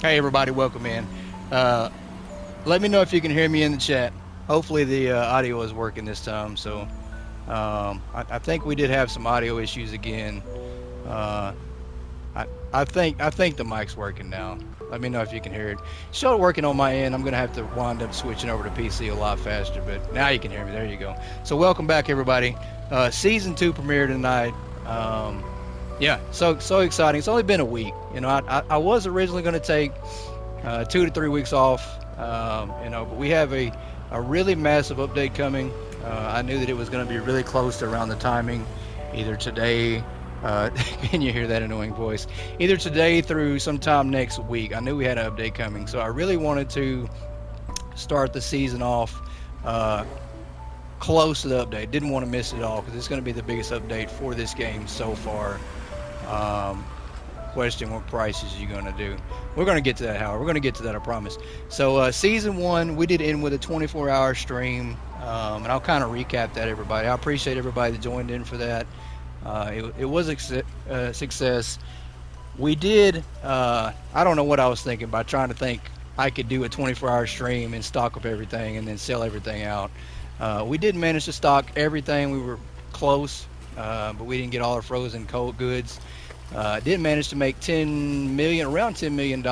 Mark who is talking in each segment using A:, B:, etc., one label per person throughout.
A: Hey everybody, welcome in. Let me know if you can hear me in the chat. Hopefully the audio is working this time. So I think we did have some audio issues again. Uh, I think the mic's working now. Let me know if you can hear it. Still working on my end. I'm gonna have to wind up switching over to PC a lot faster, but now you can hear me. There you go. So welcome back everybody. Season 2 premiere tonight. Yeah, so exciting. It's only been a week. You know, I was originally going to take 2 to 3 weeks off. But we have a really massive update coming. I knew that it was going to be really close to around the timing, either today. Can you hear that annoying voice? Either today through sometime next week. I knew we had an update coming, so I really wanted to start the season off close to the update. Didn't want to miss it all because it's going to be the biggest update for this game so far. Question, what prices are you going to do? We're going to get to that, however. We're going to get to that, I promise. So season 1, we did end with a 24-hour stream, and I'll kind of recap that, everybody. I appreciate everybody that joined in for that. It was a success. We did, I don't know what I was thinking by trying to think I could do a 24-hour stream and stock up everything and then sell everything out. We did manage to stock everything. We were close, but we didn't get all our frozen cold goods. Did manage to make around $10 million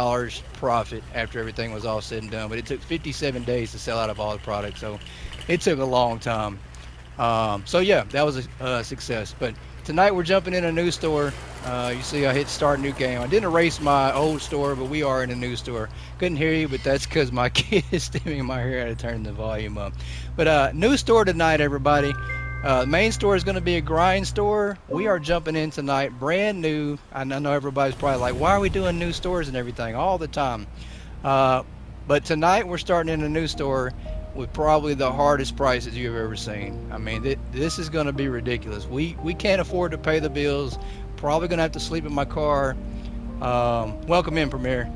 A: profit after everything was all said and done, but it took 57 days to sell out of all the products, so it took a long time. So yeah, that was a success. But tonight we're jumping in a new store. You see I hit start new game. I didn't erase my old store, but we are in a new store. Couldn't hear you, but that's because my kid is steaming my hair. I had to turn the volume up. But new store tonight, everybody. Main store is going to be a grind store. We are jumping in tonight, brand new. I know everybody's probably like, why are we doing new stores and everything all the time? But tonight we're starting in a new store with probably the hardest prices you've ever seen. I mean, this is going to be ridiculous. We can't afford to pay the bills. Probably going to have to sleep in my car. Welcome in, Premier.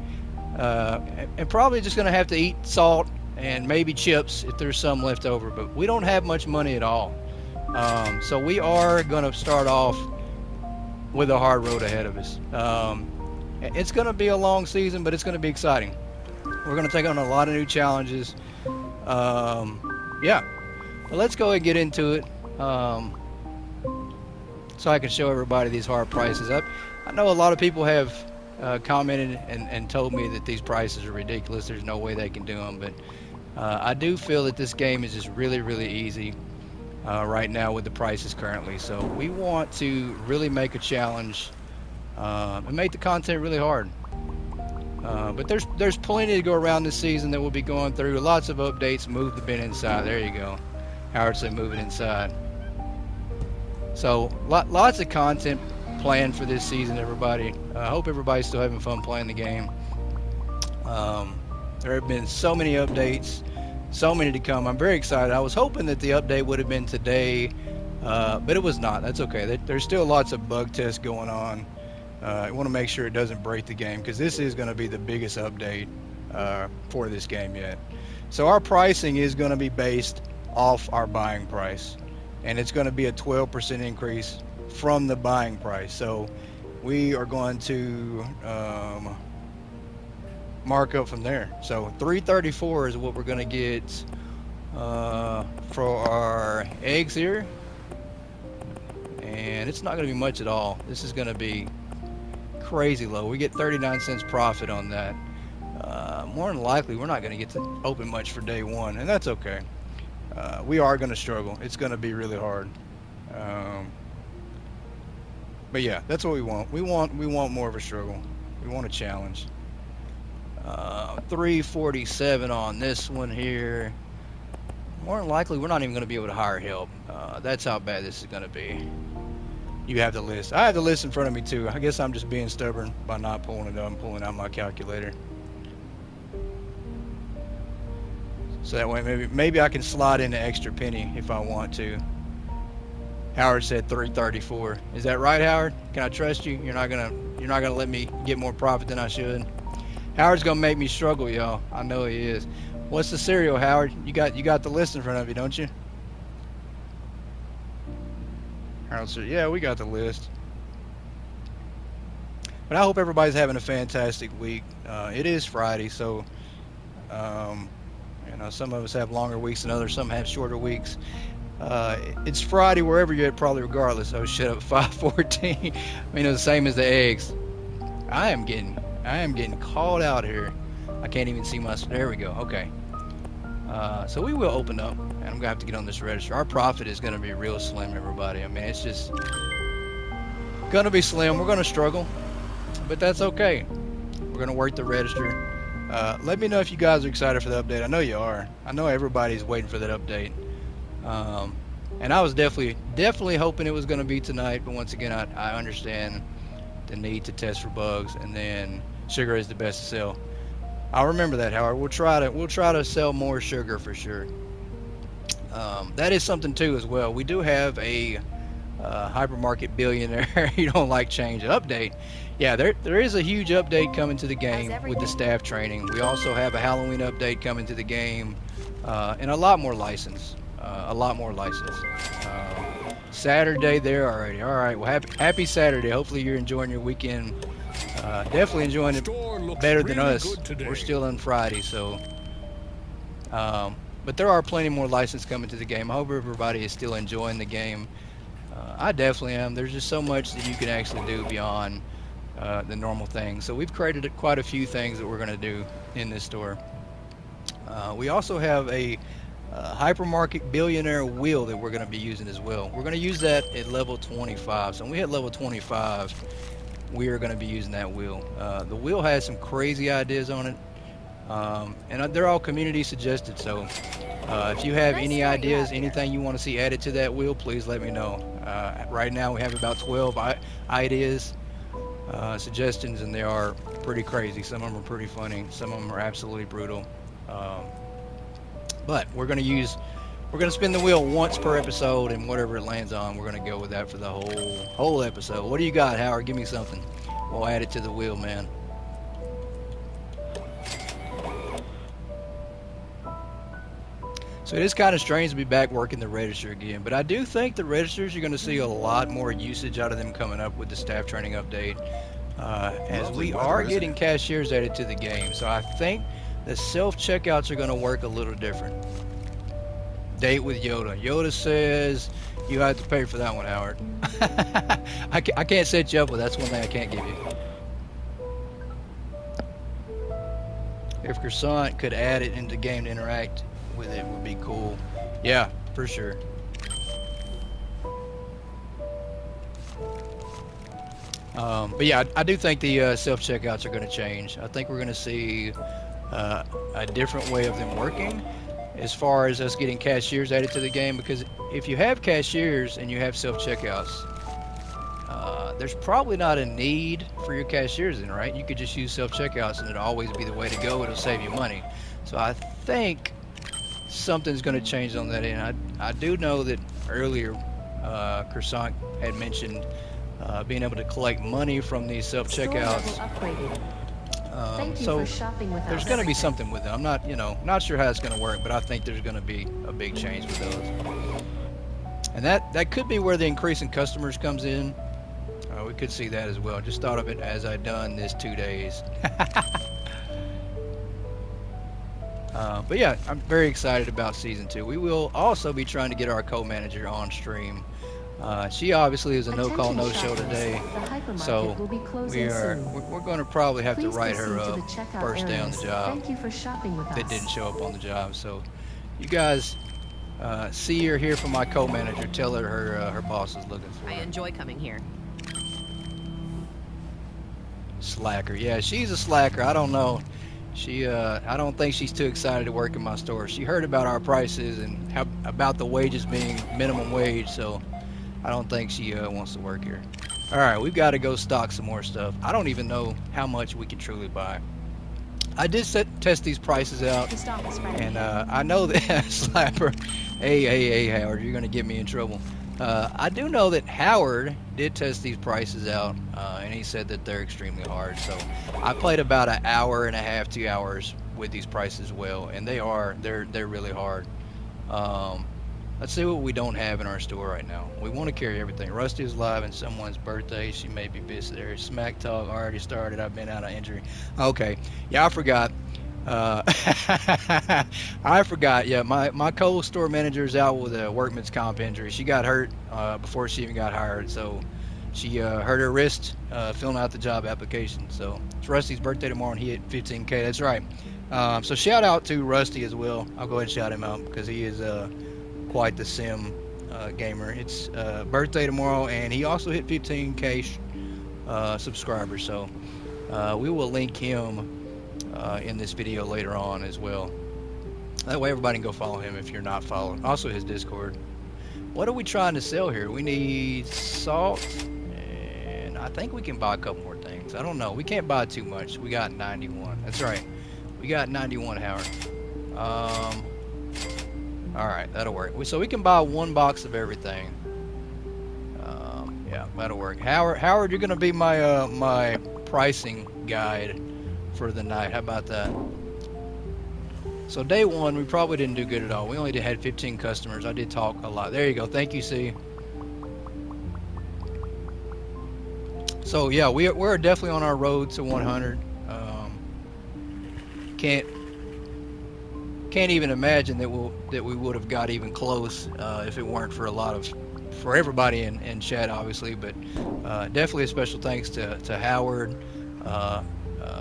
A: And probably just going to have to eat salt and maybe chips if there's some left over. But we don't have much money at all. So we are going to start off with a hard road ahead of us. It's going to be a long season, but it's going to be exciting. We're going to take on a lot of new challenges. Yeah, well, let's go and get into it, so I can show everybody these hard prices. I know a lot of people have commented and told me that these prices are ridiculous. There's no way they can do them, but I do feel that this game is just really, really easy right now with the prices currently. So we want to really make a challenge and make the content really hard. But there's plenty to go around this season that we'll be going through. Lots of updates. Move the bin inside. There you go. Howard said move it inside. So lots of content planned for this season, everybody. I hope everybody's still having fun playing the game. There have been so many updates, so many to come. I'm very excited. I was hoping that the update would have been today, but it was not. That's okay. There's still lots of bug tests going on. I want to make sure it doesn't break the game, because this is going to be the biggest update for this game yet. So our pricing is going to be based off our buying price, and it's going to be a 12% increase from the buying price. So we are going to mark up from there. So $3.34 is what we're going to get for our eggs here, and it's not going to be much at all. This is going to be crazy low. We get 39 cents profit on that. More than likely we're not going to get to open much for day one, and that's okay. We are going to struggle. It's going to be really hard. But yeah, that's what we want. We want more of a struggle. We want a challenge. 347 on this one here. More than likely we're not even going to be able to hire help. That's how bad this is going to be. You have the list. I have the list in front of me too. I guess I'm just being stubborn by not pulling it up. I'm pulling out my calculator. So that way maybe I can slide in an extra penny if I want to. Howard said 334. Is that right, Howard? Can I trust you? You're not gonna let me get more profit than I should. Howard's gonna make me struggle, y'all. I know he is. What's the cereal, Howard? You got the list in front of you, don't you? Harold said, yeah, we got the list. But I hope everybody's having a fantastic week. It is Friday, so you know, some of us have longer weeks than others. Some have shorter weeks. It's Friday wherever you're at, probably regardless. Oh, shut up, 514. I mean, it's the same as the eggs. I am getting called out here. I can't even see my. There we go. Okay. So we will open up, and I'm gonna have to get on this register. Our profit is gonna be real slim, everybody. I mean, it's just gonna be slim. We're gonna struggle, but that's okay. We're gonna work the register. Let me know if you guys are excited for the update. I know you are. I know everybody's waiting for that update. And I was definitely hoping it was going to be tonight, but once again, I understand the need to test for bugs, and then sugar is the best to sell. I'll remember that, Howard. We'll try to sell more sugar for sure. That is something too as well. We do have a Hypermarket Billionaire You Don't Like Change update. Yeah, there is a huge update coming to the game with the staff training. We also have a Halloween update coming to the game, and a lot more license. Saturday there already. All right. Well, happy Saturday. Hopefully you're enjoying your weekend. Definitely enjoying it better than us. We're still on Friday, so. But there are plenty more license coming to the game. I hope everybody is still enjoying the game. I definitely am. There's just so much that you can actually do beyond the normal things. So we've created quite a few things that we're going to do in this store. We also have a Hypermarket Billionaire wheel that we're going to be using as well. We're going to use that at level 25. So when we hit level 25, we are going to be using that wheel. The wheel has some crazy ideas on it, and they're all community suggested. So if you have any ideas, anything you want to see added to that wheel, please let me know. Right now we have about 12 ideas, suggestions, and they are pretty crazy. Some of them are pretty funny. Some of them are absolutely brutal. But we're going to spin the wheel once per episode, and whatever it lands on, we're going to go with that for the whole episode. What do you got, Howard? Give me something. We'll add it to the wheel, man. So it is kind of strange to be back working the register again, but I do think the registers, you're going to see a lot more usage out of them coming up with the staff training update, as we are getting cashiers added to the game. So I think the self-checkouts are going to work a little different. Date with Yoda. Yoda says you have to pay for that one, Howard. I can't set you up with. That's one thing I can't give you. If Croissant could add it into the game to interact with it, would be cool. Yeah, for sure. But yeah, I do think the self-checkouts are going to change. I think we're going to see a different way of them working, as far as us getting cashiers added to the game, because if you have cashiers and you have self-checkouts, there's probably not a need for your cashiers in, right? You could just use self-checkouts and it'll always be the way to go. It'll save you money. So I think something's going to change on that end. I do know that earlier Croissant had mentioned being able to collect money from these self-checkouts. So there's going to be something with it. I'm not, not sure how it's going to work, but I think there's going to be a big change with those. And that could be where the increase in customers comes in. We could see that as well. Just thought of it as I'd done this 2 days. But yeah, I'm very excited about season 2. We will also be trying to get our co-manager on stream. She obviously is a no-call, no-show today, so we're going to probably have to write her up first day on the job. That didn't show up on the job. So you guys see her here from my co-manager. Tell her her boss is looking for her.
B: I enjoy coming here.
A: Slacker. Yeah, she's a slacker. I don't know. I don't think she's too excited to work in my store. She heard about our prices and about the wages being minimum wage, so I don't think she wants to work here. All right, we've got to go stock some more stuff. I don't even know how much we can truly buy. I did test these prices out, and I know that Slapper. Hey, Howard, you're gonna get me in trouble. I do know that Howard did test these prices out, and he said that they're extremely hard. So I played about an hour and a half, 2 hours with these prices as well, and they're really hard. Let's see what we don't have in our store right now. We want to carry everything. Rusty is live in someone's birthday. She may be busy there. Smack talk already started. I've been out of injury. Okay, yeah, I forgot. I forgot. Yeah, my co-store manager is out with a workman's comp injury. She got hurt before she even got hired, so she hurt her wrist filling out the job application. So it's Rusty's birthday tomorrow, and he hit 15K. That's right. So shout out to Rusty as well. I'll go ahead and shout him out because he is quite the sim gamer. It's birthday tomorrow, and he also hit 15K subscribers. So we will link him in this video later on as well. That way everybody can go follow him if you're not following. Also his Discord. What are we trying to sell here? We need salt, and I think we can buy a couple more things. I don't know. We can't buy too much. We got 91. That's right. We got 91, Howard. Alright, that'll work. So we can buy 1 box of everything. Yeah, that'll work. Howard, you're going to be my my pricing guide for the night. How about that? So day 1, we probably didn't do good at all. We only had 15 customers. I did talk a lot. There you go. Thank you, C. So yeah, we're definitely on our road to 100. Can't even imagine that we would have got even close if it weren't for for everybody in chat, obviously. But definitely a special thanks to Howard.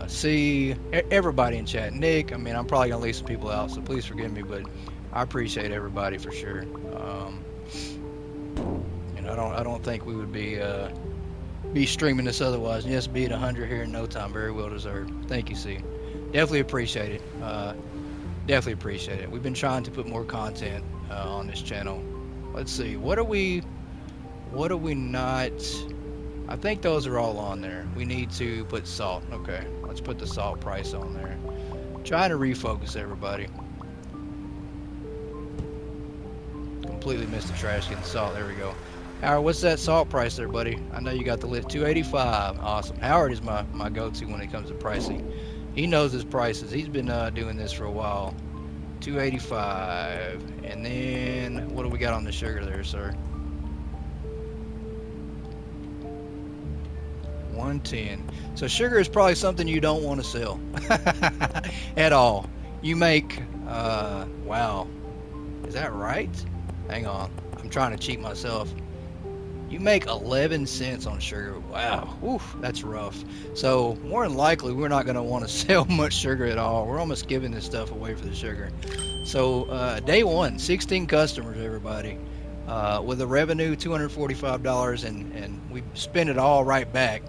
A: See everybody in chat. Nick, I mean, I'm probably gonna leave some people out, so please forgive me, but I appreciate everybody for sure. And I don't think we would be streaming this otherwise. And yes, be at 100 here in no time. Very well deserved. Thank you, C. Definitely appreciate it. Definitely appreciate it. We've been trying to put more content on this channel. Let's see. What are we not? I think those are all on there. We need to put salt. Okay, let's put the salt price on there. Trying to refocus everybody. Completely missed the trash can. Salt. There we go. Howard, what's that salt price there, buddy? I know you got the list. 285. Awesome. Howard is my go-to when it comes to pricing. He knows his prices. He's been doing this for a while. 285. And then what do we got on the sugar there, sir? 110. So sugar is probably something you don't want to sell at all. You make wow, is that right? Hang on, I'm trying to cheat myself. You make 11 cents on sugar. Wow. Oof, that's rough. So more than likely we're not going to want to sell much sugar at all. We're almost giving this stuff away for the sugar. So day 1, 16 customers, everybody, with a revenue $245, and we spend it all right back.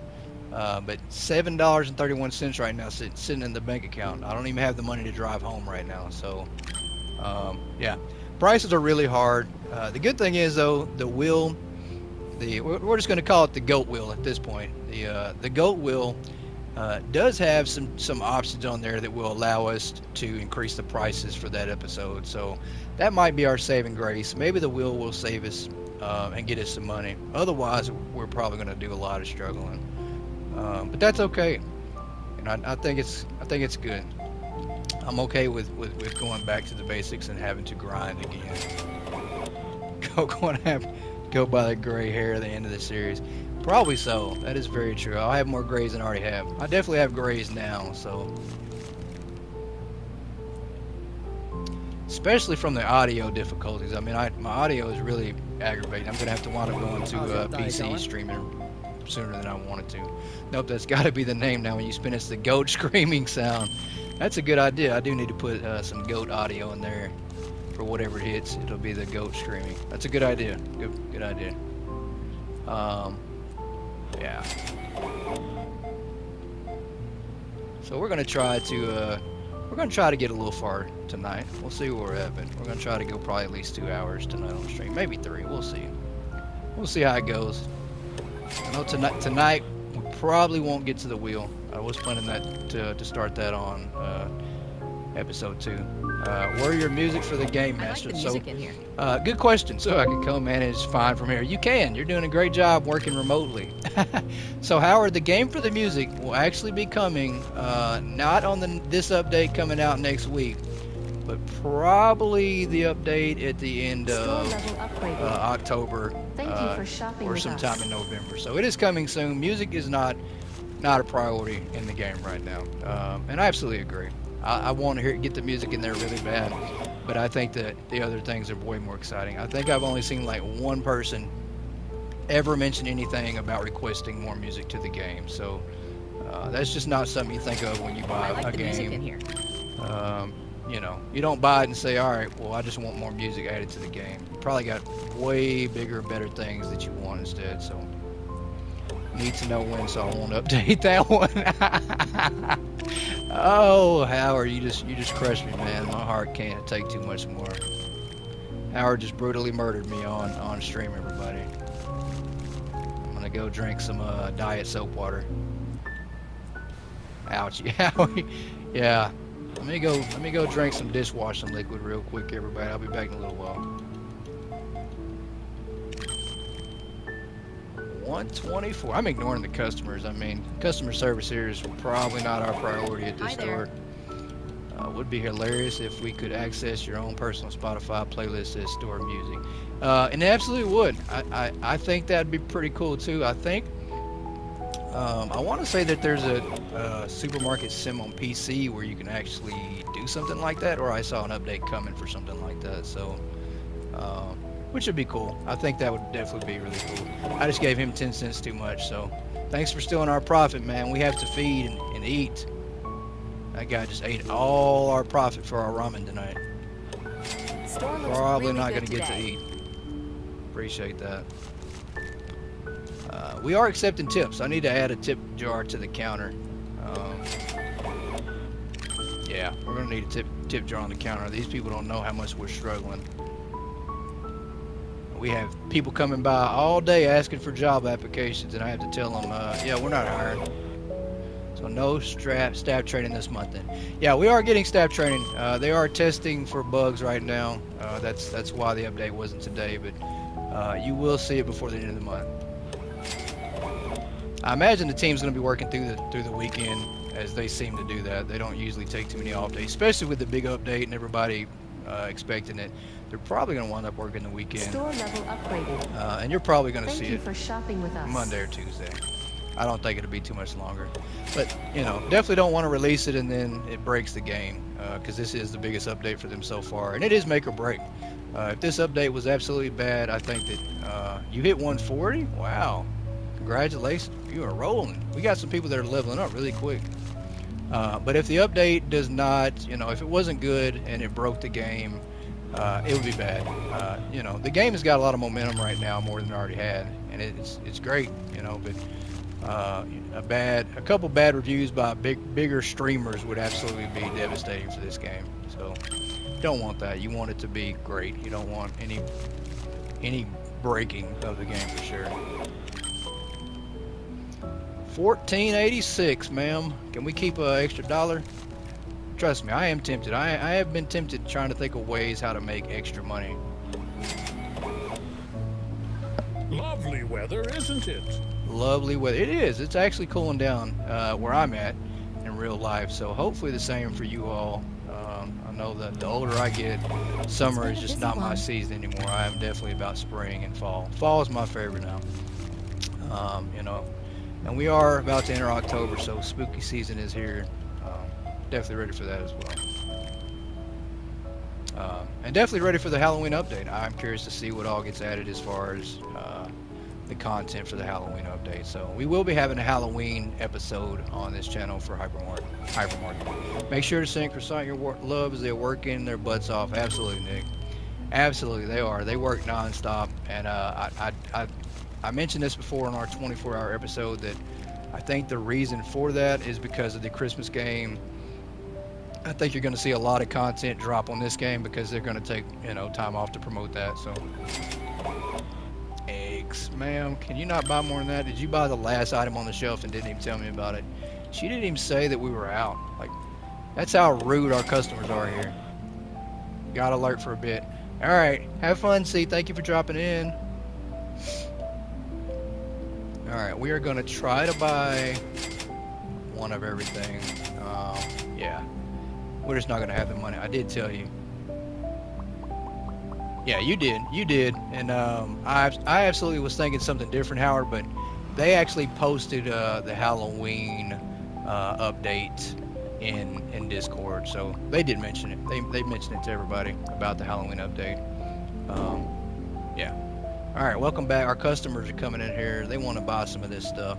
A: But $7.31 right now sitting in the bank account. I don't even have the money to drive home right now. So Yeah, prices are really hard. The good thing is though, we're just going to call it the goat wheel at this point. The goat wheel does have some options on there that will allow us to increase the prices for that episode. So that might be our saving grace. Maybe the wheel will save us and get us some money. Otherwise, we're probably going to do a lot of struggling. But that's okay. And I think it's good. I'm okay with going back to the basics and having to grind again. Go by the gray hair at the end of the series. Probably so. That is very true. I'll have more grays than I already have. I definitely have grays now, so. Especially from the audio difficulties. I mean, my audio is really aggravating. I'm going to have to wind up going to PC streaming sooner than I wanted to. Nope, that's got to be the name now when you spin. It's the goat screaming sound. That's a good idea. I do need to put some goat audio in there for whatever hits. It'll be the goat screaming. That's a good idea. Good idea. Yeah. So we're gonna try to get a little far tonight. We'll see where we're at, but we're gonna try to go probably at least 2 hours tonight on the stream, maybe 3. We'll see. We'll see how it goes. I know tonight we probably won't get to the wheel. I was planning that to start that on episode 2. Where your music for the game master?
B: I like the music in here.
A: Good question. So I can co-manage fine from here. You can. You're doing a great job working remotely. So Howard, the game for the music will actually be coming not on this update coming out next week, but probably the update at the end of October or sometime in November. So it is coming soon. Music is not a priority in the game right now, and I absolutely agree. I want to get the music in there really bad, but I think that the other things are way more exciting. I think I've only seen like one person ever mention anything about requesting more music to the game. So that's just not something you think of when you buy a game.
B: Music in here.
A: You know, you don't buy it and say, all right, well, I just want more music added to the game. You probably got way bigger, better things that you want instead. So need to know when, so I won't update that one. Oh, Howard, you just crushed me, man. My heart can't take too much more. Howard just brutally murdered me on stream, everybody. I'm gonna go drink some diet soap water. Ouch, yeah. Let me go drink some dishwashing liquid real quick, everybody. I'll be back in a little while. 124. I'm ignoring the customers. I mean, customer service here is probably not our priority at this store. Would be hilarious if we could access your own personal Spotify playlist as store music. And it absolutely would. I think that'd be pretty cool too. I think I want to say that there's a supermarket sim on PC where you can actually do something like that, or I saw an update coming for something like that. So which would be cool. I think that would definitely be really cool. I just gave him 10 cents too much, so thanks for stealing our profit, man. We have to feed and eat. That guy just ate all our profit for our ramen tonight. Probably not going to get to eat. Appreciate that. We are accepting tips. I need to add a tip jar to the counter. Yeah, we're going to need a tip jar on the counter. These people don't know how much we're struggling. We have people coming by all day asking for job applications, and I have to tell them, yeah, we're not hiring. So no staff training this month then. Yeah, we are getting staff training. They are testing for bugs right now. That's why the update wasn't today, but you will see it before the end of the month. I imagine the team's going to be working through the weekend, as they seem to do that. They don't usually take too many off days, especially with the big update and everybody expecting it. They're probably going to wind up working the weekend.
B: Store level upgraded.
A: And you're probably going to see it
B: for shopping with us.
A: Monday or Tuesday. I don't think it'll be too much longer. But, you know, definitely don't want to release it and then it breaks the game, because this is the biggest update for them so far. And it is make or break. If this update was absolutely bad, I think that you hit 140? Wow. Congratulations. You are rolling. We got some people that are leveling up really quick. But if the update does not, you know, if it wasn't good and it broke the game, it would be bad. You know, the game has got a lot of momentum right now, more than it already had, and it's great, you know, but a couple bad reviews by bigger streamers would absolutely be devastating for this game. So don't want that. You want it to be great. You don't want any breaking of the game for sure. 1486, ma'am. Can we keep an extra dollar? Trust me, I am tempted. I have been tempted trying to think of ways how to make extra money.
C: Lovely weather, isn't it?
A: Lovely weather. It is. It's actually cooling down where I'm at in real life. So hopefully the same for you all. I know that the older I get, summer is just not my season anymore. I am definitely about spring and fall. Fall is my favorite now. You know, and we are about to enter October, so spooky season is here. Definitely ready for that as well. And definitely ready for the Halloween update. I'm curious to see what all gets added as far as the content for the Halloween update. So we will be having a Halloween episode on this channel for Hypermarket. Make sure to send Croissant your love as they're working their butts off. Absolutely, Nick. Absolutely, they are. They work nonstop. And I mentioned this before in our 24-hour episode that I think the reason for that is because of the Christmas game. I think you're going to see a lot of content drop on this game because they're going to take, you know, time off to promote that. So, eggs, ma'am, can you not buy more than that? Did you buy the last item on the shelf and didn't even tell me about it? She didn't even say that we were out. Like, that's how rude our customers are here. Got alert for a bit. All right, have fun, C. Thank you for dropping in. All right, we are going to try to buy one of everything. Yeah. We're just not going to have the money. I did tell you. Yeah, you did. And I absolutely was thinking something different, Howard, but they actually posted the Halloween update in Discord. So they did mention it. They mentioned it to everybody about the Halloween update. Yeah. All right, welcome back. Our customers are coming in here. They want to buy some of this stuff.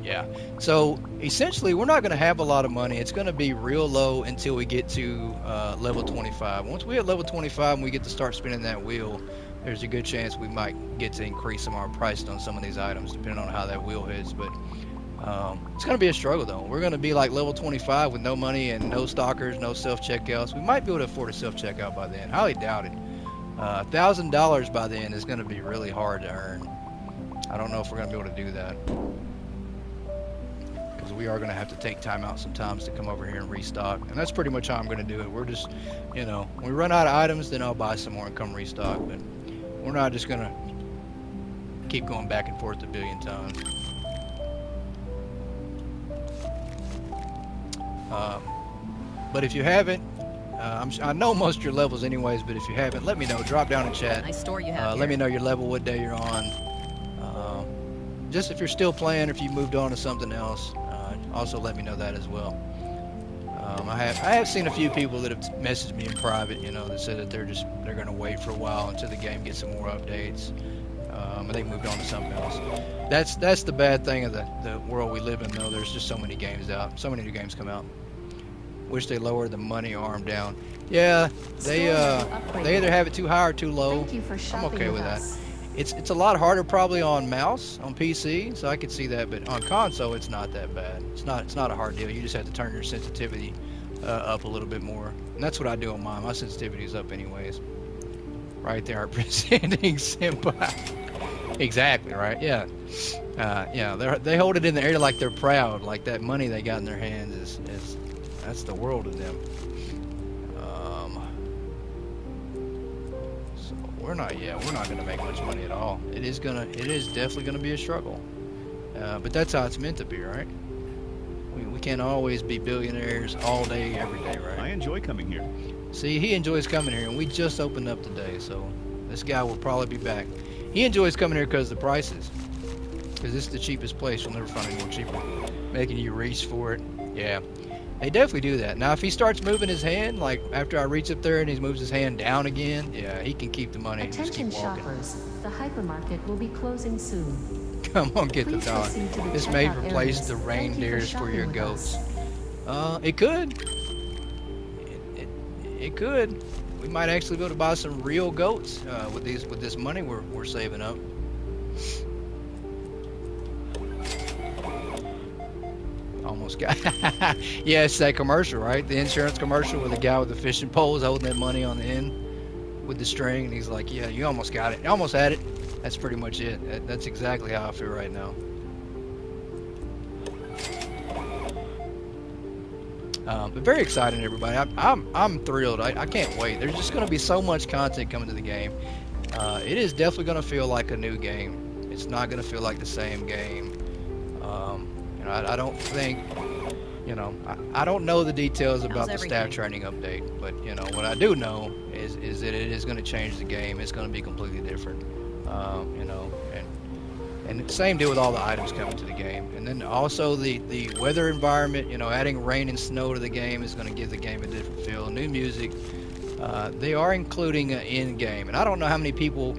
A: Yeah, so essentially we're not going to have a lot of money. It's going to be real low until we get to level 25. Once we hit level 25 and we get to start spinning that wheel, there's a good chance we might get to increase some of our price on some of these items depending on how that wheel hits. But it's going to be a struggle though. We're going to be like level 25 with no money and no stockers, no self-checkouts. We might be able to afford a self-checkout by then. Highly doubt it. $1,000 by then is going to be really hard to earn. I don't know if we're going to be able to do that. We are going to have to take time out sometimes to come over here and restock, and that's pretty much how I'm going to do it. We're just, you know, when we run out of items, then I'll buy some more and come restock, but we're not just going to keep going back and forth a billion times. But if you haven't, I know most of your levels anyways, but if you haven't, let me know. Drop down in chat.
B: Nice store you have
A: let me know your level, what day you're on. Just if you're still playing, or if you moved on to something else. Also let me know that as well. I have seen a few people that have messaged me in private, you know, that said that they're going to wait for a while until the game gets some more updates, and they moved on to something else. That's the bad thing of the world we live in, though. There's just so many games out, so many new games come out. Wish they lowered the money arm down. Yeah, they either have it too high or too low. I'm okay with that. It's a lot harder probably on mouse on PC, so I could see that, but on console it's not that bad. It's not a hard deal. You just have to turn your sensitivity up a little bit more, and that's what I do on mine. My sensitivity is up anyways. Right there, presenting senpai. Exactly right. Yeah, yeah. They hold it in the air like they're proud, like that money they got in their hands is that's the world to them. We're not going to make much money at all. It is definitely going to be a struggle. But that's how it's meant to be, right? We can't always be billionaires all day, every day, right?
D: I enjoy coming here.
A: See, he enjoys coming here, and we just opened up today, so this guy will probably be back. He enjoys coming here because of the prices. Because this is the cheapest place. You'll never find anyone cheaper. Making you reach for it. Yeah. They definitely do that. Now, if he starts moving his hand, like after I reach up there and he moves his hand down again, yeah, he can keep the money and just keep walking.
B: Shoppers, the hypermarket will be closing soon.
A: Come on, get the dollar. This may replace the reindeers for your goats. It could. It could. We might actually be able to buy some real goats with this money we're saving up. Almost got. Yeah, it's that commercial, right? The insurance commercial with the guy with the fishing poles holding that money on the end with the string, and he's like, "Yeah, you almost got it. You almost had it." That's pretty much it. That's exactly how I feel right now. But very exciting, everybody. I'm thrilled. I can't wait. There's just going to be so much content coming to the game. It is definitely going to feel like a new game. It's not going to feel like the same game. I don't think, I don't know the details about the staff training update, but what I do know is that it is going to change the game. It's going to be completely different. And the same deal with all the items coming to the game. And then also the weather environment, adding rain and snow to the game is going to give the game a different feel. New music. They are including an end game. And I don't know how many people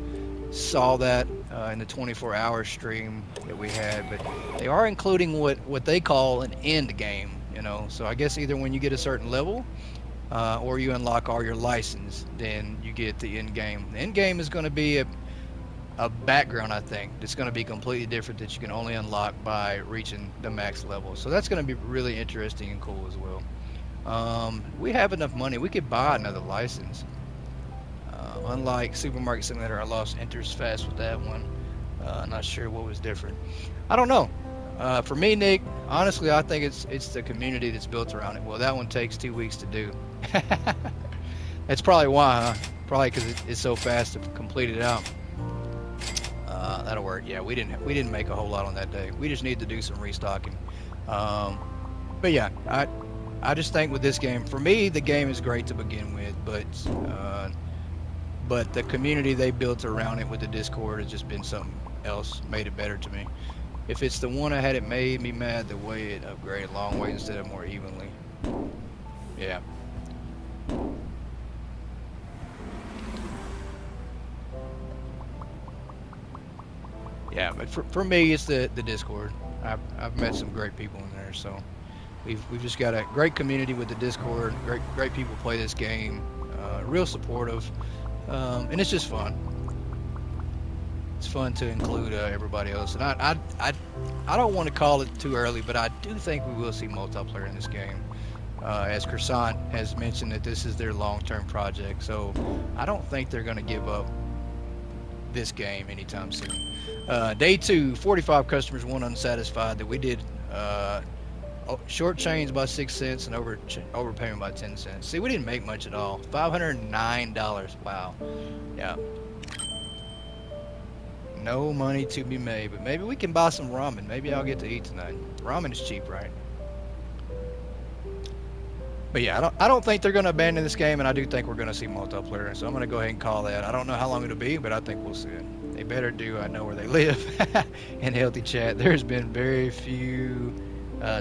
A: saw that in the 24-hour stream that we had, but they are including what they call an end game. So I guess either when you get a certain level or you unlock all your license, then you get the end game. The end game is going to be a background, I think, that's going to be completely different, that you can only unlock by reaching the max level. So that's going to be really interesting and cool as well. We have enough money. We could buy another license. Unlike Supermarket Simulator, I lost interest fast with that one. Not sure what was different. I don't know. For me, Nick, honestly, I think it's the community that's built around it. Well, that one takes 2 weeks to do. That's probably why, huh? Probably because it's so fast to complete it out. That'll work. Yeah, we didn't make a whole lot on that day. We just need to do some restocking. But yeah, I just think with this game, for me, the game is great to begin with, but the community they built around it with the Discord has just been something else, made it better to me. If it's the one I had, it made me mad the way it upgraded long way instead of more evenly. Yeah. Yeah, but for me, it's the Discord. I've met some great people in there, so we've just got a great community with the Discord. Great people play this game, real supportive, and it's just fun. It's fun to include everybody else, and I don't want to call it too early, but I do think we will see multiplayer in this game. As Croissant has mentioned that this is their long-term project, so I don't think they're going to give up this game anytime soon. Day 2, 45 customers, 1 unsatisfied. That we did short change by 6 cents and overpayment by 10 cents. See, we didn't make much at all. $509. Wow. Yeah. No money to be made, but maybe we can buy some ramen. Maybe I'll get to eat tonight. Ramen is cheap, right? But yeah, I don't think they're going to abandon this game, and I do think we're going to see multiplayer. So I'm going to go ahead and call that. I don't know how long it'll be, but I think we'll see it. They better do. I know where they live. In healthy chat, there's been very few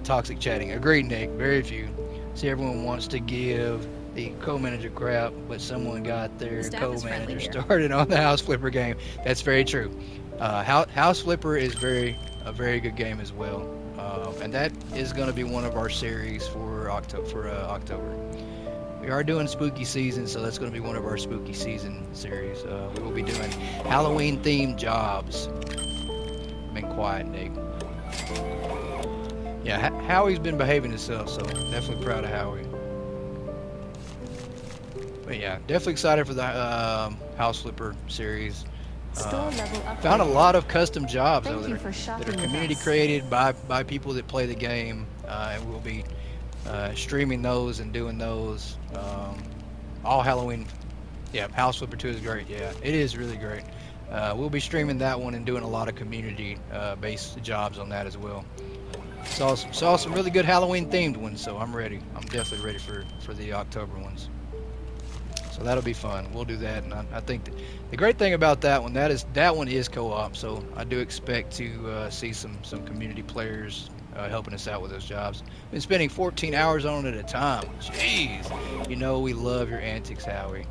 A: toxic chatting. Agreed, Nick. Very few. See, everyone wants to give the co-manager crap, but someone got their co-manager started on the House Flipper game. That's very true. House Flipper is a very good game as well. And that is going to be one of our series for October. We are doing spooky season, so that's going to be one of our spooky season series. We will be doing Halloween themed jobs. Been quiet, Nick. Yeah, Howie's been behaving himself, so definitely proud of Howie. But yeah, definitely excited for the House Flipper series. Found a lot of custom jobs though, that are community created by people that play the game, and we'll be streaming those and doing those all Halloween. Yeah, House Flipper 2 is great. Yeah, it is really great. We'll be streaming that one and doing a lot of community based jobs on that as well. Saw some really good Halloween themed ones, so I'm ready. I'm definitely ready for the October ones. So that'll be fun. We'll do that, and I think the great thing about that one is co-op. So I do expect to see some community players helping us out with those jobs. Been spending 14 hours on it at a time. Jeez, we love your antics, Howie.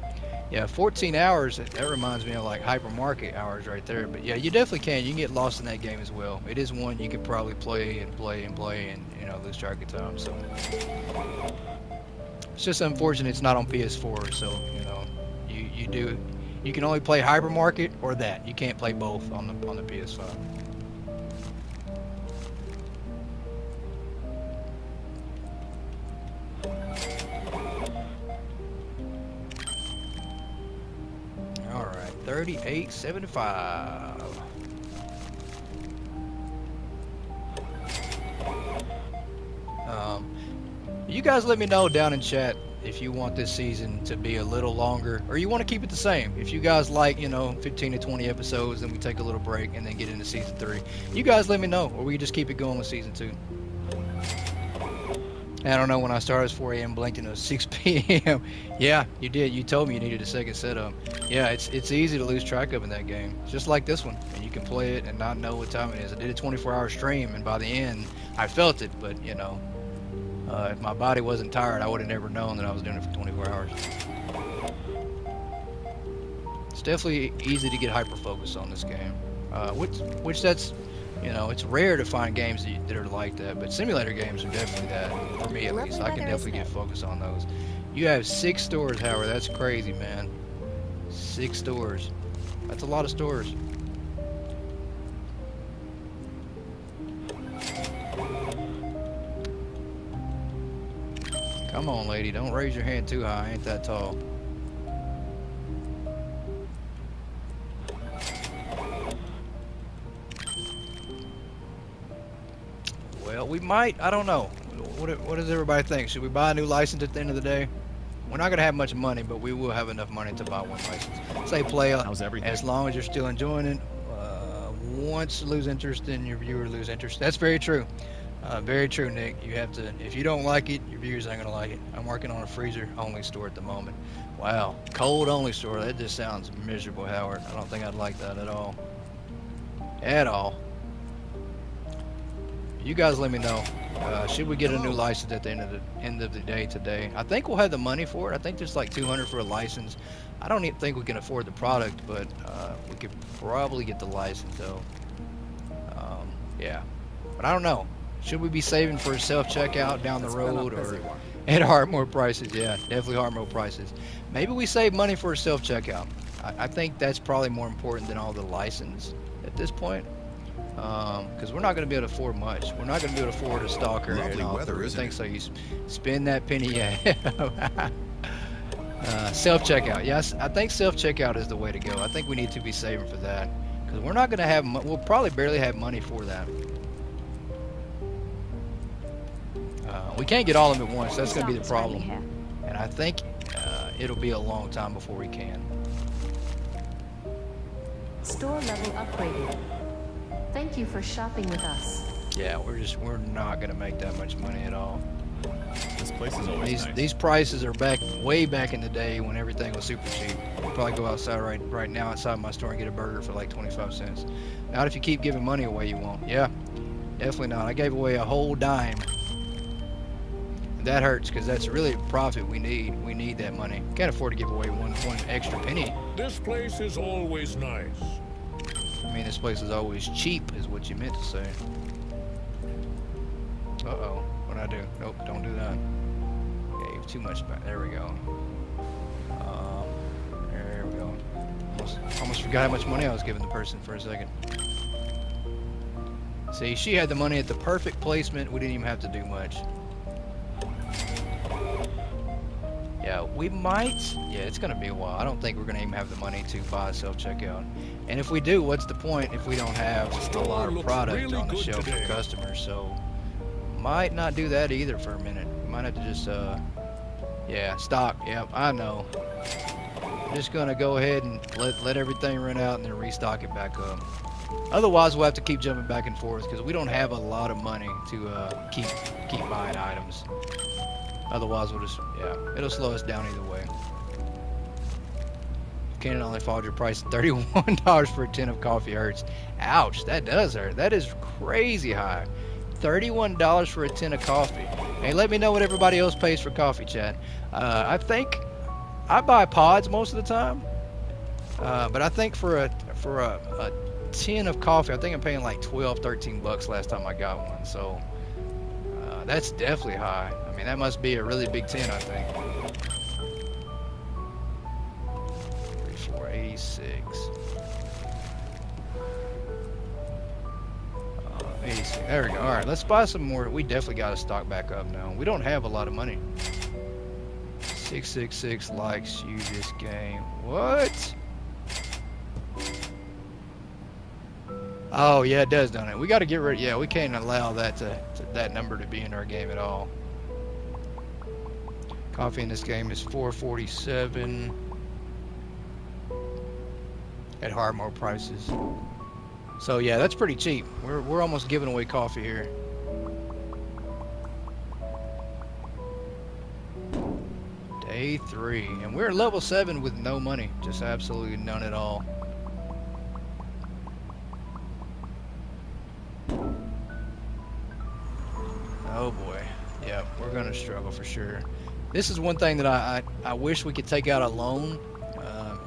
A: Yeah, 14 hours. That reminds me of like Hypermarket hours right there. But yeah, you definitely can. You can get lost in that game as well. It is one you could probably play and lose track of time. So. It's just unfortunate it's not on PS4, so you can only play Hypermarket or that. You can't play both on the PS5. 38.75. You guys let me know down in chat if you want this season to be a little longer or you want to keep it the same. If you guys like, 15 to 20 episodes, then we take a little break and then get into season 3. You guys let me know, or we just keep it going with season 2. I don't know, when I started it was 4 a.m. blinked and it was 6 p.m. Yeah, you did. You told me you needed a second setup. Yeah, it's easy to lose track of in that game. It's just like this one. And you can play it and not know what time it is. I did a 24-hour stream, and by the end, I felt it. But, if my body wasn't tired, I would have never known that I was doing it for 24 hours. It's definitely easy to get hyper-focused on this game. Which that's... it's rare to find games that are like that, but simulator games are definitely that, for me at least. I can definitely get focused on those. You have 6 stores, Howard. That's crazy, man. 6 stores. That's a lot of stores. Come on, lady. Don't raise your hand too high. I ain't that tall. Well, we might. I don't know. What does everybody think? Should we buy a new license at the end of the day? We're not going to have much money, but we will have enough money to buy one license. Say play as long as you're still enjoying it. Once you lose interest, then your viewer lose interest. That's very true. Very true, Nick. You have to. If you don't like it, your viewers ain't going to like it. I'm working on a freezer-only store at the moment. Wow. Cold-only store. That just sounds miserable, Howard. I don't think I'd like that at all. At all. You guys let me know. Should we get a new license at the end of the day today? I think we'll have the money for it. I think there's like $200 for a license. I don't even think we can afford the product, but we could probably get the license though. Yeah, but I don't know. Should we be saving for a self-checkout down the road or at hard mode prices? Yeah, definitely hard mode prices. Maybe we save money for a self-checkout. I think that's probably more important than all the license at this point. Because we're not going to be able to afford much. We're not going to be able to afford a stalker and all everything. So you spend that penny. Yeah. Self-checkout. Yes, I think self-checkout is the way to go. I think we need to be saving for that because we're not going to have. We'll probably barely have money for that. We can't get all of them at once. That's going to be the problem. And I think it'll be a long time before we can.
B: Store level upgraded. Thank you for shopping with us.
A: Yeah, we're not gonna make that much money at all.
D: This place is always nice.
A: These prices are way back in the day when everything was super cheap. You'll probably go outside right now outside my store and get a burger for like 25 cents. Not if you keep giving money away, you won't. Yeah, definitely not. I gave away a whole dime. And that hurts because that's really a profit we need. We need that money. Can't afford to give away one extra penny.
C: This place is always nice.
A: I mean, this place is always cheap, is what you meant to say. Uh-oh. What'd I do? Nope, don't do that. Gave too much back. There we go. There we go. Almost forgot how much money I was giving the person for a second. See, she had the money at the perfect placement. We didn't even have to do much. Yeah, we might. Yeah, it's going to be a while. I don't think we're going to even have the money to buy a self-checkout. And if we do, what's the point if we don't have a lot of product on the shelf for customers? So, might not do that either for a minute. We might have to just, yeah, stock. Yep, I know. I'm just going to go ahead and let everything run out and then restock it back up. Otherwise, we'll have to keep jumping back and forth because we don't have a lot of money to keep buying items. Otherwise, we'll just, yeah, it'll slow us down either way. Cannon only followed your price at $31 for a tin of coffee hurts. Ouch, that does hurt. That is crazy high. $31 for a tin of coffee. Hey, let me know what everybody else pays for coffee, chat. I think I buy pods most of the time, but I think for a tin of coffee, I think I'm paying like 12, 13 bucks last time I got one. So that's definitely high. I mean, that must be a really big tin, I think. 86. 86. There we go. All right, let's buy some more. We definitely got to stock back up now. We don't have a lot of money. 666 likes you this game. What? Oh yeah, it does, don't it? We got to get rid. Yeah, we can't allow that that number to be in our game at all. Coffee in this game is $4.47 at Hardmore prices. So yeah, that's pretty cheap. We're almost giving away coffee here. Day 3, and we're level 7 with no money, just absolutely none at all. Oh boy, yeah, we're gonna struggle for sure. This is one thing that I wish we could take out a loan.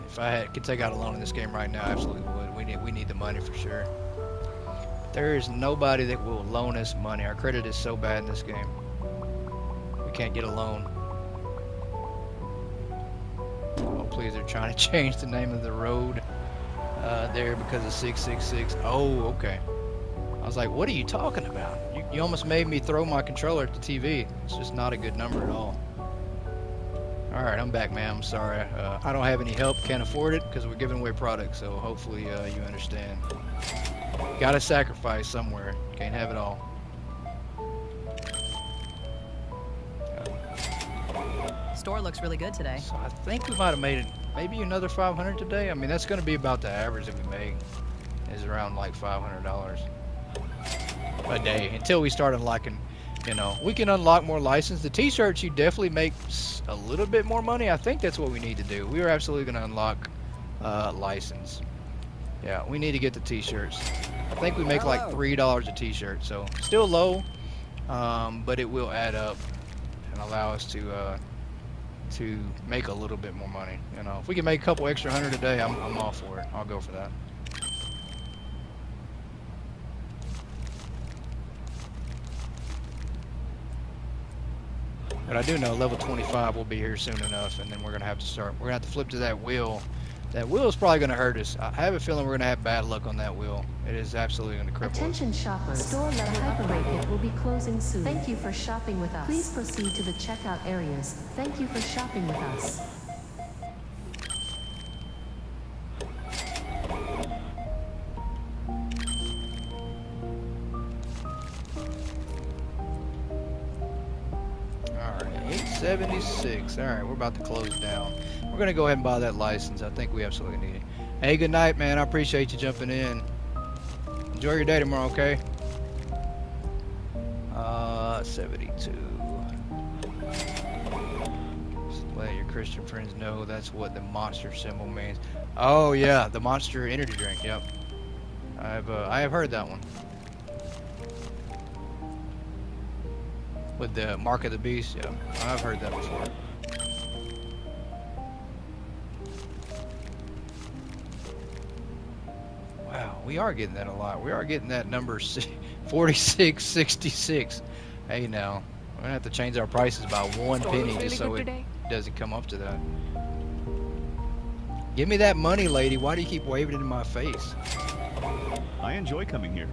A: If I could take out a loan in this game right now, I absolutely would. We need the money for sure. There is nobody that will loan us money. Our credit is so bad in this game. We can't get a loan. Oh please, they're trying to change the name of the road there because of 666. Oh, okay. I was like, what are you talking about? You almost made me throw my controller at the TV. It's just not a good number at all. Alright, I'm back, man. I'm sorry. I don't have any help. Can't afford it because we're giving away products. So hopefully you understand. Gotta sacrifice somewhere. Can't have it all.
E: Store looks really good today.
A: So I think we might have made it maybe another 500 today. I mean, that's going to be about the average that we make. Is around like $500 a day until we start unlocking. You know, we can unlock more license. The t-shirts, you definitely make a little bit more money. I think that's what we need to do. We are absolutely going to unlock license. Yeah, we need to get the t-shirts. I think we make like $3 a t-shirt, so still low, but it will add up and allow us to make a little bit more money. You know, if we can make a couple extra hundred a day, I'm all for it. I'll go for that. But I do know level 25 will be here soon enough, and then we're gonna have to start. We're gonna have to flip to that wheel. That wheel is probably gonna hurt us. I have a feeling we're gonna have bad luck on that wheel. It is absolutely gonna cripple us.
B: Attention shoppers, store level Hypermarket will be closing soon. Thank you for shopping with us. Please proceed to the checkout areas. Thank you for shopping with us.
A: Alright, 876. Alright, we're about to close down. We're gonna go ahead and buy that license. I think we absolutely need it. Hey, good night, man. I appreciate you jumping in. Enjoy your day tomorrow, okay? 72. Just let your Christian friends know that's what the monster symbol means. Oh yeah, the monster energy drink. Yep. I have heard that one. With the mark of the beast. Yeah, I've heard that before. Wow, we are getting that a lot. We are getting that number 4666. Hey now, we're gonna have to change our prices by 1 penny just so it doesn't come up to that. Give me that money, lady. Why do you keep waving it in my face?
D: I enjoy coming here.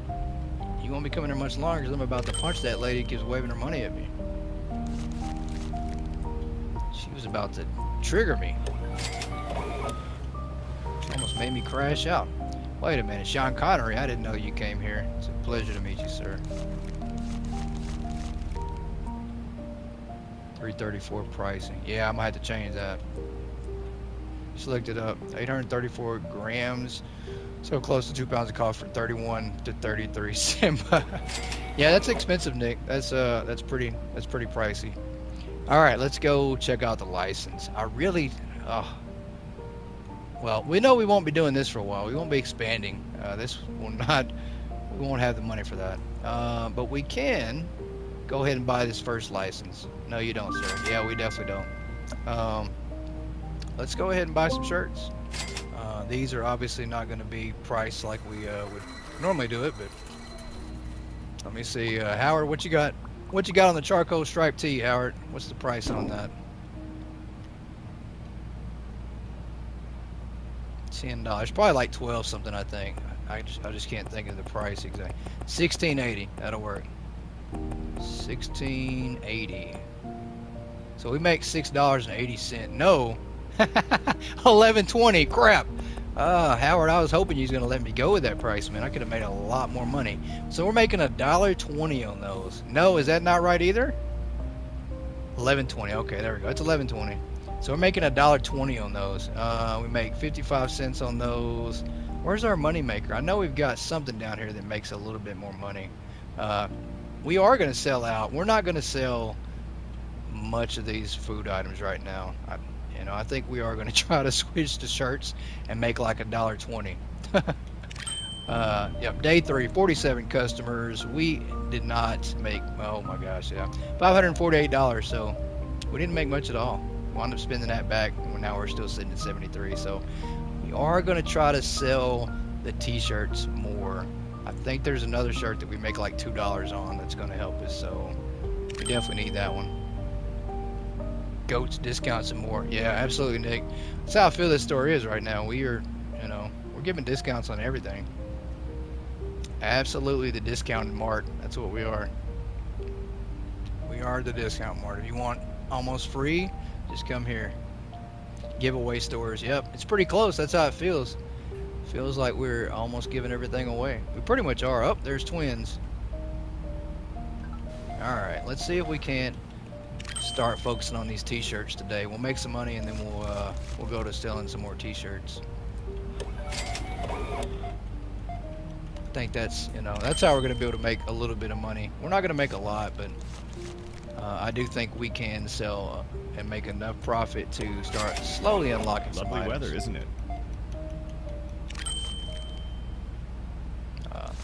A: You won't be coming here much longer because I'm about to punch that lady who keeps waving her money at me. She was about to trigger me. She almost made me crash out. Wait a minute, Sean Connery, I didn't know you came here. It's a pleasure to meet you, sir. 334 pricing. Yeah, I might have to change that. Just looked it up. 834 grams. So close to 2 pounds of coffee for 31 to 33 cents. Yeah, that's expensive, Nick. That's pretty pricey. All right, let's go check out the license. I really, well, we know we won't be doing this for a while. We won't be expanding. This will not. We won't have the money for that. But we can go ahead and buy this first license. No, you don't, sir. Yeah, we definitely don't. Let's go ahead and buy some shirts. These are obviously not going to be priced like we would normally do it, but let me see. Howard, what you got? What you got on the charcoal stripe tee, Howard? What's the price on that? $10. Probably like 12 something, I think. I just can't think of the price exactly. $16.80. That'll work. $16.80. So we make $6.80. No. $11.20. Crap. Howard, I was hoping you was gonna let me go with that price, man. I could have made a lot more money. So we're making $1.20 on those. No, is that not right either? 11.20. Okay, there we go. It's 11.20. So we're making $1.20 on those. We make 55 cents on those. Where's our money maker? I know we've got something down here that makes a little bit more money. We are gonna sell out. We're not gonna sell much of these food items right now. I think we are going to try to switch to shirts and make like $1.20. Yep, day 3, 47 customers. We did not make, oh my gosh, yeah, $548. So we didn't make much at all. Wound up spending that back. Now we're still sitting at 73. So we are going to try to sell the t-shirts more. I think there's another shirt that we make like $2 on that's going to help us. So we definitely need that one. Goats, discounts, and more. Yeah, absolutely, Nick. That's how I feel this store is right now. We're giving discounts on everything. Absolutely the discounted mart. That's what we are. We are the discount mart. If you want almost free, just come here. Giveaway stores. Yep, it's pretty close. That's how it feels. Feels like we're almost giving everything away. We pretty much are. Oh, there's twins. All right, let's see if we can't start focusing on these t-shirts today. We'll make some money and then we'll go to selling some more t-shirts. I think that's how we're going to be able to make a little bit of money. We're not going to make a lot, but I do think we can sell and make enough profit to start slowly unlocking some
D: Lovely
A: items.
D: weather, isn't it?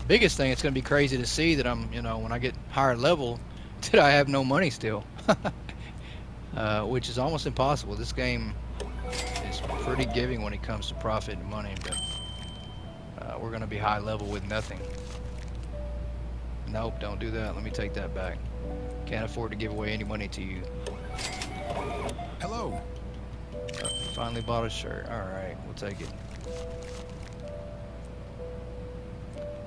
A: Biggest thing, it's going to be crazy to see that I'm, when I get higher level, that I have no money still. Which is almost impossible. This game is pretty giving when it comes to profit and money, but we're going to be high level with nothing. Nope, don't do that. Let me take that back. Can't afford to give away any money to you.
C: Hello.
A: Finally bought a shirt. Alright, we'll take it.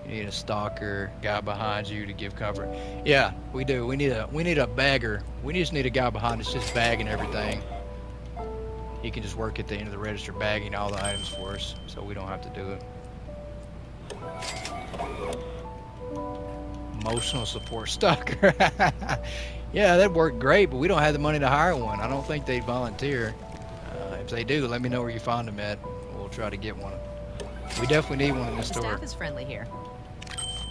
A: You need a stalker, guy behind you to give cover. Yeah, we do. We need a bagger. We just need a guy behind us just bagging everything. He can just work at the end of the register bagging all the items for us, so we don't have to do it. Emotional support stalker. Yeah, that'd work great, but we don't have the money to hire one. I don't think they'd volunteer. If they do, let me know where you find them at. We'll try to get one. We definitely need one in this
E: The
A: store.
E: staff is friendly here.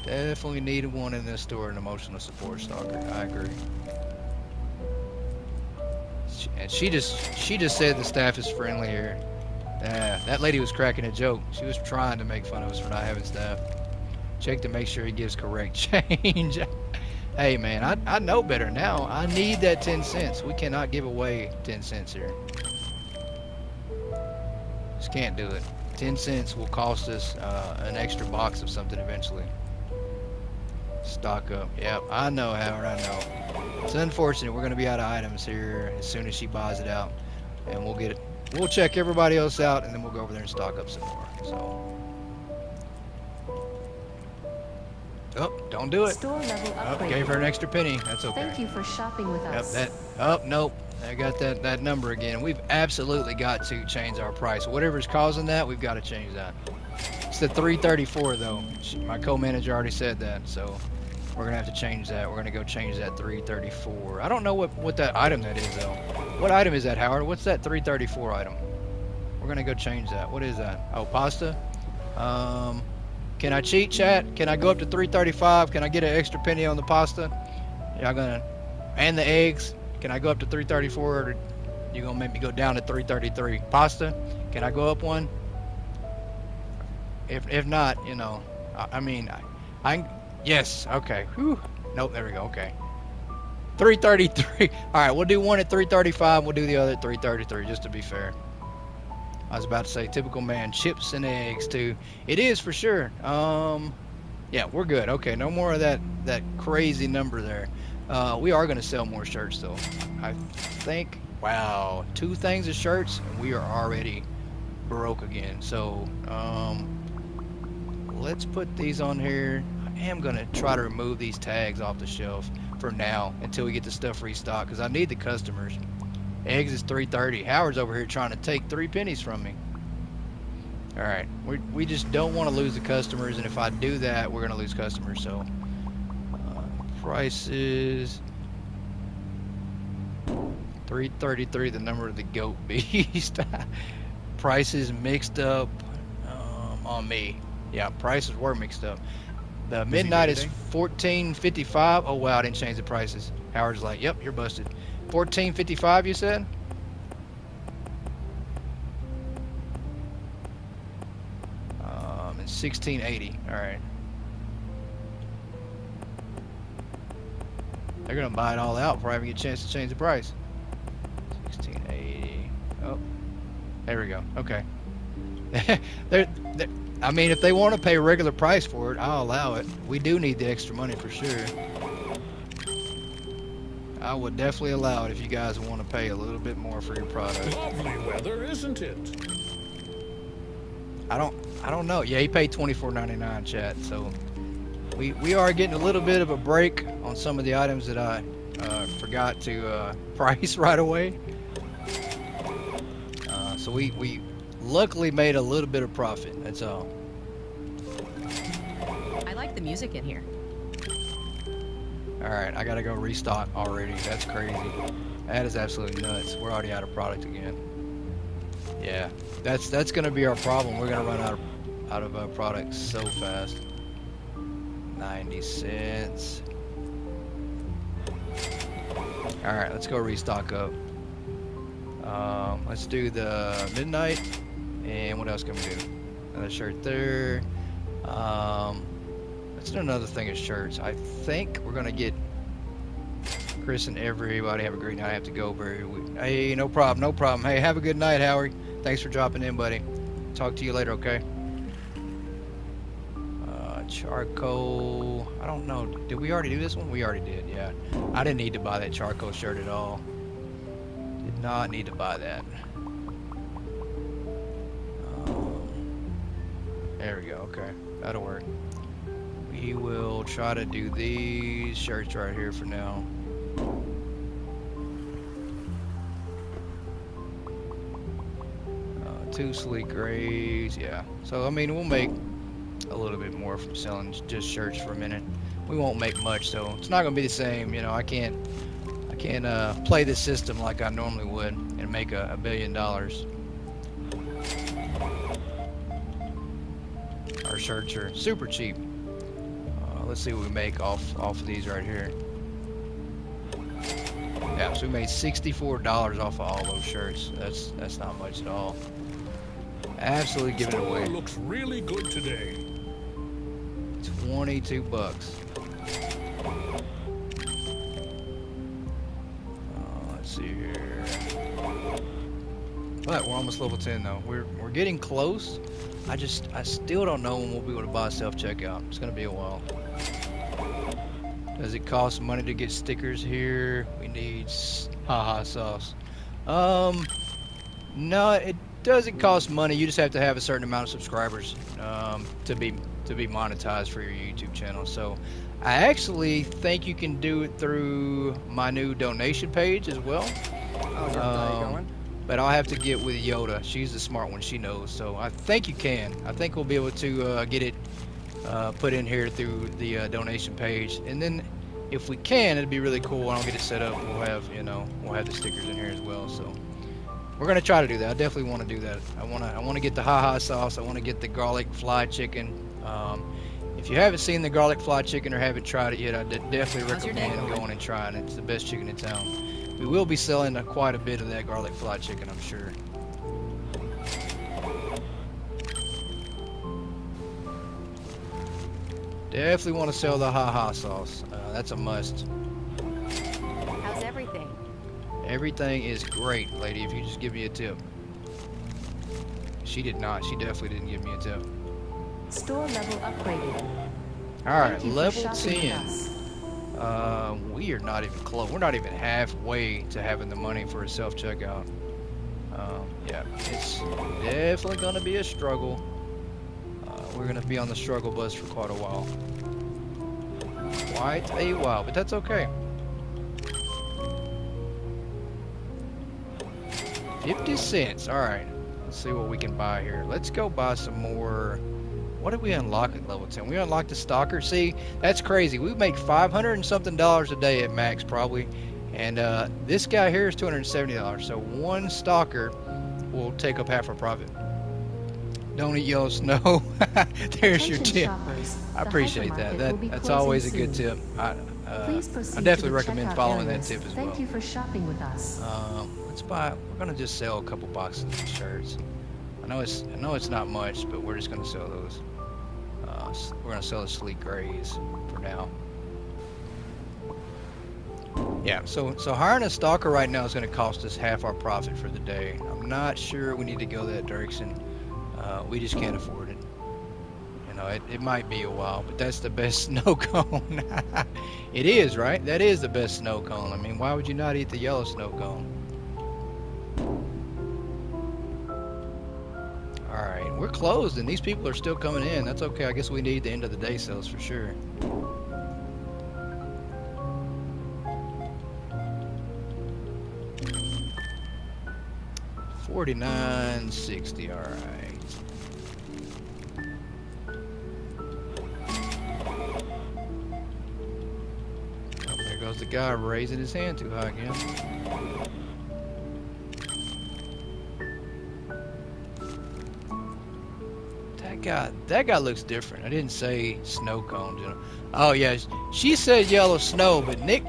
A: Definitely need one in this store, an emotional support stalker. I agree. And she just said the staff is friendly here. That lady was cracking a joke. She was trying to make fun of us for not having staff. Check to make sure he gives correct change. Hey man, I know better now. I need that 10 cents. We cannot give away 10 cents here. Just can't do it. 10 cents will cost us an extra box of something eventually. Stock up. Yep, I know, Howard, I know. It's unfortunate. We're going to be out of items here as soon as she buys it out. And we'll get it. We'll check everybody else out, and then we'll go over there and stock up some more. So. Oh, don't do it.
B: Store level upgrade.
A: Gave her an extra penny. That's okay.
B: Thank you for shopping with us.
A: Nope. I got that number again. We've absolutely got to change our price. Whatever's causing that, we've got to change that. It's the 334 though. My co-manager already said that, so we're gonna have to change that. We're gonna go change that 334. I don't know what that item that is though. What item is that, Howard? What's that 334 item? We're gonna go change that. What is that? Oh, pasta. Can I cheat, chat? Can I go up to 335? Can I get an extra penny on the pasta? Y'all gonna, and the eggs? Can I go up to 334, or you gonna make me go down to 333? Pasta? Can I go up one? If not, yes, okay. Whew. Nope, there we go, okay. 333. All right, we'll do one at 335. We'll do the other at 333, just to be fair. I was about to say, typical man, chips and eggs too. It is for sure. Yeah, we're good. Okay, no more of that crazy number there. We are going to sell more shirts though. I think, wow, 2 things of shirts, and we are already broke again. So, let's put these on here. I am going to try to remove these tags off the shelf for now until we get the stuff restocked, because I need the customers. Eggs is 330. Howard's over here trying to take 3 pennies from me. All right, we just don't want to lose the customers, and if I do that, we're gonna lose customers. So prices 333, the number of the goat beast. Prices mixed up on me. Yeah, prices were mixed up. The midnight is 14.55. Oh wow, I didn't change the prices. Howard's like, yep, you're busted. 14.55, you said? And 16.80. All right. They're gonna buy it all out before I even get a chance to change the price. 16.80. Oh, there we go. Okay. they're, I mean, if they want to pay a regular price for it, I'll allow it. We do need the extra money for sure. I would definitely allow it if you guys want to pay a little bit more for your product.
C: Lovely weather, isn't it?
A: I don't know. Yeah, he paid $24.99, chat. So we are getting a little bit of a break on some of the items that I forgot to price right away. So we luckily made a little bit of profit. That's all.
E: I like the music in here.
A: All right, I gotta go restock already. That's crazy. That is absolutely nuts. We're already out of product again. Yeah, that's gonna be our problem. We're gonna run out of products so fast. 90 cents. All right, let's go restock up. Let's do the midnight. And what else can we do? Another shirt there. Let's do another thing of shirts. I think we're gonna get Chris and everybody have a great night. I have to go, Barry. Hey, no problem, no problem. Hey, have a good night, Howard. Thanks for dropping in, buddy. Talk to you later, okay? Charcoal. I don't know. Did we already do this one? We already did, yeah. I didn't need to buy that charcoal shirt at all. Did not need to buy that. There we go, okay. That'll work. We will try to do these shirts right here for now. Two sleek grays, yeah. So I mean, we'll make a little bit more from selling just shirts for a minute. We won't make much, so it's not gonna be the same. You know, I can't play this system like I normally would and make $1 billion. Our shirts are super cheap. Let's see what we make off of these right here. Yeah, so we made $64 off of all those shirts. That's not much at all. Absolutely giving it away.
C: Looks really good today.
A: 22 bucks. Let's see here. But we're almost level 10 though. We're getting close. I still don't know when we'll be able to buy self-checkout. It's gonna be a while. Does it cost money to get stickers here? We need haha sauce. No, it doesn't cost money. You just have to have a certain amount of subscribers to be monetized for your YouTube channel. So I actually think you can do it through my new donation page as well.
F: How's everybody going?
A: But I'll have to get with Yoda. She's the smart one. She knows. So I think you can. I think we'll be able to get it put in here through the donation page. And then if we can, it'd be really cool. When I'll get it set up, we'll have the stickers in here as well. So we're gonna try to do that. I definitely want to do that. I want to get the haha sauce. I want to get the garlic fried chicken. If you haven't seen the garlic fried chicken or haven't tried it yet, I definitely recommend going and trying it. It's the best chicken in town. We will be selling quite a bit of that garlic fried chicken, I'm sure. Definitely want to sell the haha sauce. That's a must.
G: How's everything?
A: Everything is great, lady, if you just give me a tip. She did not. She definitely didn't give me a tip.
B: Store level upgraded.
A: Alright,
B: Thank you for
A: level
B: shopping
A: 10.
B: with us.
A: We are not even close. We're not even halfway to having the money for a self-checkout. Yeah, it's definitely going to be a struggle. We're going to be on the struggle bus for quite a while. Quite a while, but that's okay. 50 cents. Alright. Let's see what we can buy here. Let's go buy some more. What did we unlock at level 10? We unlocked the stalker. See, that's crazy. We make $500 and something a day at max probably. And this guy here is $270. So one stalker will take up half our profit. Don't eat yellow snow. There's your tip. I appreciate that. That's always a good tip. I definitely recommend following that tip as well.
B: Thank you for shopping with us.
A: Let's buy. We're gonna just sell a couple boxes of shirts. I know it's not much, but we're just gonna sell those. We're gonna sell the sleek grays for now. Yeah. So hiring a stalker right now is gonna cost us half our profit for the day. I'm not sure we need to go that direction. We just can't afford it. You know, it might be a while, but that's the best snow cone. It is, right? That is the best snow cone. I mean, why would you not eat the yellow snow cone? Alright, we're closed and these people are still coming in. That's okay. I guess we need the end of the day sales for sure. $49.60, alright. Oh, there goes the guy raising his hand too high again. That guy looks different. I didn't say snow cones. You know. Oh yeah, she said yellow snow, but Nick,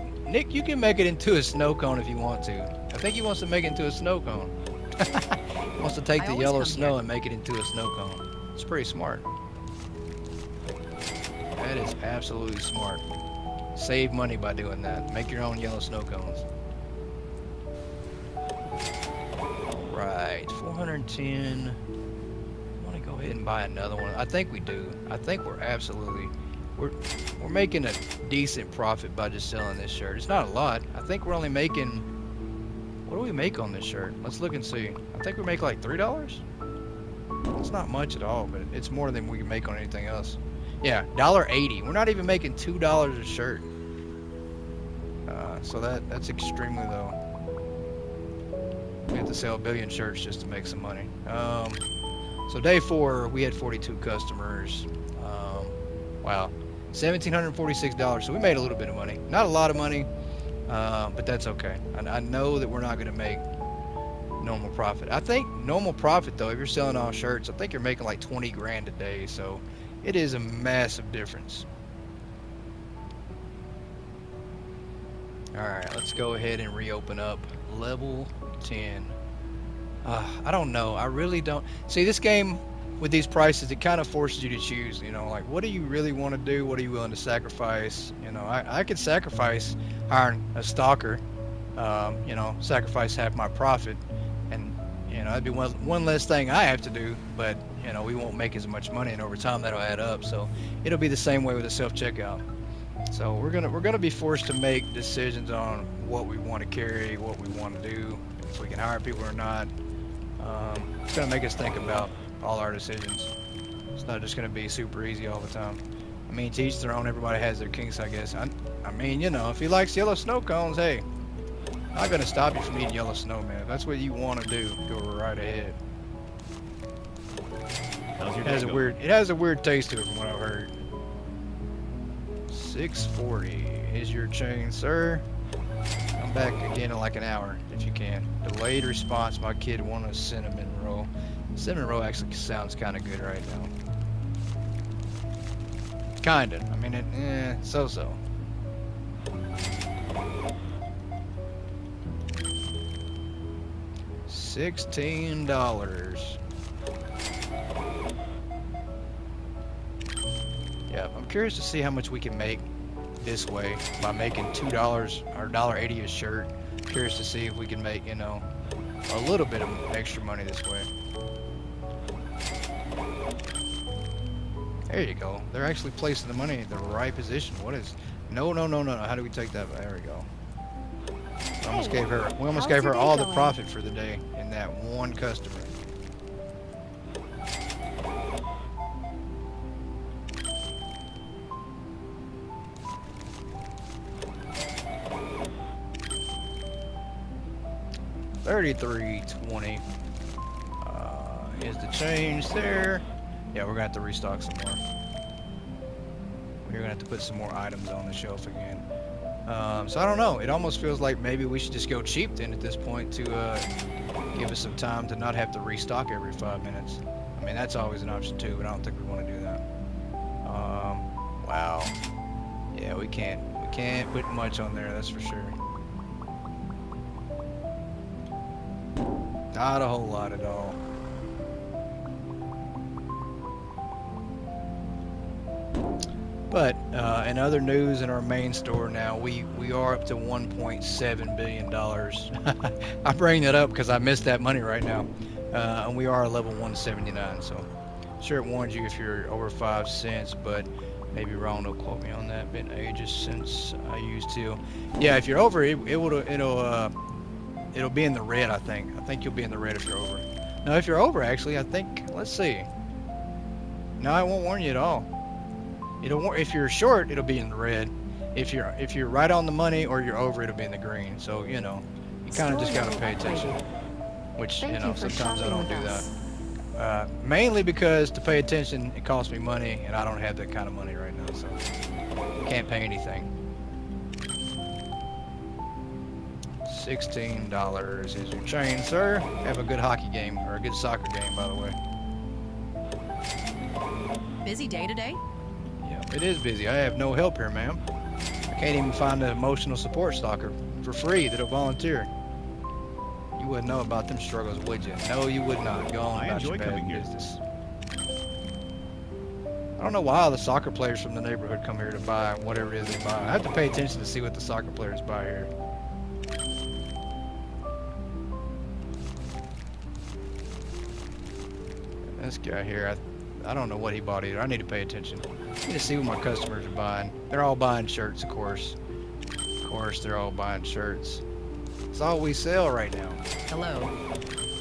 A: you can make it into a snow cone if you want to. I think he wants to make it into a snow cone. He wants to take the yellow snow and make it into a snow cone. It's pretty smart. That is absolutely smart. Save money by doing that. Make your own yellow snow cones. Alright, 410. Go ahead and buy another one. I think we do. I think we're absolutely we're making a decent profit by just selling this shirt. It's not a lot. I think we're only making, what do we make on this shirt? Let's look and see. I think we make like $3. It's not much at all, but it's more than we can make on anything else. Yeah, $1.80. We're not even making $2 a shirt. So that's extremely low. We have to sell a billion shirts just to make some money. So day 4, we had 42 customers. Wow, $1,746. So we made a little bit of money. Not a lot of money, but that's okay. I know that we're not going to make normal profit. I think normal profit though, if you're selling all shirts, I think you're making like 20 grand a day. So it is a massive difference. All right, let's go ahead and reopen up level 10. I don't know. I really don't. See, this game with these prices, it kind of forces you to choose. You know, like, what do you really want to do? What are you willing to sacrifice? You know, I could sacrifice hiring a stalker. You know, sacrifice half my profit, and you know, that'd be one less thing I have to do. But you know, we won't make as much money, and over time that'll add up. So it'll be the same way with the self-checkout. So we're gonna be forced to make decisions on what we want to carry, what we want to do, if we can hire people or not. It's going to make us think about all our decisions. It's not just going to be super easy all the time. I mean, to each their own. Everybody has their kinks, I guess. I mean, you know, if he likes yellow snow cones, hey, I'm not going to stop you from eating yellow snow, man. If that's what you want to do, go right ahead. It has a weird taste to it from what I've heard. 640 is your chain, sir. Come back again in like an hour if you can. Delayed response. My kid wanted a cinnamon roll. Cinnamon roll actually sounds kind of good right now. Kinda. I mean, so-so. $16. Yeah, I'm curious to see how much we can make this way by making $2 or $1.80 a shirt. Curious to see if we can make, you know, a little bit of extra money this way. There you go. They're actually placing the money in the right position. What is? No. How do we take that? There we go. We almost gave her all the profit for the day in that one customer. $33.20. is the change there. Yeah, we're gonna have to restock some more. We're gonna have to put some more items on the shelf again. So I don't know. It almost feels like maybe we should just go cheap then at this point to give us some time to not have to restock every 5 minutes. I mean, that's always an option too, but I don't think we want to do that. Wow. Yeah, we can't put much on there, that's for sure. Not a whole lot at all. But in other news, in our main store now, we are up to $1.7 billion. I bring that up because I missed that money right now. And we are a level 179, so sure it warns you if you're over 5 cents, but maybe wrong, don't quote me on that. Been ages since I used to. Yeah, if you're over, it'll be in the red, I think. I think you'll be in the red if you're over. Now, if you're over, actually, I think, let's see. No, it won't warn you at all. If you're short, it'll be in the red. If you're right on the money or you're over, it'll be in the green. So, you know, you kind of just got to pay attention. Which, you know, sometimes I don't do that. Mainly because to pay attention, it costs me money, and I don't have that kind of money right now, so can't pay anything. $16 is your change, sir. Have a good hockey game, or a good soccer game, by the way.
E: Busy day today?
A: Yeah, it is busy. I have no help here, ma'am. I can't even find an emotional support stalker for free that'll volunteer. You wouldn't know about them struggles, would you? No, you would not. Go on about your bad business. I don't know why all the soccer players from the neighborhood come here to buy whatever it is they buy. I have to pay attention to see what the soccer players buy here. This guy here, I don't know what he bought either. I need to pay attention. I need to see what my customers are buying. They're all buying shirts, of course. Of course, they're all buying shirts. It's all we sell right now.
E: Hello.
A: We're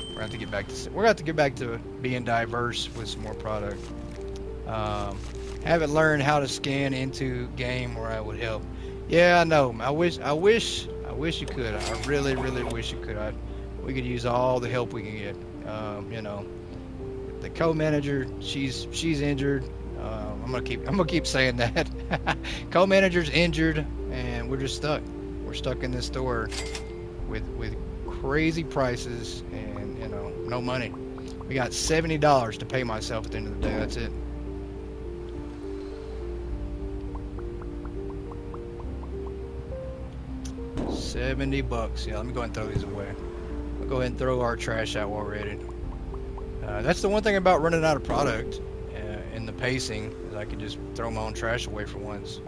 A: gonna have to get back to being diverse with some more product. Haven't learned how to scan into game where I would help. Yeah, I know. I wish you could. I really wish you could. We could use all the help we can get. You know, the co-manager, she's injured. I'm gonna keep saying that. Co-manager's injured, and we're just stuck. We're stuck in this store with crazy prices and, you know, no money. We got $70 to pay myself at the end of the day. That's it. $70. Yeah, let me go ahead and throw these away. We'll go ahead and throw our trash out while we're at it. That's the one thing about running out of product in the pacing, is I can just throw my own trash away for once.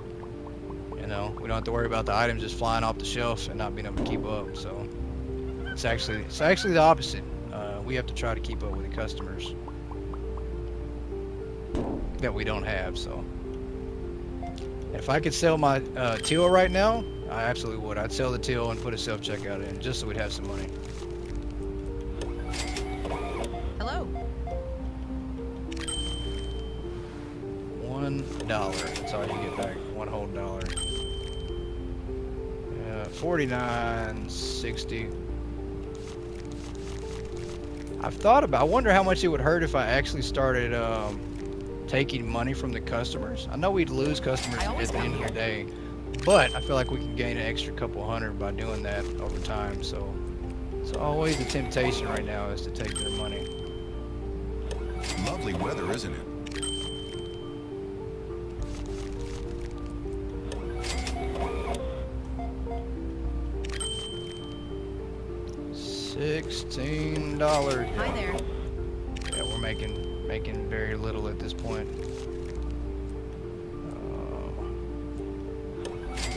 A: You know, we don't have to worry about the items just flying off the shelf and not being able to keep up. So it's actually the opposite. We have to try to keep up with the customers that we don't have. So if I could sell my teal right now, I absolutely would. I'd sell the teal and put a self-checkout in just so we'd have some money.
E: Hello.
A: $1. That's all you get back. One whole dollar. 49.60. I wonder how much it would hurt if I actually started taking money from the customers. I know we'd lose customers at the end of the day, but I feel like we can gain an extra couple hundred by doing that over time. So it's always a temptation right now is to take their money.
C: Lovely weather, isn't it?
A: $16.
E: Hi there.
A: Yeah, we're making very little at this point.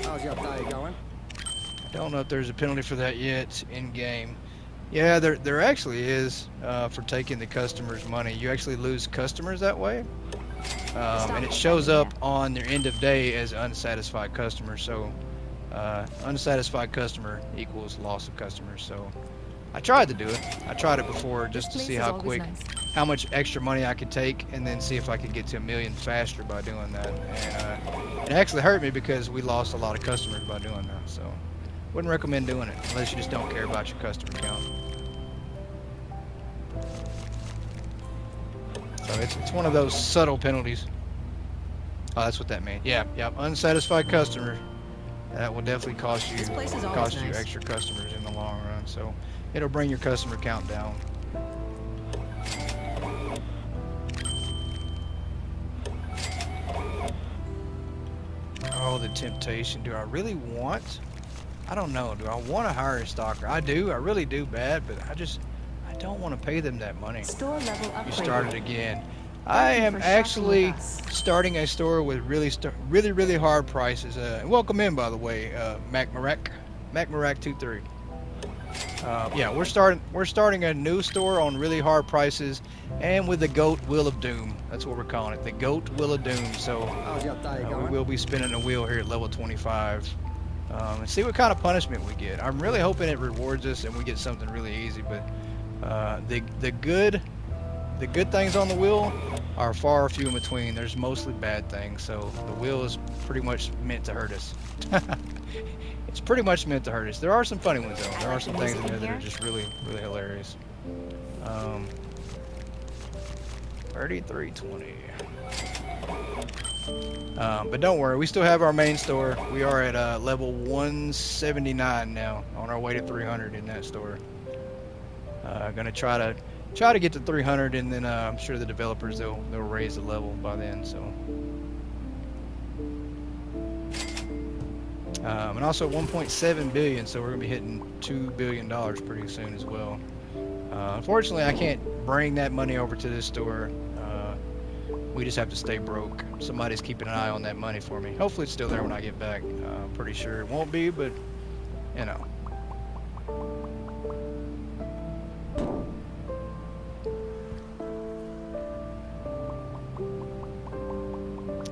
F: How's your day going?
A: I don't know if there's a penalty for that yet in game. Yeah, there actually is for taking the customer's money. You actually lose customers that way, and it shows up on your end of day as unsatisfied customer. So unsatisfied customer equals loss of customers. So I tried to do it. I tried it before just to see how much extra money I could take, and then see if I could get to 1 million faster by doing that. And it actually hurt me because we lost a lot of customers by doing that. So wouldn't recommend doing it unless you just don't care about your customer count. So it's one of those subtle penalties. Oh, that's what that means. Yeah, yep. Unsatisfied customer. That will definitely cost you
E: This place is always nice.
A: extra customers in the long run. So it'll bring your customer count down. Oh, the temptation. Do I really want? I don't know. Do I want to hire a stalker? I do. I really do bad, but I don't want to pay them that money.
B: Store level upgrade.
A: You started again. I am actually starting a store with really hard prices. Welcome in, by the way, MacMarak 23. Yeah, we're starting a new store on really hard prices, and with the GOAT Wheel of Doom. That's what we're calling it, the GOAT Wheel of Doom. So we will be spinning a wheel here at level 25, and see what kind of punishment we get. I'm really hoping it rewards us and we get something really easy. But the good things on the wheel are far few in between. There's mostly bad things, so the wheel is pretty much meant to hurt us. It's pretty much meant to hurt us. There are some funny ones though. There are some things in there that are just really hilarious. 3320. But don't worry, we still have our main store. We are at level 179 now, on our way to 300 in that store. Gonna try to get to 300, and then I'm sure the developers they'll raise the level by then. So, and also 1.7 billion, so we're gonna be hitting $2 billion pretty soon as well. Unfortunately, I can't bring that money over to this store. We just have to stay broke. Somebody's keeping an eye on that money for me. Hopefully, it's still there when I get back. I'm pretty sure it won't be, but you know.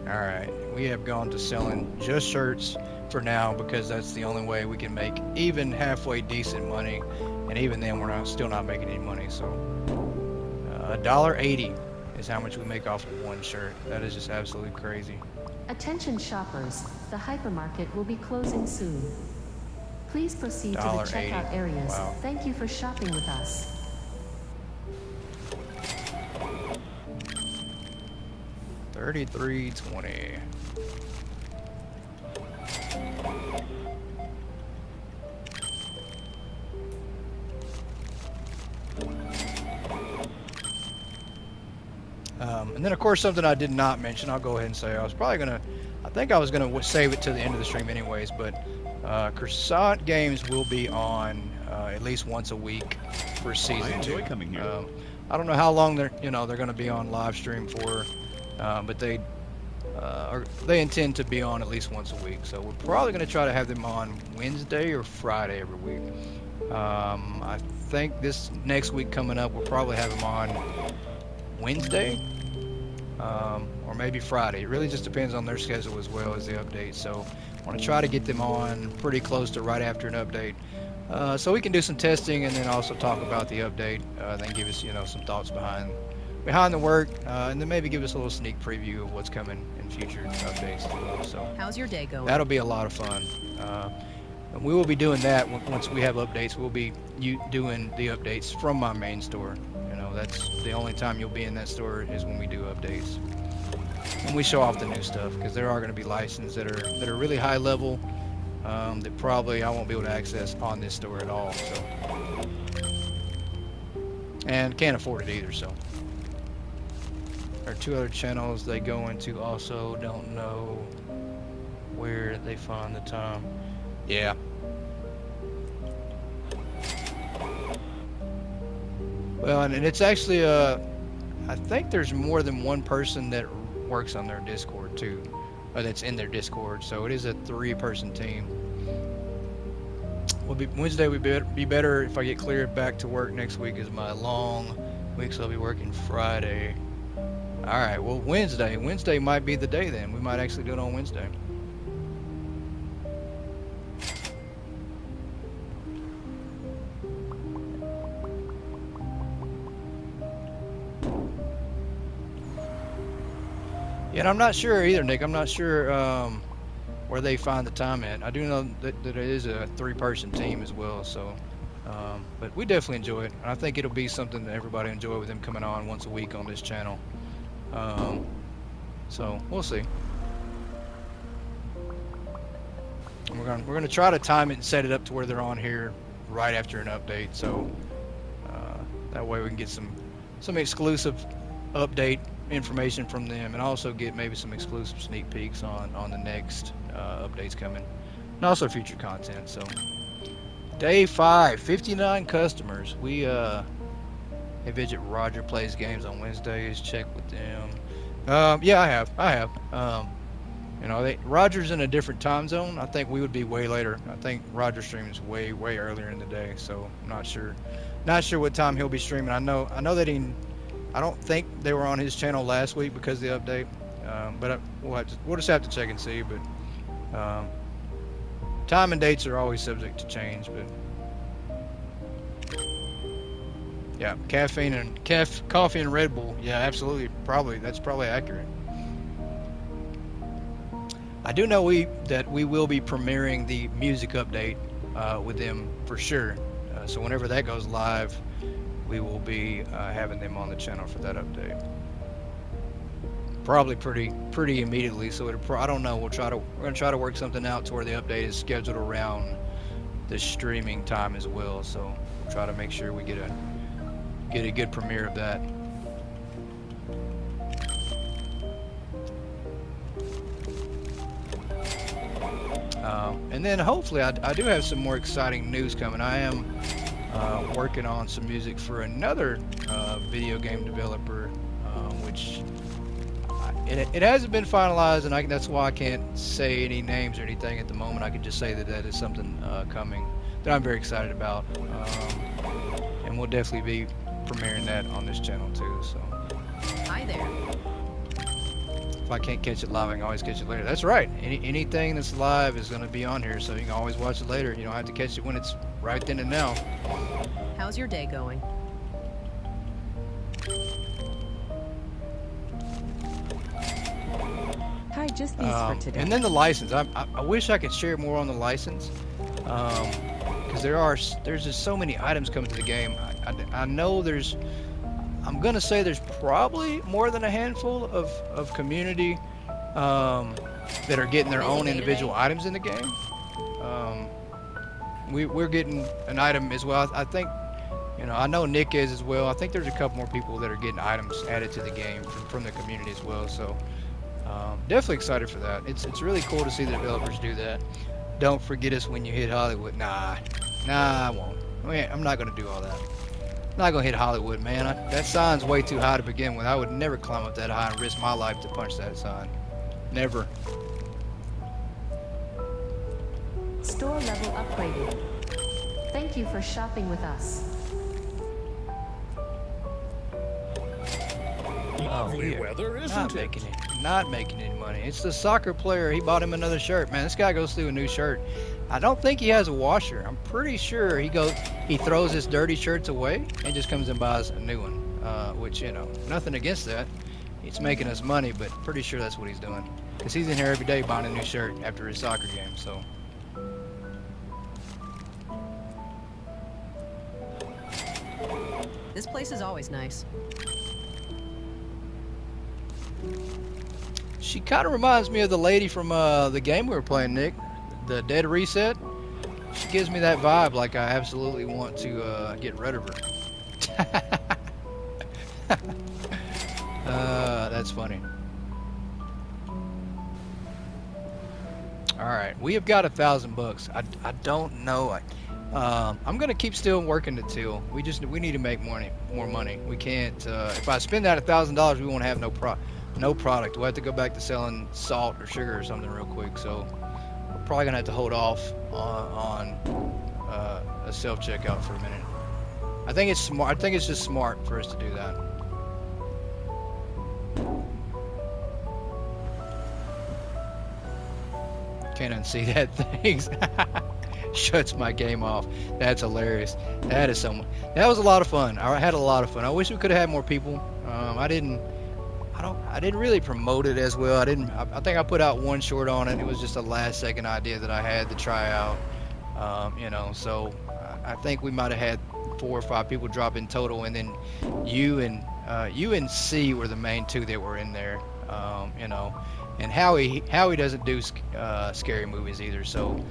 A: Alright, we have gone to selling just shirts for now because that's the only way we can make even halfway decent money, and even then we're still not making any money. So $1.80 is how much we make off of one shirt. That is just absolutely crazy.
B: Attention shoppers, the hypermarket will be closing soon. Please proceed to the checkout areas.
A: Wow.
B: Thank you for shopping with us.
A: $33.20. And then of course something I did not mention, I'll go ahead and say, I think I was gonna save it to the end of the stream anyways, but Croissant Games will be on at least once a week for season 2.
D: I enjoy coming here.
A: I don't know how long they're gonna be on live stream for, but they intend to be on at least once a week. So we're probably gonna try to have them on Wednesday or Friday every week. I think this next week coming up, we'll probably have them on Wednesday, or maybe Friday. It really just depends on their schedule as well as the update. So I want to try to get them on pretty close to right after an update, so we can do some testing and then also talk about the update, then give us some thoughts behind the work, and then maybe give us a little sneak preview of what's coming in future updates as well. So
E: How's your day going?
A: that'll be a lot of fun. And we will be doing that once we have updates. We'll be doing the updates from my main store. That's the only time you'll be in that store is when we do updates. And we show off the new stuff, because there are going to be licenses that are really high level, that probably I won't be able to access on this store at all. So, and can't afford it either. So there are 2 other channels they go into. Also, don't know where they find the time. Yeah. Well, and it's actually, I think there's more than one person that works on their Discord too, or that's in their Discord. So it is a 3-person team. Wednesday would be better if I get cleared back to work. Next week is my long week, so I'll be working Friday. All right, well, Wednesday might be the day then. We might actually do it on Wednesday. Yeah, and I'm not sure either, Nick. I'm not sure where they find the time at. I do know that it is a 3-person team as well. So, but we definitely enjoy it. And I think it'll be something that everybody enjoy with them coming on once a week on this channel. So we'll see. And we're gonna try to time it and set it up to where they're on here right after an update, so that way we can get some exclusive update information from them, and also get maybe some exclusive sneak peeks on the next updates coming, and also future content. So day 5, 59 customers. We they visit Roger Plays Games on Wednesdays. Check with them. Yeah, I have. You know, Roger's in a different time zone. I think we would be way later. I think Roger streams way earlier in the day, so I'm not sure what time he'll be streaming. I know that I don't think they were on his channel last week because of the update, but we'll just have to check and see. But time and dates are always subject to change. But yeah, coffee and Red Bull. Yeah, absolutely. That's probably accurate. I do know that we will be premiering the music update with them for sure. So whenever that goes live, we will be having them on the channel for that update. Probably pretty immediately. So I don't know. We're gonna try to work something out to where the update is scheduled around the streaming time as well. So we'll try to make sure we get a good premiere of that. And then hopefully I do have some more exciting news coming. I am working on some music for another video game developer, which it hasn't been finalized, and that's why I can't say any names or anything at the moment. I can just say that is something coming that I'm very excited about, and we'll definitely be premiering that on this channel too. So
E: Hi there.
A: if I can't catch it live, I can always catch it later. That's right. Anything that's live is going to be on here, so you can always watch it later. You don't have to catch it when it's right then and now.
E: How's your day going?
H: Hi, just these for today.
A: And then the license. I wish I could share more on the license, because there's just so many items coming to the game. I know I'm gonna say there's probably more than a handful of community that are getting their own individual items in the game. We're getting an item as well. I think, you know, I know Nick is as well. I think there's a couple more people that are getting items added to the game from the community as well. So definitely excited for that. It's really cool to see the developers do that. Don't forget us when you hit Hollywood. Nah, I won't. I'm not gonna do all that. I'm not gonna hit Hollywood, man. That sign's way too high to begin with. I would never climb up that high and risk my life to punch that sign. Never.
B: Store level upgraded. Thank you for shopping with us.
C: Lovely
A: yeah.
C: weather, isn't it?
A: Not making any money. It's the soccer player. He bought him another shirt. Man, this guy goes through a new shirt. I don't think he has a washer. I'm pretty sure he throws his dirty shirts away and just comes and buys a new one. Which, you know, nothing against that. It's making us money, but pretty sure that's what he's doing. Because he's in here every day buying a new shirt after his soccer game, so.
E: This place is always nice.
A: She kind of reminds me of the lady from the game we were playing, Nick. The Dead Reset. She gives me that vibe, like I absolutely want to get rid of her. That's funny. All right, we have got $1,000. I don't know. I'm gonna keep still working the till. We need to make more money. We can't. If I spend that $1,000, we won't have no product. We'll have to go back to selling salt or sugar or something real quick. So we're probably gonna have to hold off on a self checkout for a minute. I think it's smart. I think it's just smart for us to do that. Can't unsee that things. Shuts my game off. That's hilarious. That was a lot of fun. I had a lot of fun. I wish we could have had more people. I didn't really promote it as well. I think I put out one short on it. It was just a last second idea that I had to try out. You know, so I think we might have had 4 or 5 people drop in total, and then you and U and C were the main two that were in there. You know, and Howie doesn't do scary movies either. So,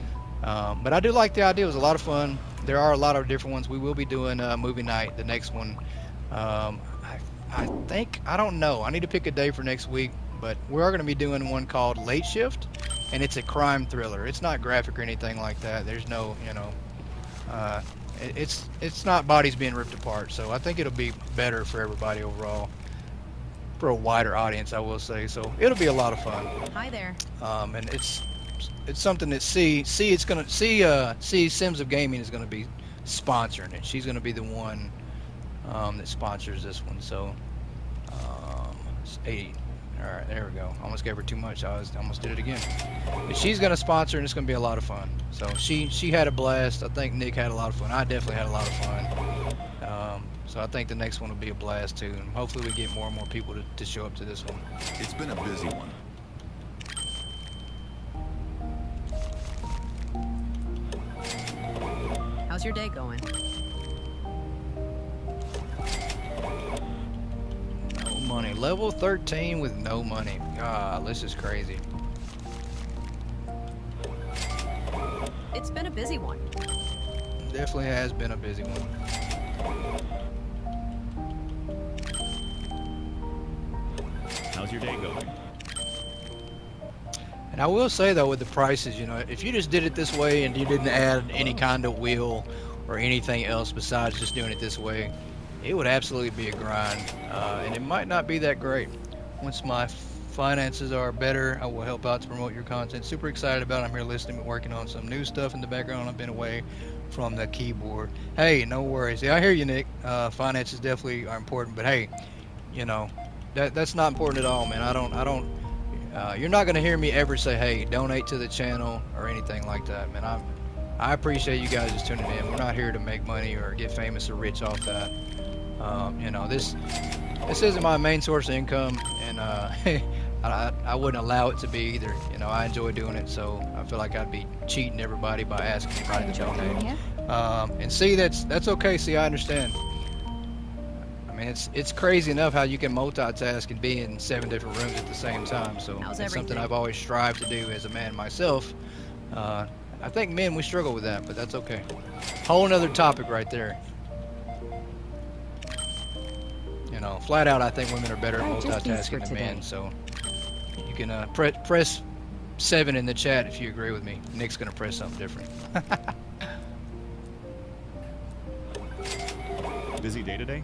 A: but I do like the idea. It was a lot of fun. There are a lot of different ones. We will be doing movie night. The next one, I think, I don't know. I need to pick a day for next week. But we are going to be doing one called Late Shift, and it's a crime thriller. It's not graphic or anything like that. There's no, you know, it's not bodies being ripped apart. So I think it'll be better for everybody overall, for a wider audience, I will say. So it'll be a lot of fun.
E: Hi there.
A: And it's something that C Sims of Gaming is going to be sponsoring it. She's going to be the one that sponsors this one. So it's 80. All right, there we go. Almost gave her too much. I almost did it again. But she's going to sponsor, and it's going to be a lot of fun. So she had a blast. I think Nick had a lot of fun. I definitely had a lot of fun. So I think the next one will be a blast too. And hopefully we get more and more people to show up to this one.
D: It's been a busy one.
E: How's your day going?
A: No money. Level 13 with no money. God, this is crazy.
E: It's been a busy one.
A: Definitely has been a busy one.
D: How's your day going?
A: And I will say though, with the prices, you know, if you just did it this way and you didn't add any kind of wheel or anything else besides just doing it this way, it would absolutely be a grind, and it might not be that great. Once my finances are better, I will help out to promote your content. Super excited about it. I'm here listening and working on some new stuff in the background. I've been away from the keyboard. Hey, no worries. Yeah, I hear you, Nick. Finances definitely are important, but hey, you know, that's not important at all, man. I don't. You're not gonna hear me ever say, "Hey, donate to the channel" or anything like that, man. I appreciate you guys just tuning in. We're not here to make money or get famous or rich off that. You know, this isn't my main source of income, and I wouldn't allow it to be either. You know, I enjoy doing it, so I feel like I'd be cheating everybody by asking everybody to donate. And see, that's okay. See, I understand. I mean, it's crazy enough how you can multitask and be in 7 different rooms at the same time. So it's something I've always strived to do as a man myself. I think men, we struggle with that, but that's okay. Whole another topic right there. You know, flat out, I think women are better at multitasking than men. So you can press 7 in the chat if you agree with me. Nick's gonna press something different.
D: Busy day today?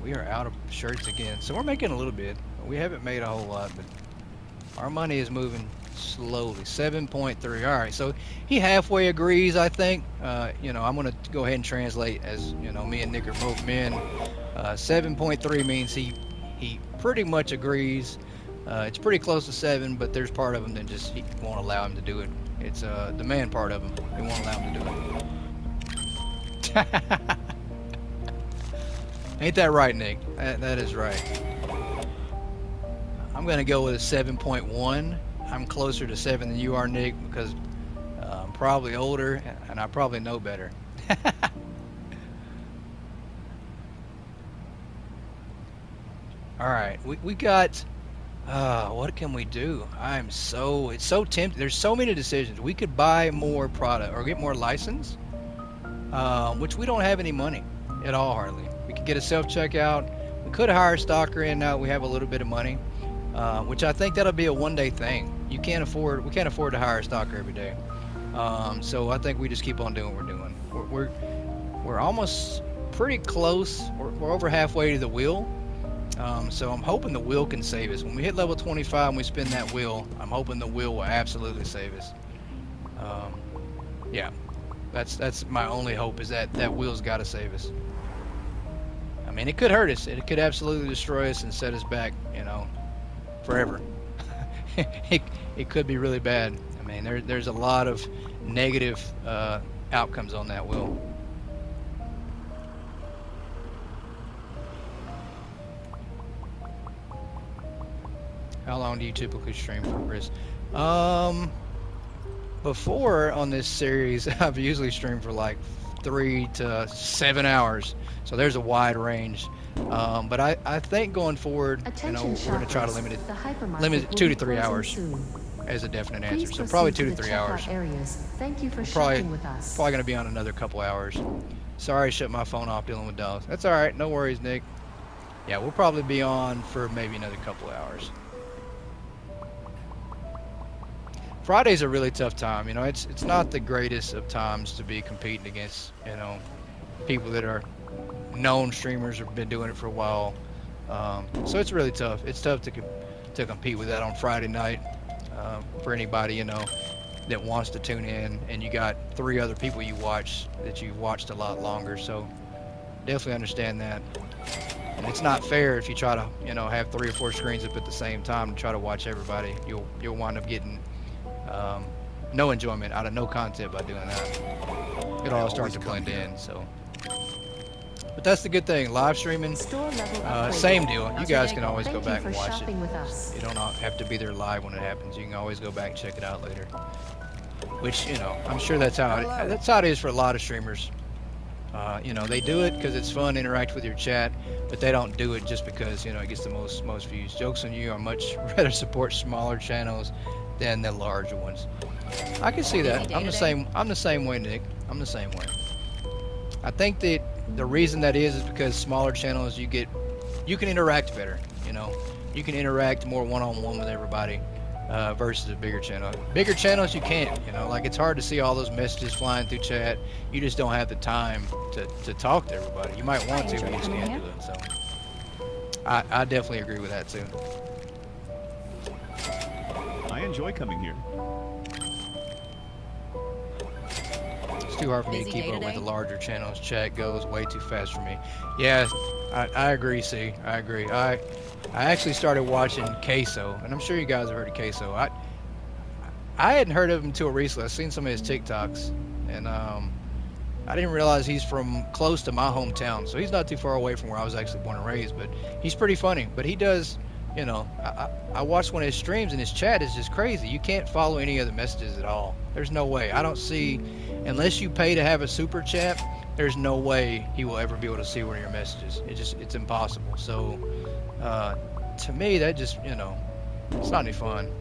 D: We are out of shirts again, so we're making a little bit. We haven't made a whole lot, but our money is moving slowly. 7.3. All right, so he halfway agrees, I think. You know, I'm gonna go ahead and translate, as you know, me and Nick are both men. 7.3 means he pretty much agrees. It's pretty close to 7, but there's part of him that just he won't allow him to do it. It's the man part of him. He won't allow him to do it. Ain't that right, Nick? That is right. I'm gonna go with a 7.1. I'm closer to 7 than you are, Nick, because I'm probably older and I probably know better. All right, we got. What can we do? It's so tempting. There's so many decisions. We could buy more product or get more license. Which we don't have any money at all, hardly. We could get a self-checkout. We could hire a stalker in now. We have a little bit of money, which I think that'll be a one-day thing. We can't afford to hire a stalker every day. So I think we just keep on doing what we're doing. We're almost pretty close. We're over halfway to the wheel. So I'm hoping the wheel can save us. When we hit level 25 and we spin that wheel, I'm hoping the wheel will absolutely save us. Yeah. That's my only hope, is that wheel's got to save us. I mean, it could hurt us. It could absolutely destroy us and set us back, you know, forever. It could be really bad. I mean, there's a lot of negative outcomes on that wheel. How long do you typically stream for, Chris? Before on this series, I've usually streamed for like 3 to 7 hours. So there's a wide range. But I think going forward, you know,
B: Attention
D: we're going to try to
B: shoppers.
D: limit
B: The
D: it
B: hypermarket will
D: 2
B: be
D: to 3
B: closing
D: hours
B: soon.
D: as a definite
B: Please
D: answer. So probably
B: proceed
D: 2
B: to
D: to
B: the
D: 3 hours.
B: checkout areas. Thank you for
D: Probably
B: shopping with us.
D: probably going to be on another couple hours. Sorry, I shut my phone off dealing with dogs. That's all right. No worries, Nick. Yeah, we'll probably be on for maybe another couple hours. Friday's a really tough time. You know, it's not the greatest of times to be competing against, you know, people that are known streamers, have been doing it for a while. So it's really tough. It's tough to compete with that on Friday night for anybody, you know, that wants to tune in, and you got 3 other people you watch that you've watched a lot longer. So definitely understand that. And it's not fair if you try to, you know, have 3 or 4 screens up at the same time to try to watch everybody. You'll wind up getting no enjoyment out of no content by doing that. It all starts to blend in. So, but that's the good thing. Live streaming,
B: Store level upgrade.
D: same deal. You
E: How's your
D: guys
E: day
D: can
E: going?
D: always go
B: Thank
D: back
B: you
D: and
B: for
D: watch it.
B: shopping with us.
D: You don't have to be there live when it happens. You can always go back and check it out later. Which, you know, I'm sure that's how it is for a lot of streamers. You know, they do it because it's fun to interact with your chat, but they don't do it just because, you know, it gets the most views. Jokes on you. I much rather support smaller channels than the larger ones. I can see that. I'm the same way, Nick. I'm the same way. I think that the reason that is because smaller channels you can interact better. You know, you can interact more one-on-one with everybody versus a bigger channel. Bigger channels you can't. You know, like it's hard to see all those messages flying through chat. You just don't have the time to talk to everybody. You might want to, but you just can't do it. So I definitely agree with that too.
I: I enjoy coming here.
D: It's too hard for me to
E: Busy
D: keep
E: day
D: up with the
E: today?
D: larger channels. Chat goes way too fast for me. Yeah, I agree, C. I agree. I actually started watching Queso, and I'm sure you guys have heard of Queso. I hadn't heard of him until recently. I've seen some of his TikToks, and I didn't realize he's from close to my hometown, so he's not too far away from where I was actually born and raised, but he's pretty funny. But he does, you know, I watched one of his streams, and his chat is just crazy. You can't follow any of the messages at all. There's no way. I don't see, unless you pay to have a super chat, there's no way he will ever be able to see one of your messages. It's impossible. So to me, that just, you know, it's not any fun.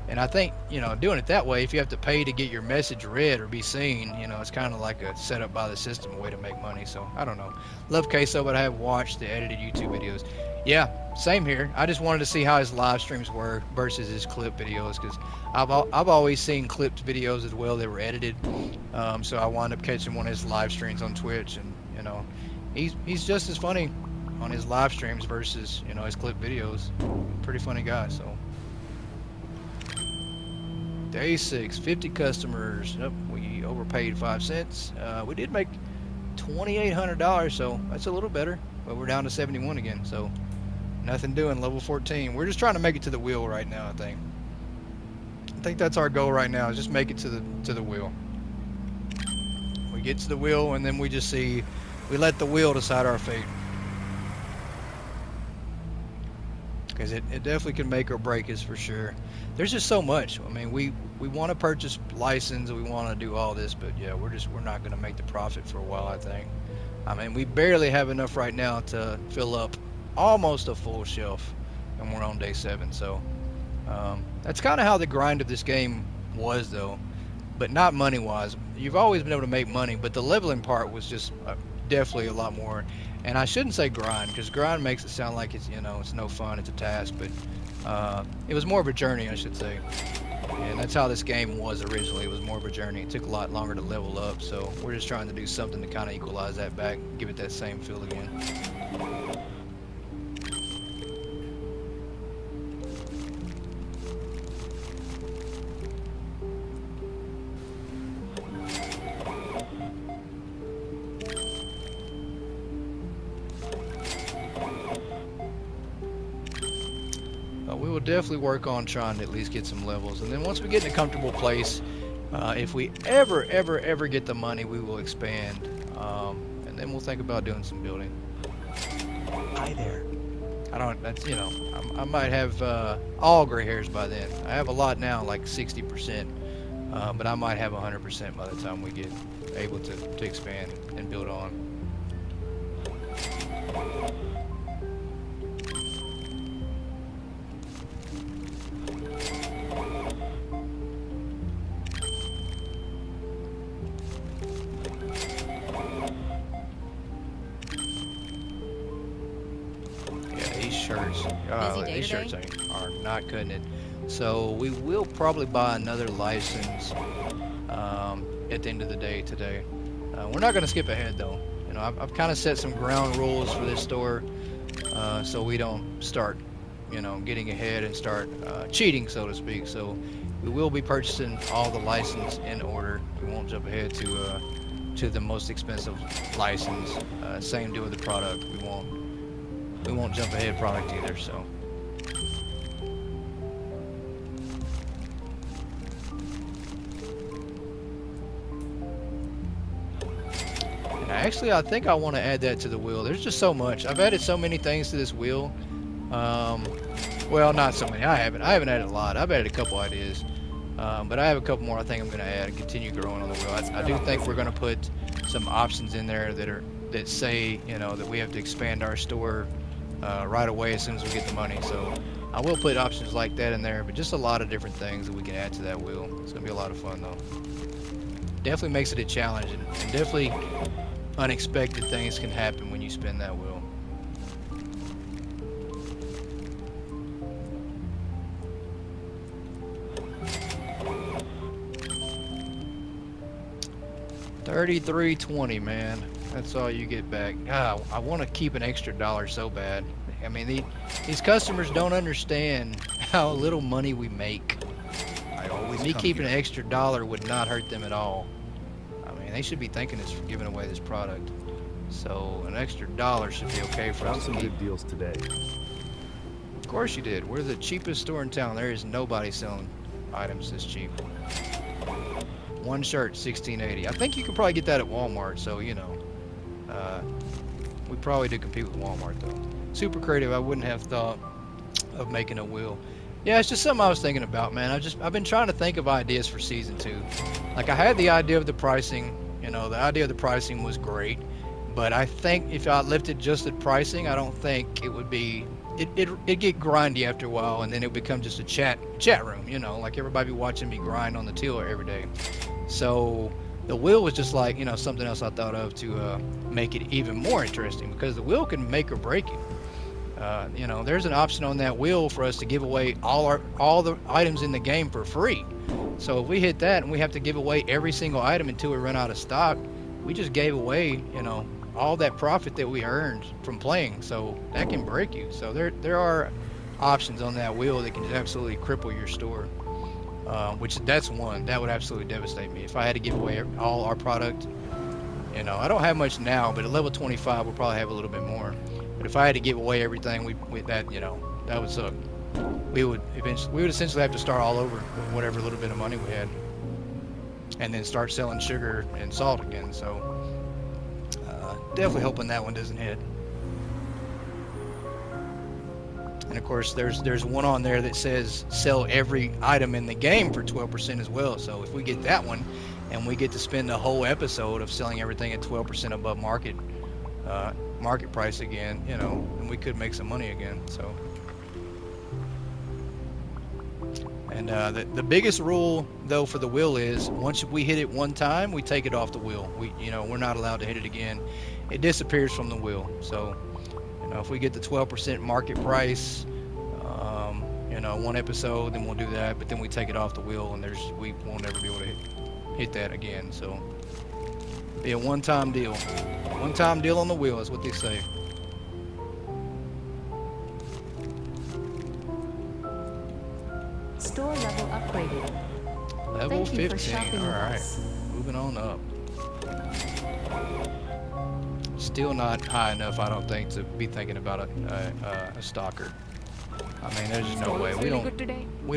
D: And I think, you know, doing it that way, if you have to pay to get your message read or be seen, you know, it's kind of like a setup by the system, a way to make money. So I don't know. Love Queso, but I have watched the edited YouTube videos. Yeah, same here. I just wanted to see how his live streams were versus his clip videos, because I've always seen clipped videos as well that were edited. So I wound up catching one of his live streams on Twitch, and you know, he's just as funny on his live streams versus, you know, his clip videos. Pretty funny guy. So day 6, 50 customers. Yep, we overpaid 5 cents. We did make $2,800, so that's a little better, but we're down to 71 again. So nothing doing. Level 14. We're just trying to make it to the wheel right now. I think that's our goal right now, is just make it to the wheel. We get to the wheel, and then we just see, we let the wheel decide our fate. Because it definitely can make or break us for sure. There's just so much. I mean, we want to purchase license, we want to do all this, but yeah, we're not going to make the profit for a while, I think. I mean, we barely have enough right now to fill up almost a full shelf, and we're on day 7. So that's kind of how the grind of this game was, though, but not money wise. You've always been able to make money, but the leveling part was just definitely a lot more. And I shouldn't say grind, because grind makes it sound like it's, you know, it's no fun, it's a task, but it was more of a journey, I should say. And that's how this game was originally. It was more of a journey. It took a lot longer to level up, so we're just trying to do something to kind of equalize that back, give it that same feel again. We will definitely work on trying to at least get some levels, and then once we get in a comfortable place, if we ever get the money, we will expand, and then we'll think about doing some building.
J: Hi there.
D: I don't. That's I might have all gray hairs by then. I have a lot now, like 60%, but I might have 100% by the time we get able to expand and build on. These shirts are not cutting it. So we will probably buy another license at the end of the day today. We're not going to skip ahead though. I've kind of set some ground rules for this store so we don't start, getting ahead and start cheating, so to speak. So we will be purchasing all the license in order. We won't jump ahead to the most expensive license. Same deal with the product. We won't jump ahead product either. So. Actually, I think I want to add that to the wheel. There's just so much. I've added so many things to this wheel. Well, not so many. I haven't added a lot. I've added a couple ideas. But I have a couple more I think I'm going to add and continue growing on the wheel. I do think we're going to put some options in there that say, that we have to expand our store right away as soon as we get the money. So I will put options like that in there, but just a lot of different things that we can add to that wheel. It's going to be a lot of fun, though. Definitely makes it a challenge, and definitely unexpected things can happen when you spin that wheel. $33.20, man. That's all you get back. God, I want to keep an extra dollar so bad. I mean, these customers don't understand how little money we make. Me keeping an extra dollar would not hurt them at all. I mean, they should be thanking us for giving away this product. So an extra dollar should be okay for us to
I: some
D: keep.
I: good deals today.
D: Of course you did. We're the cheapest store in town. There is nobody selling items this cheap. One shirt, $16.80. I think you could probably get that at Walmart. So we probably do compete with Walmart though. Super creative. I wouldn't have thought of making a wheel. Yeah, it's just something I was thinking about, man. I've been trying to think of ideas for season 2. Like I had the idea of the pricing. The idea of the pricing was great, but I think if I lifted just the pricing, I don't think it would be. It'd get grindy after a while, and then it would become just a chat room. Like everybody be watching me grind on the tiller every day. So the wheel was just like something else I thought of to make it even more interesting, because the wheel can make or break you. There's an option on that wheel for us to give away all the items in the game for free. So if we hit that and we have to give away every single item until we run out of stock, we just gave away, all that profit that we earned from playing. So that can break you. So there are options on that wheel that can just absolutely cripple your store. Which that's one that would absolutely devastate me if I had to give away all our product. I don't have much now, but at level 25 we'll probably have a little bit more. But if I had to give away everything, that would suck. We would essentially have to start all over with whatever little bit of money we had, and then start selling sugar and salt again. So definitely hoping that one doesn't hit. And of course, there's one on there that says sell every item in the game for 12% as well. So if we get that one, and we get to spend the whole episode of selling everything at 12% above market price again, and we could make some money again. So, and the biggest rule though for the wheel is once we hit it one time, we take it off the wheel. We're not allowed to hit it again. It disappears from the wheel. So, if we get the 12% market price, one episode, then we'll do that. But then we take it off the wheel, and we won't ever be able to hit that again. So, be a one-time deal. One-time deal on the wheel is what they say.
B: Store level upgraded.
D: Level
B: Thank you for
D: 15.
B: shopping
D: All
B: with
D: right,
B: us.
D: moving on up. Still not high enough, I don't think, to be thinking about a stalker. I mean, there's just no way. We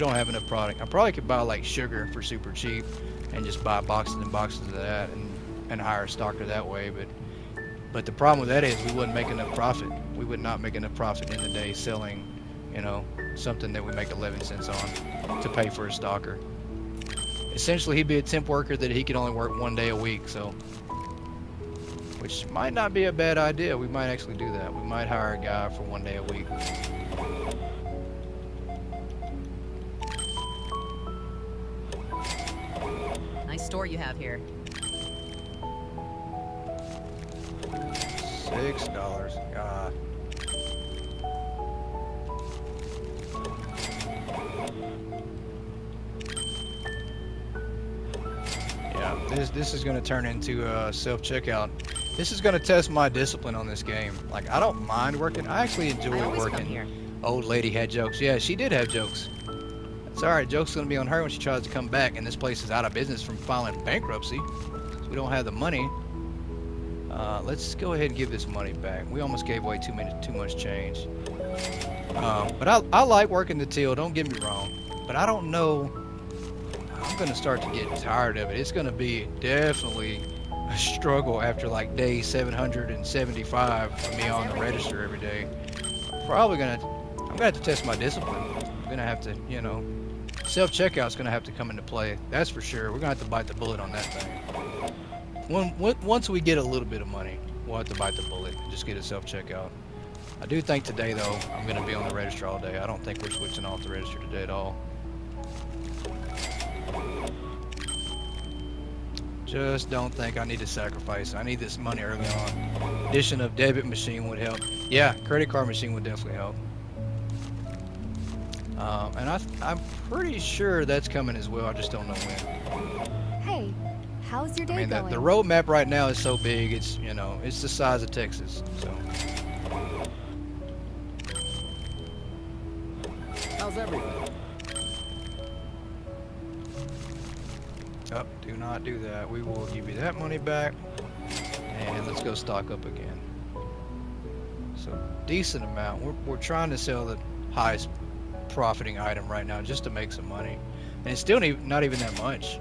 D: don't have enough product. I probably could buy like sugar for super cheap, and just buy boxes and boxes of that, and hire a stalker that way. But the problem with that is we wouldn't make enough profit.
A: we would not make enough profit in the day selling, you know, something that we make 11 cents on to pay for a stalker. Essentially, he'd be a temp worker that he could only work 1 day a week, so, which might not be a bad idea. We might actually do that. We might hire a guy for 1 day a week.
E: Nice store you have here.
A: $6. God. Yeah, this is going to turn into self-checkout. This is going to test my discipline on this game. Like, I don't mind working. I actually enjoy
E: I always come
A: working.
E: here.
A: Old lady had jokes. Yeah, she did have jokes. It's alright. Joke's going to be on her when she tries to come back, and this place is out of business from filing bankruptcy. So we don't have the money. Let's go ahead and give this money back. We almost gave away too much change. But I like working the till, don't get me wrong. But I don't know. I'm going to start to get tired of it. It's going to be definitely a struggle after like day 775 for me on the register every day. I'm going to have to test my discipline. I'm going to have to, you know, self-checkout's going to have to come into play. That's for sure. We're going to have to bite the bullet on that thing. Once we get a little bit of money, we'll have to bite the bullet and just get a self-checkout. I do think today, though, I'm going to be on the register all day. I don't think we're switching off the register today at all. Just don't think I need to sacrifice. I need this money early on. Addition of debit machine would help. Yeah, credit card machine would definitely help. And I'm pretty sure that's coming as well. I just don't know when.
G: Hey, how's your day
A: I mean,
G: going?
A: the roadmap right now is so big. It's, you know, it's the size of Texas. So.
F: How's everything?
A: Oh, do not do that. We will give you that money back. And let's go stock up again. So, decent amount. We're trying to sell the highest profiting item right now just to make some money. And it's still not even that much.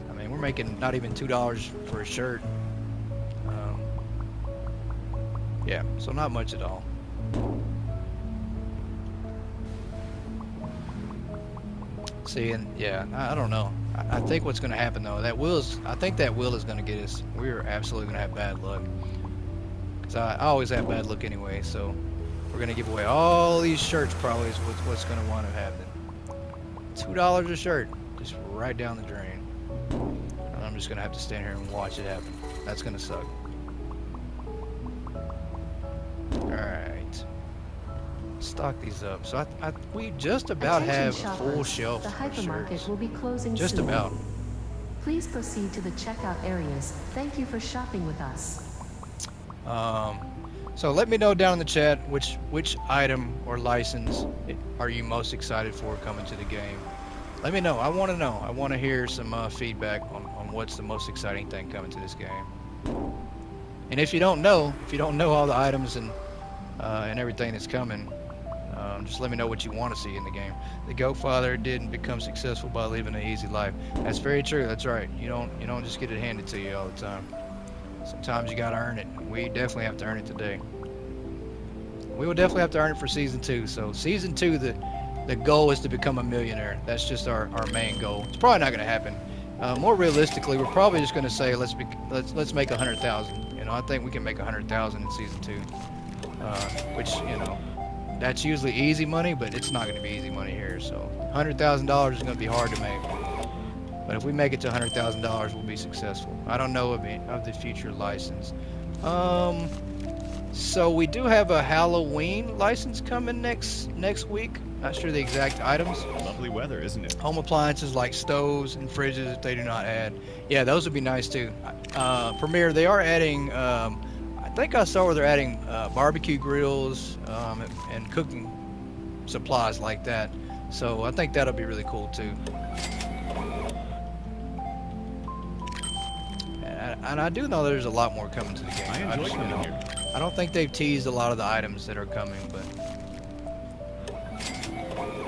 A: I mean, we're making not even $2 for a shirt. Yeah, so not much at all. See, and yeah, I don't know. I think what's going to happen though, I think that wheel is going to get us. We're absolutely going to have bad luck. Because I always have bad luck anyway, so we're going to give away all these shirts probably is what's going to wind up happening. $2 a shirt, just right down the drain. And I'm just going to have to stand here and watch it happen. That's going to suck. Alright. Stock these up. So we just about
B: Attention
A: have a
B: shoppers,
A: full shelf
B: The
A: of
B: hypermarket
A: shirts.
B: will be closing
A: Just
B: soon.
A: about.
B: Please proceed to the checkout areas. Thank you for shopping with us.
A: So let me know down in the chat which item or license are you most excited for coming to the game. Let me know. I want to know. I want to hear some feedback on what's the most exciting thing coming to this game. And if you don't know all the items and everything that's coming, just let me know what you want to see in the game. The Goat Father didn't become successful by living an easy life. That's very true. That's right. You don't just get it handed to you all the time. Sometimes you gotta earn it. We definitely have to earn it today. We will definitely have to earn it for season 2. So season 2, the goal is to become a millionaire. That's just our main goal. It's probably not gonna happen. More realistically, we're probably just gonna say let's make 100,000. You know, I think we can make 100,000 in season 2. Which, you know, that's usually easy money, but it's not gonna be easy money here. So $100,000 is gonna be hard to make. But if we make it to $100,000, we'll be successful. I don't know of the future license. So we do have a Halloween license coming next week. Not sure the exact items.
I: Lovely weather, isn't it?
A: Home appliances like stoves and fridges if they do not add. Yeah, those would be nice too. Premier, they are adding, I think I saw where they're adding barbecue grills and cooking supplies like that. So I think that'll be really cool too. And I do know there's a lot more coming to the game.
I: I enjoy coming here.
A: I don't think they've teased a lot of the items that are coming, but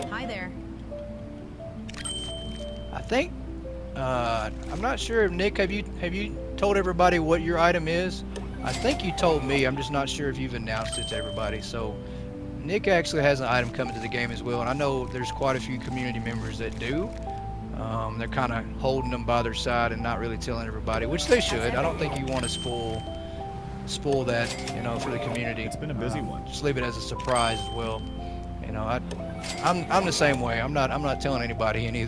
E: Hi there.
A: I think I'm not sure if Nick, have you told everybody what your item is?
D: I think you told me. I'm just not sure if you've announced it to everybody. So Nick actually has an item coming to the game as well, and I know there's quite a few community members that do. They're kind of holding them by their side and not really telling everybody, which they should. I don't think you want to spoil that, you know, for the community.
I: It's been a busy one.
D: Just leave it as a surprise as well. You know, I'm the same way. I'm not telling anybody any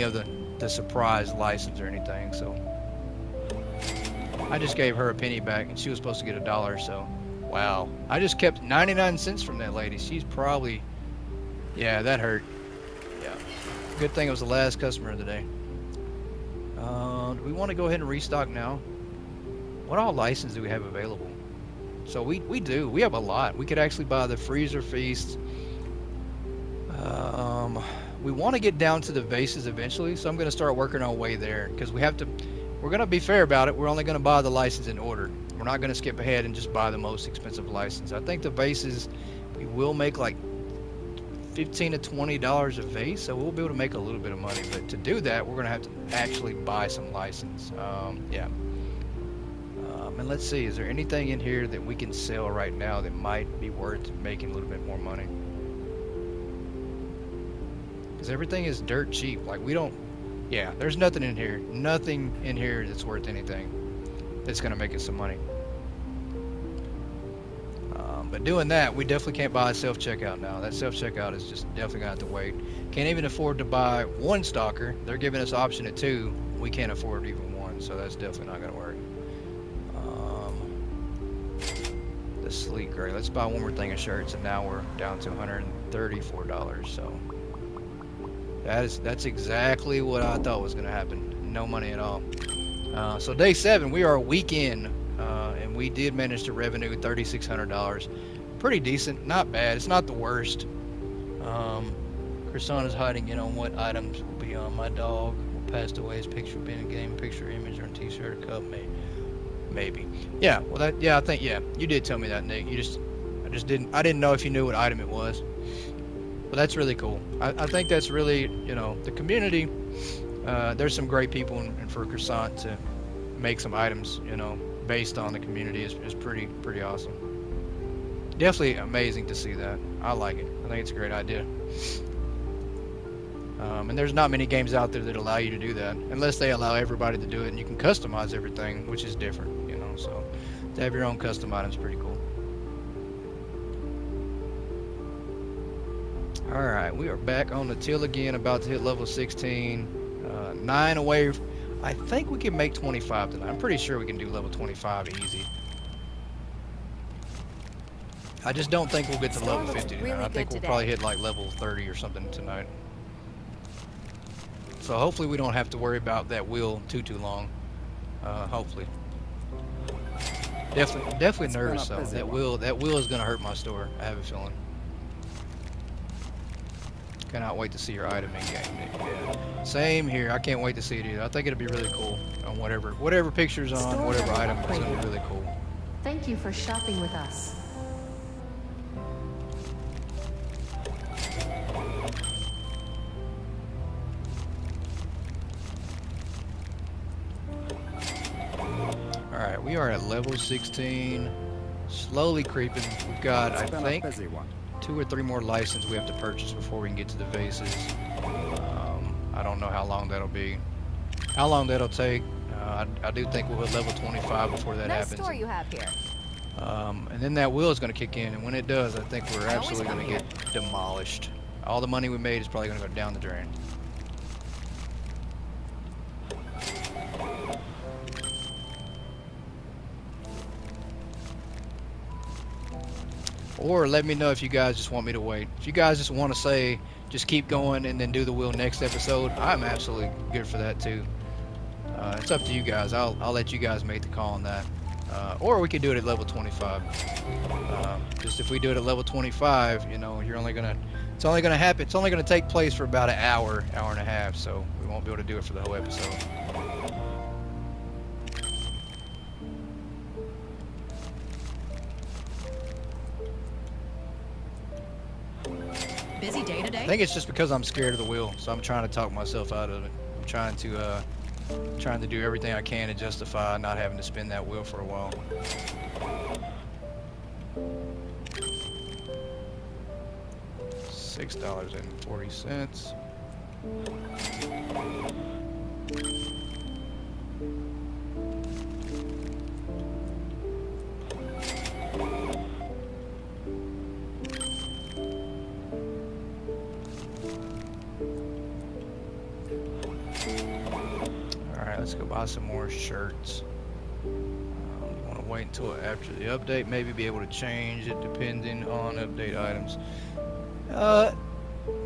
D: of the surprise license or anything. So I just gave her a penny back, and she was supposed to get $1. So wow, I just kept 99 cents from that lady. She's probably, yeah, that hurt. Yeah, good thing it was the last customer of the day. Do we want to go ahead and restock now? What all license do we have available? So we have a lot. We could actually buy the freezer feast. We want to get down to the vases eventually, so I'm going to start working our way there, because we're going to be fair about it. We're only going to buy the license in order. We're not going to skip ahead and just buy the most expensive license. I think the vases, we will make like $15 to $20 a vase, so we'll be able to make a little bit of money. But to do that, we're going to have to actually buy some license. Yeah. And let's see, is there anything in here that we can sell right now that might be worth making a little bit more money? Because everything is dirt cheap. Like, we don't, yeah, there's nothing in here. Nothing in here that's worth anything that's going to make us some money. But doing that, we definitely can't buy a self-checkout now. That self-checkout is just definitely going to have to wait. Can't even afford to buy one stalker. They're giving us option at 2. We can't afford even 1, so that's definitely not going to work. The sleek gray. Let's buy one more thing of shirts, and now we're down to $134. So that's exactly what I thought was going to happen. No money at all. So day 7, we are a week in, and we did manage to revenue $3,600. Pretty decent, not bad. It's not the worst. Croissant is hiding in on what items will be on my dog. Passed away. His picture will be in a game, picture, image, or a T-shirt, a cup, maybe. Yeah. Well, I think you did tell me that, Nick. I didn't know if you knew what item it was. But that's really cool. I think that's really, you know, the community. There's some great people, and for Croissant to make some items, you know, based on the community is pretty awesome. Definitely amazing to see that. I like it. I think it's a great idea. And there's not many games out there that allow you to do that, unless they allow everybody to do it, and you can customize everything, which is different, you know. So to have your own custom items is pretty cool. All right, we are back on the till again, about to hit level 16. 9 away. I think we can make 25 tonight. I'm pretty sure we can do level 25 easy. I just don't think we'll get to level 50 tonight. I think we'll probably hit like level 30 or something tonight. So hopefully we don't have to worry about that wheel too long. Hopefully. Definitely nervous though. That wheel is gonna hurt my store. I have a feeling. Cannot wait to see your item in game, Nick. Yeah. Same here. I can't wait to see it either. I think it'll be really cool on whatever picture's on, whatever item. It's gonna be really cool.
B: Thank you for shopping with us.
D: Alright, we are at level 16. Slowly creeping. We've got, I think, 2 or 3 more licenses we have to purchase before we can get to the vases. I don't know how long that'll be. How long that'll take. I do think we'll hit level 25 before that happens.
G: Nice store you have here.
D: And then that wheel is going to kick in, and when it does, I think we're absolutely going to get demolished. All the money we made is probably going to go down the drain. Or let me know if you guys just want me to wait. If you guys just want to say, just keep going and then do the wheel next episode, I'm absolutely good for that too. It's up to you guys. I'll let you guys make the call on that. Or we could do it at level 25. Just if we do it at level 25, you know, it's only gonna take place for about an hour and a half, so we won't be able to do it for the whole episode.
E: Busy day today?
D: I think it's just because I'm scared of the wheel, so I'm trying to talk myself out of it. I'm trying to
A: Trying to do everything I can to justify not having to spin that wheel for a while. $6.40. Let's go buy some more shirts. You want to wait until after the update, maybe be able to change it depending on update items.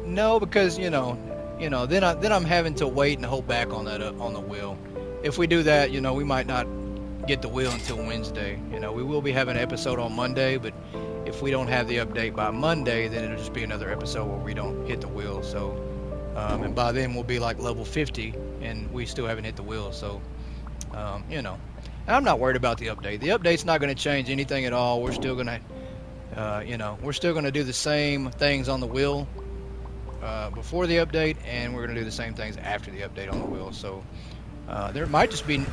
A: No, because then I'm having to wait and hold back on that on the wheel. If we do that, we might not get the wheel until Wednesday. We will be having an episode on Monday, but if we don't have the update by Monday, then it'll just be another episode where we don't hit the wheel. So, and by then we'll be like level 50. And we still haven't hit the wheel, so and I'm not worried about the update. The update's not going to change anything at all. We're still going to we're still going to do the same things on the wheel before the update, and we're going to do the same things after the update on the wheel. So there might just be,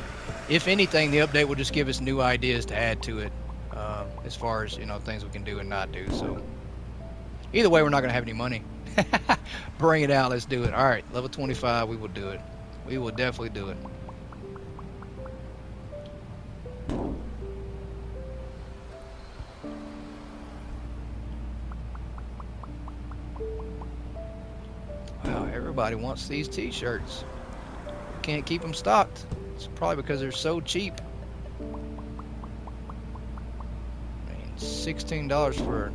A: if anything, the update will just give us new ideas to add to it as far as things we can do and not do. So either way, we're not going to have any money. Bring it out, let's do it. All right, level 25, we will do it. We will definitely do it. Wow, everybody wants these t-shirts. We can't keep them stocked. It's probably because they're so cheap. I mean, $16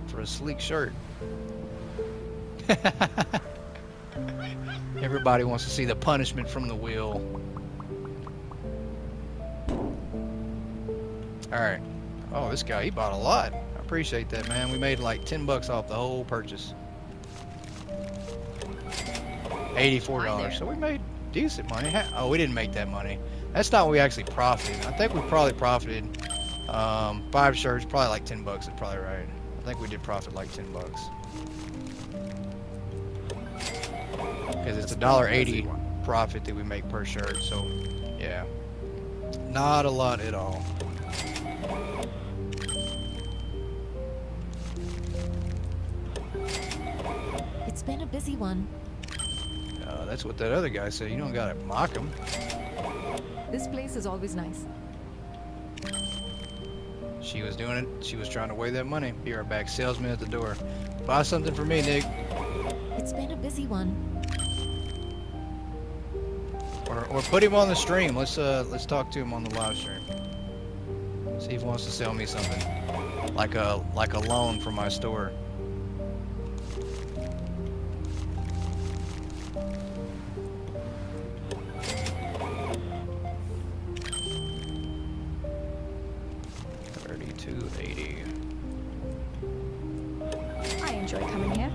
A: for a sleek shirt. Everybody wants to see the punishment from the wheel. Alright. Oh, this guy, he bought a lot. I appreciate that, man. We made like 10 bucks off the whole purchase. $84. So we made decent money. Oh, we didn't make that money. That's not what we actually profited. I think we probably profited 5 shirts, probably like 10 bucks. That's probably right. I think we did profit like 10 bucks. Because it's $1.80 profit that we make per shirt, so yeah, not a lot at all.
G: It's been a busy one.
A: That's what that other guy said. You don't gotta mock him.
H: This place is always nice.
A: She was doing it. She was trying to weigh that money. Be right back. Salesman at the door. Buy something for me, Nick.
G: It's been a busy one.
A: Or put him on the stream. Let's talk to him on the live stream. See if he wants to sell me something, like a loan from my store. $32.80.
H: I enjoy coming here.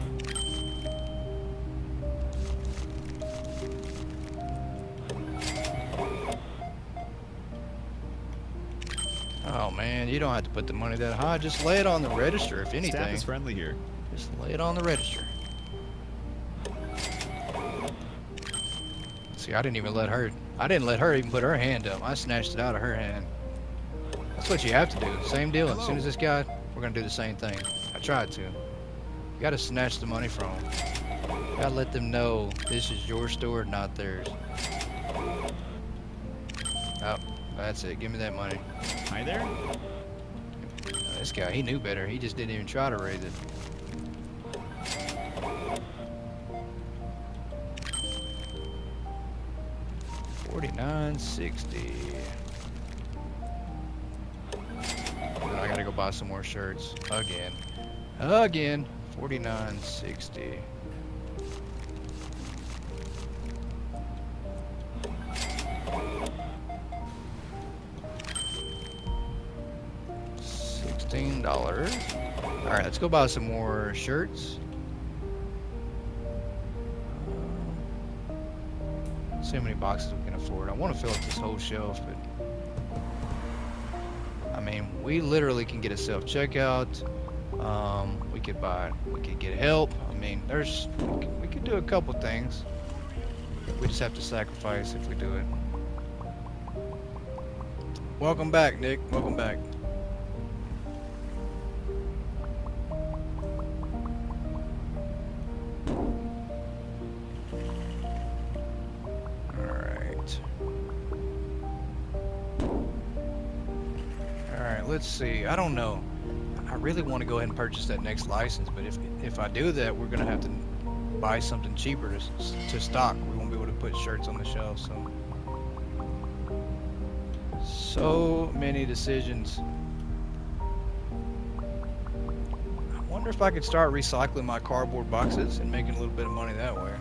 A: Oh man, you don't have to put the money that high. Just lay it on the register, if anything.
I: Staff is friendly here.
A: Just lay it on the register. See, I didn't let her even put her hand up. I snatched it out of her hand. That's what you have to do. Same deal. As soon as this guy, we're gonna do the same thing. I tried to. You gotta snatch the money from them. You gotta let them know this is your store, not theirs. Oh, that's it. Give me that money.
I: Hi there.
A: This guy, he knew better. He just didn't even try to raise it. $49.60. Then I gotta go buy some more shirts again. $49.60. $16. All right, let's go buy some more shirts. See how many boxes we can afford. I want to fill up this whole shelf, but I mean, we literally can get a self-checkout. We could get help. I mean, we could do a couple things. We just have to sacrifice if we do it. Welcome back, Nick. Welcome back. Alright, let's see. I don't know. I really want to go ahead and purchase that next license, but if I do that, we're going to have to buy something cheaper to stock. We won't be able to put shirts on the shelves, so many decisions. I wonder if I could start recycling my cardboard boxes and making a little bit of money that way.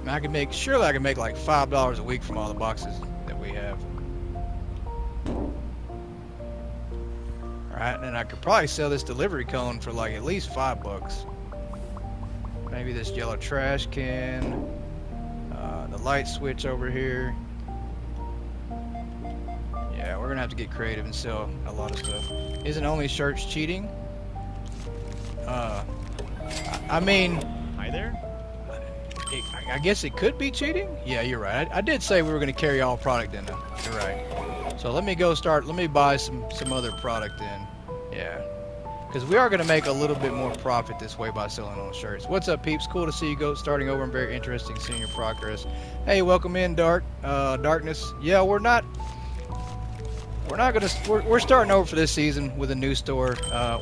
A: I mean, surely I could make like $5 a week from all the boxes that we have. Alright, and I could probably sell this delivery cone for like at least $5. Maybe this yellow trash can, the light switch over here. Yeah, we're gonna have to get creative and sell a lot of stuff. Isn't only shirts cheating? I mean,
I: Hi there.
A: I guess it could be cheating. Yeah, you're right. I did say we were gonna carry all product in though. You're right. So let me buy some other product in. Yeah. Because we are going to make a little bit more profit this way by selling on shirts. What's up, peeps? Cool to see you go starting over. I'm very interested in seeing your progress. Hey, welcome in, Darkness. Yeah, we're starting over for this season with a new store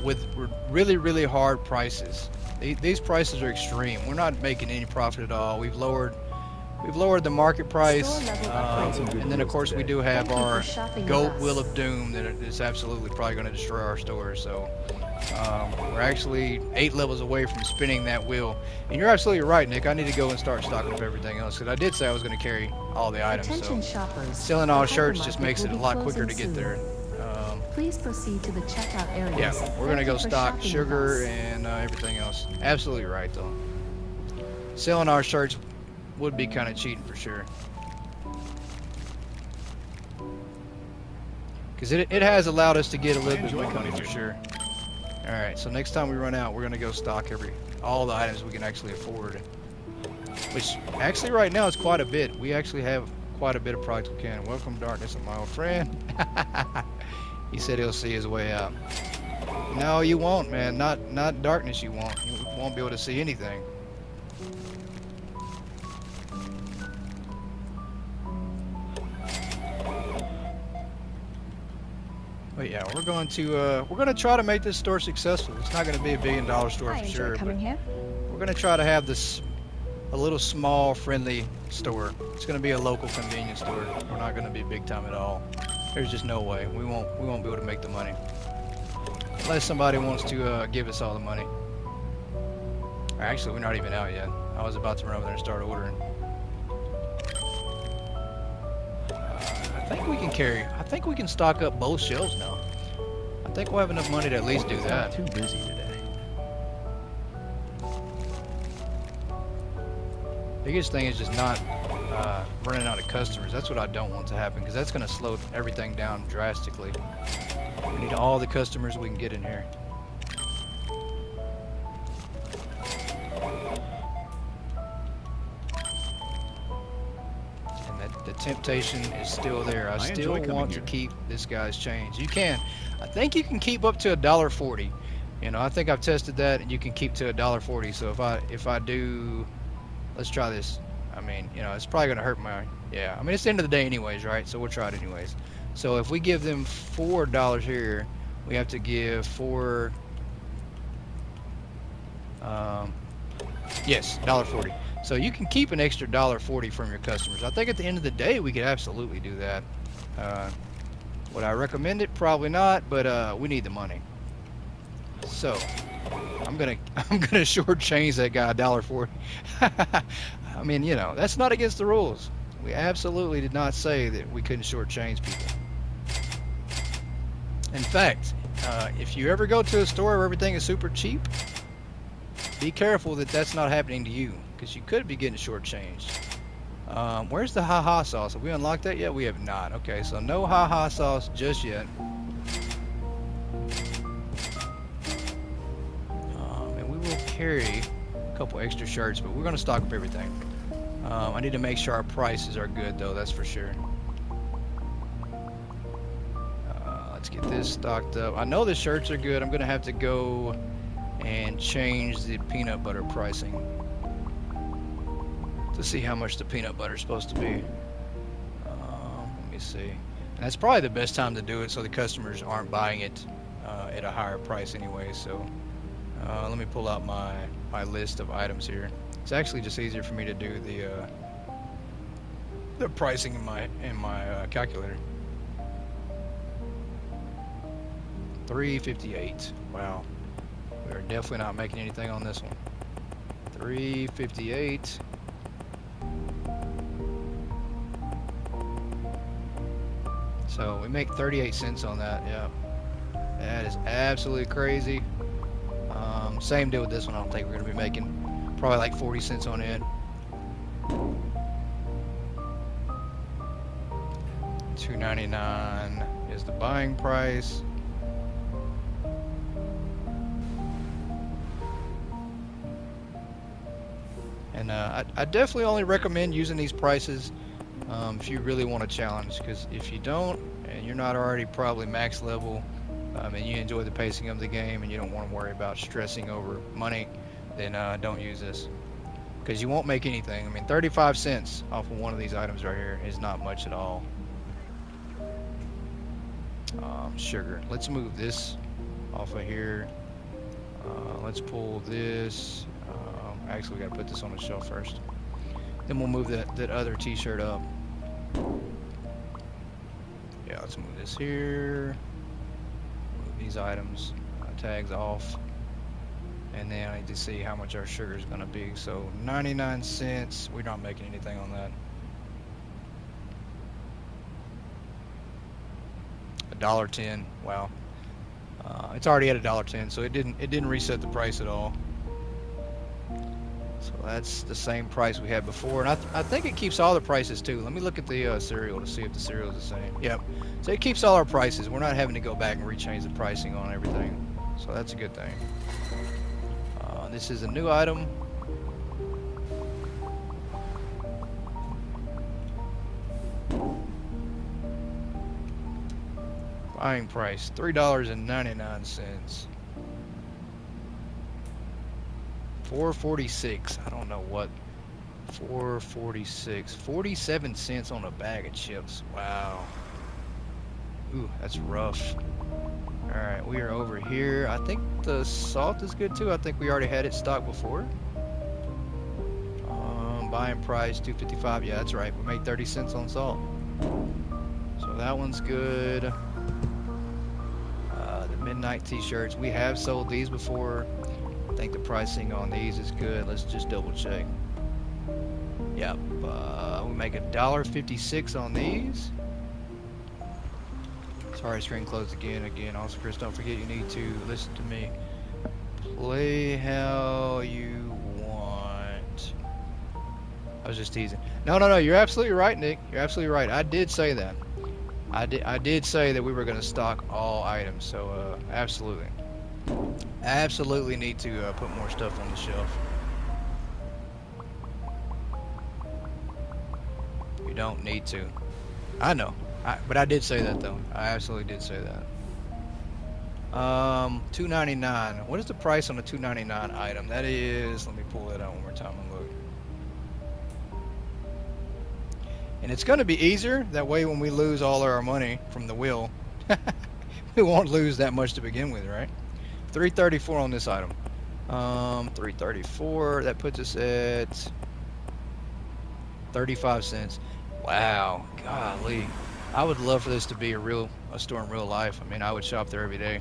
A: with really, really hard prices. These prices are extreme. We're not making any profit at all. We've lowered the market price, and then of course we do have our goat wheel of doom that is absolutely probably going to destroy our store. So we're actually 8 levels away from spinning that wheel. And you're absolutely right, Nick. I need to go and start stocking up everything else, because I did say I was going to carry all the items. So selling all shirts just makes it a lot quicker to get there.
B: Please proceed to the checkout areas.
A: Yeah, we're going to go stock sugar and everything else. Absolutely right, though. Selling our shirts would be kind of cheating for sure, because it has allowed us to get a little bit more money for sure. All right, so next time we run out, we're gonna go stock all the items we can actually afford, which actually right now is quite a bit. We actually have quite a bit of product we can. Welcome, Darkness, my old friend. He said he'll see his way out. No, you won't, man. Not Darkness. You won't be able to see anything. But yeah, we're going to try to make this store successful. It's not going to be a $1 billion store for sure, but we're going to try to have this a little small, friendly store. It's going to be a local convenience store. We're not going to be big time at all. There's just no way. We won't be able to make the money unless somebody wants to give us all the money. Actually, we're not even out yet. I was about to run over there and start ordering. I think we can stock up both shelves now. I think we'll have enough money to at least do that.
I: Too busy today.
A: Biggest thing is just not running out of customers. That's what I don't want to happen, because that's going to slow everything down drastically. We need all the customers we can get in here. The temptation is still there. I still want to keep this guy's change. You can. I think you can keep up to $1.40. You know, I think I've tested that, and you can keep to $1.40. So if I do, let's try this. I mean, you know, it's probably gonna hurt my. Yeah. I mean, it's the end of the day, anyways, right? So we'll try it anyways. So if we give them $4 here, we have to give $4. Yes, $1.40. So you can keep an extra $1.40 from your customers. I think at the end of the day, we could absolutely do that. Would I recommend it? Probably not, but we need the money. So I'm gonna shortchange that guy $1.40. I mean, you know, that's not against the rules. We absolutely did not say that we couldn't shortchange people. In fact, if you ever go to a store where everything is super cheap, be careful that that's not happening to you, because you could be getting shortchanged. Where's the ha-ha sauce? Have we unlocked that yet? We have not. Okay, so no ha-ha sauce just yet. And we will carry a couple extra shirts, but we're going to stock up everything. I need to make sure our prices are good, though, that's for sure. get this stocked up. I know the shirts are good. I'm gonna have to go and change the peanut butter pricing to see how much the peanut butter is supposed to be. Let me see. And that's probably the best time to do it so the customers aren't buying it at a higher price anyway. So let me pull out my list of items here. It's actually just easier for me to do the pricing in my calculator. 358. Wow. We are definitely not making anything on this one. 358. So we make 38 cents on that. Yeah. That is absolutely crazy. Same deal with this one. I don't think we're going to be making probably like 40 cents on it. $2.99 is the buying price. And I definitely only recommend using these prices if you really want a challenge, because if you don't and you're not already probably max level and you enjoy the pacing of the game and you don't want to worry about stressing over money, then don't use this, because you won't make anything. I mean, 35 cents off of one of these items right here is not much at all. Sugar, let's move this off of here. Let's pull this. Actually, we gotta put this on the shelf first. Then we'll move that other t-shirt up. Yeah, let's move this here. Move these items, tags off. And then I need to see how much our sugar is gonna be. So 99 cents, we're not making anything on that. $1.10, wow. It's already at $1.10, so it didn't reset the price at all. So that's the same price we had before, and I think it keeps all the prices too. Let me look at the cereal to see if the cereal is the same. Yep, so it keeps all our prices. We're not having to go back and rechange the pricing on everything, so that's a good thing. This is a new item. Buying price $3.99. 446. I don't know what. 446. 47 cents on a bag of chips. Wow. Ooh, that's rough. Alright, we are over here. I think the salt is good too. I think we already had it stocked before. Buying price $2.55. Yeah, that's right. We made 30 cents on salt. So that one's good. The midnight t-shirts. We have sold these before. I think the pricing on these is good. Let's just double check. Yep. We make $1.56 on these. Sorry, screen closed again. Also, Chris, don't forget you need to listen to me. Play how you want. I was just teasing. No. You're absolutely right, Nick. You're absolutely right. I did say that. I did say that we were going to stock all items. So absolutely. Absolutely need to put more stuff on the shelf. You don't need to. I know. But I did say that though. I absolutely did say that. $2.99. What is the price on a $2.99 item? That is, let me pull that out one more time and look. And it's going to be easier. That way when we lose all of our money from the wheel, we won't lose that much to begin with, right? $3.34 on this item. $3.34. That puts us at 35 cents. Wow. Golly. I would love for this to be a store in real life. I mean, I would shop there every day.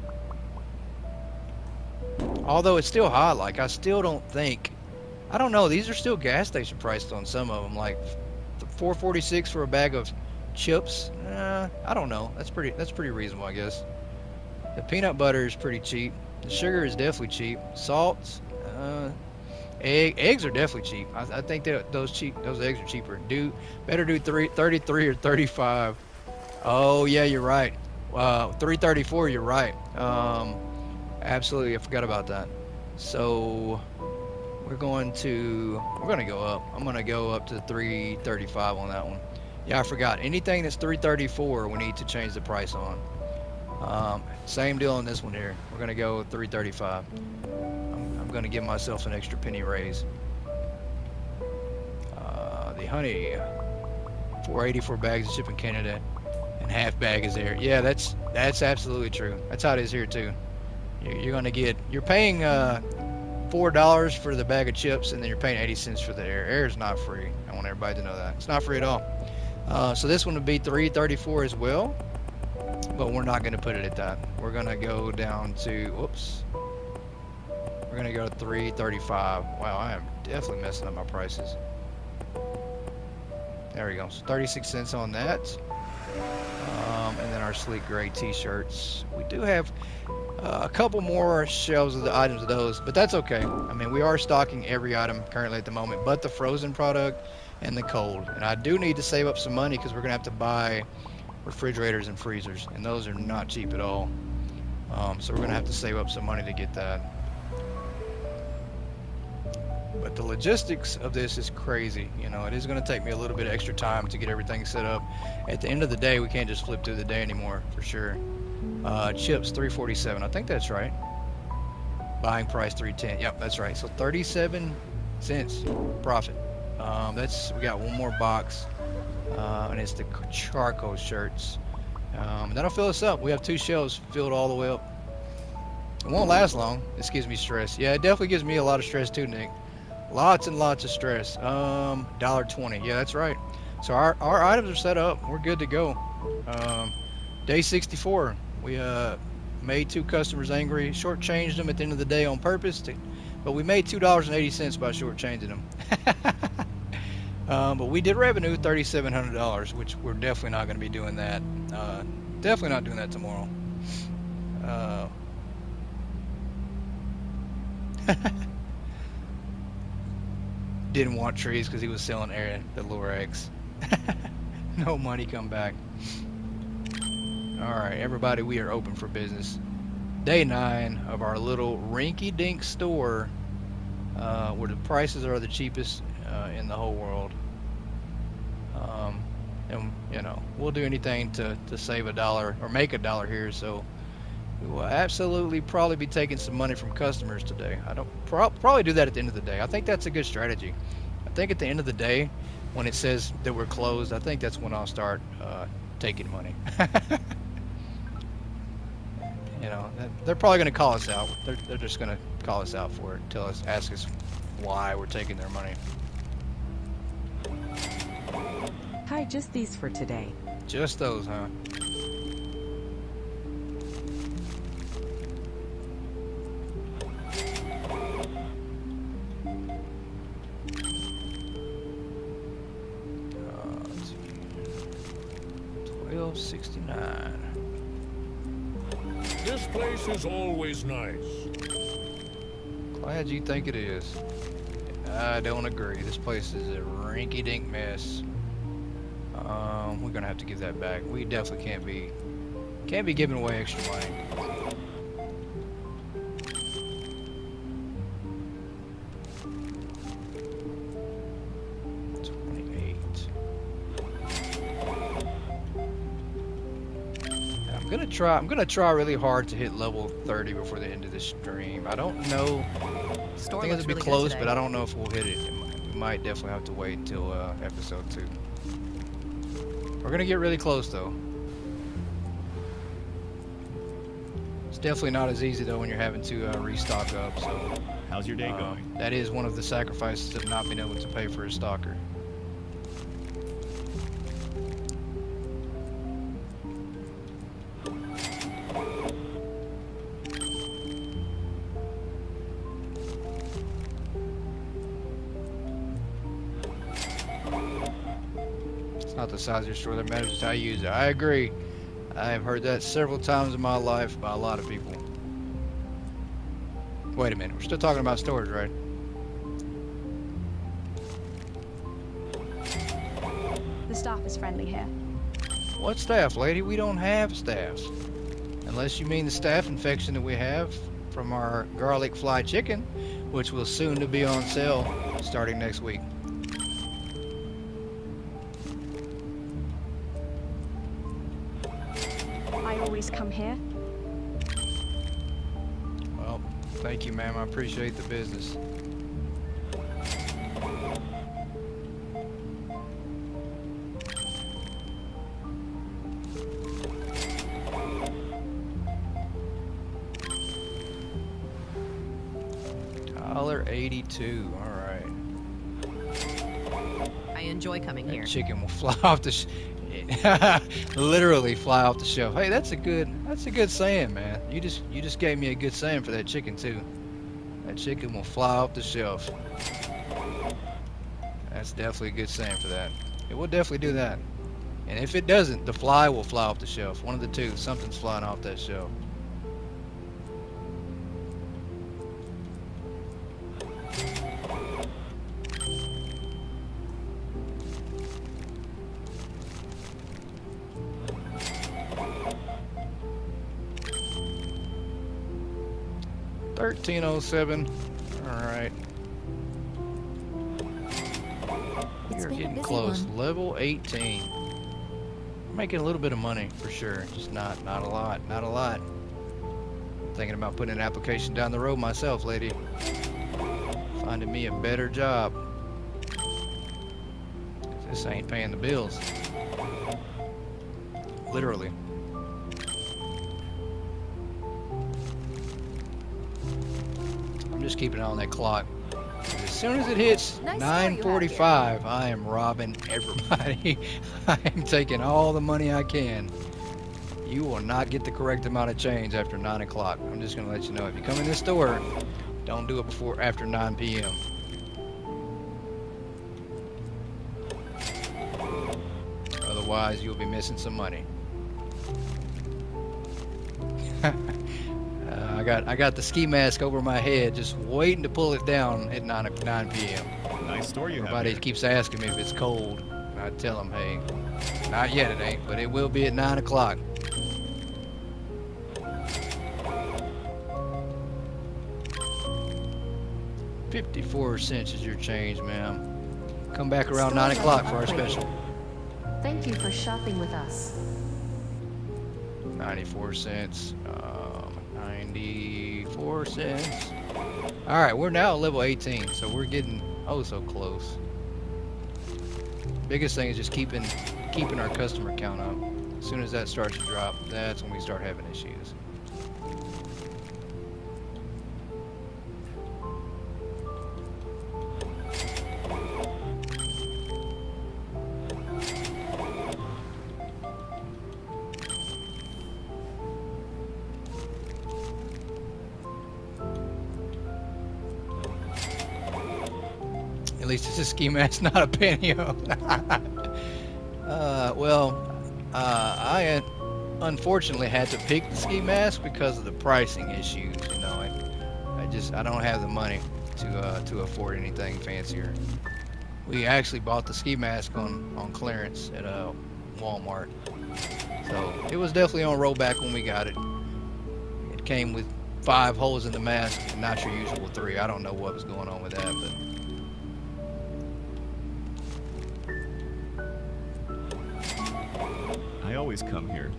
A: Although it's still high, like I still don't think, I don't know, these are still gas station prices on some of them, like $4.46 for a bag of chips. I don't know. That's pretty reasonable, I guess. The peanut butter is pretty cheap. The sugar is definitely cheap. Salt, eggs are definitely cheap. I think that those eggs are cheaper. Better do 33 or 35. Oh yeah, you're right. 334. You're right. Absolutely, I forgot about that. So we're going to go up. I'm going to go up to 335 on that one. Yeah, I forgot. Anything that's 334, we need to change the price on. Same deal on this one here. We're gonna go 335. I'm gonna give myself an extra penny raise. The honey, 480 for bags of ship in Canada, and half bag is there. Yeah, that's absolutely true. That's how it is here too. You're paying $4 for the bag of chips, and then you're paying 80 cents for the air. Air is not free. I want everybody to know that it's not free at all. So this one would be 334 as well, but we're not going to put it at that. We're going to go down to, whoops. We're going to go to 335. Wow, I am definitely messing up my prices. There we go. So 36 cents on that. And then our sleek gray t-shirts. We do have a couple more shelves of the items of those, but that's okay. I mean, we are stocking every item currently at the moment, but the frozen product and the cold. And I do need to save up some money because we're going to have to buy refrigerators and freezers, and those are not cheap at all. So we're going to have to save up some money to get that. But the logistics of this is crazy. You know, it is going to take me a little bit of extra time to get everything set up. At the end of the day, we can't just flip through the day anymore, for sure. Chips, 347. I think that's right. Buying price, 310. Yep, that's right. So 37 cents profit. We got one more box, and it's the charcoal shirts. That'll fill us up. We have 2 shelves filled all the way up. It won't last long. This gives me stress. Yeah, it definitely gives me a lot of stress too, Nick. Lots and lots of stress. $1.20. Yeah, that's right. So our items are set up. We're good to go. Day 64. We made 2 customers angry. Shortchanged them at the end of the day on purpose. But we made $2.80 by shortchanging them. But we did revenue $3,700, which we're definitely not going to be doing that. Definitely not doing that tomorrow. Didn't want trees because he was selling air the lure eggs. No money come back. Alright, everybody, we are open for business. Day 9 of our little rinky-dink store, where the prices are the cheapest in the whole world. And you know, we'll do anything to save $1 or make $1 here, so we will absolutely probably be taking some money from customers today. I don't probably do that at the end of the day. I think that's a good strategy. I think at the end of the day, when it says that we're closed, I think that's when I'll start taking money. You know, they're probably going to call us out. They're just going to call us out for it, ask us why we're taking their money.
J: Hi, just these for today.
A: Just those, huh? $12.69.
C: This place is always nice.
A: Glad you think it is. I don't agree. This place is a rinky-dink mess. We're gonna have to give that back. We definitely can't be giving away extra money. I'm gonna try really hard to hit level 30 before the end of this stream. I don't know. I think it'll be
E: really
A: close, but I don't know if we'll hit it. We might definitely have to wait until episode 2. We're gonna get really close though. It's definitely not as easy though when you're having to restock up. So
I: how's your day going?
A: That is one of the sacrifices of not being able to pay for a stalker. Not the size of your store that matters, it's how you use it. I agree. I have heard that several times in my life by a lot of people. Wait a minute, we're still talking about stores, right?
H: The staff is friendly here.
A: What staff, lady? We don't have staff. Unless you mean the staph infection that we have from our garlic fly chicken, which will soon to be on sale starting next week.
H: I always come here.
D: Well, thank you, ma'am. I appreciate the business. $1.82. All right.
E: I enjoy coming here.
D: That chicken will fly off the literally fly off the shelf. Hey, that's a good saying, man. You just gave me a good saying for that chicken too. That chicken will fly off the shelf. That's definitely a good saying for that. It will definitely do that. And if it doesn't, the fly will fly off the shelf. One of the two. Something's flying off that shelf. $13.07. All right. We're getting close.
G: One.
D: Level 18. We're making a little bit of money for sure. Just not a lot. Not a lot. I'm thinking about putting an application down the road myself, lady. Finding me a better job. This ain't paying the bills. Literally. Just keeping an eye on that clock. As soon as it hits 9:45, I am robbing everybody. I am taking all the money I can. You will not get the correct amount of change after 9 o'clock. I'm just going to let you know. If you come in this store, don't do it after 9 p.m. Otherwise, you'll be missing some money. I got the ski mask over my head, just waiting to pull it down at 9 p.m.
I: Nice store you have.
D: Everybody keeps asking me if it's cold. I tell them, hey, not yet it ain't, but it will be at 9 o'clock. $0.54 is your change, ma'am. Come back around 9 o'clock for our special.
B: Thank you for shopping with us.
D: 94 cents. 94 cents. All right, we're now at level 18, so we're getting oh so close. Biggest thing is just keeping our customer count up. As soon as that starts to drop, that's when we start having issues. At least it's a ski mask, not a pantyhose. I unfortunately had to pick the ski mask because of the pricing issues. You know, I don't have the money to afford anything fancier. We actually bought the ski mask on clearance at Walmart, so it was definitely on rollback when we got it. It came with 5 holes in the mask, and not your usual 3. I don't know what was going on with that, but.
I: I always come here.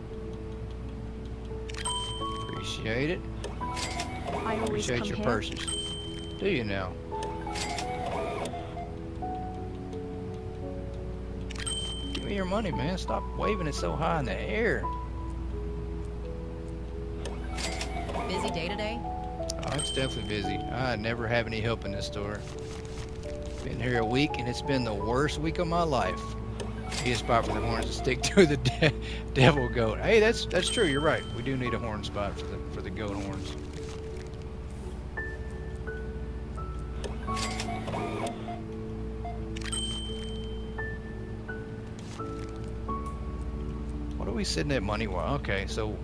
D: Appreciate it.
H: I always
D: Appreciate
H: come
D: your
H: here.
D: purses. Do you now? Give me your money, man. Stop waving it so high in the air.
E: Busy day today?
D: Oh, it's definitely busy. I never have any help in this store. Been here a week, and it's been the worst week of my life. Need a spot for the horns to stick to the devil goat. Hey, that's true. You're right. We do need a horn spot for the goat horns. What are we sitting at money-wise? Okay, so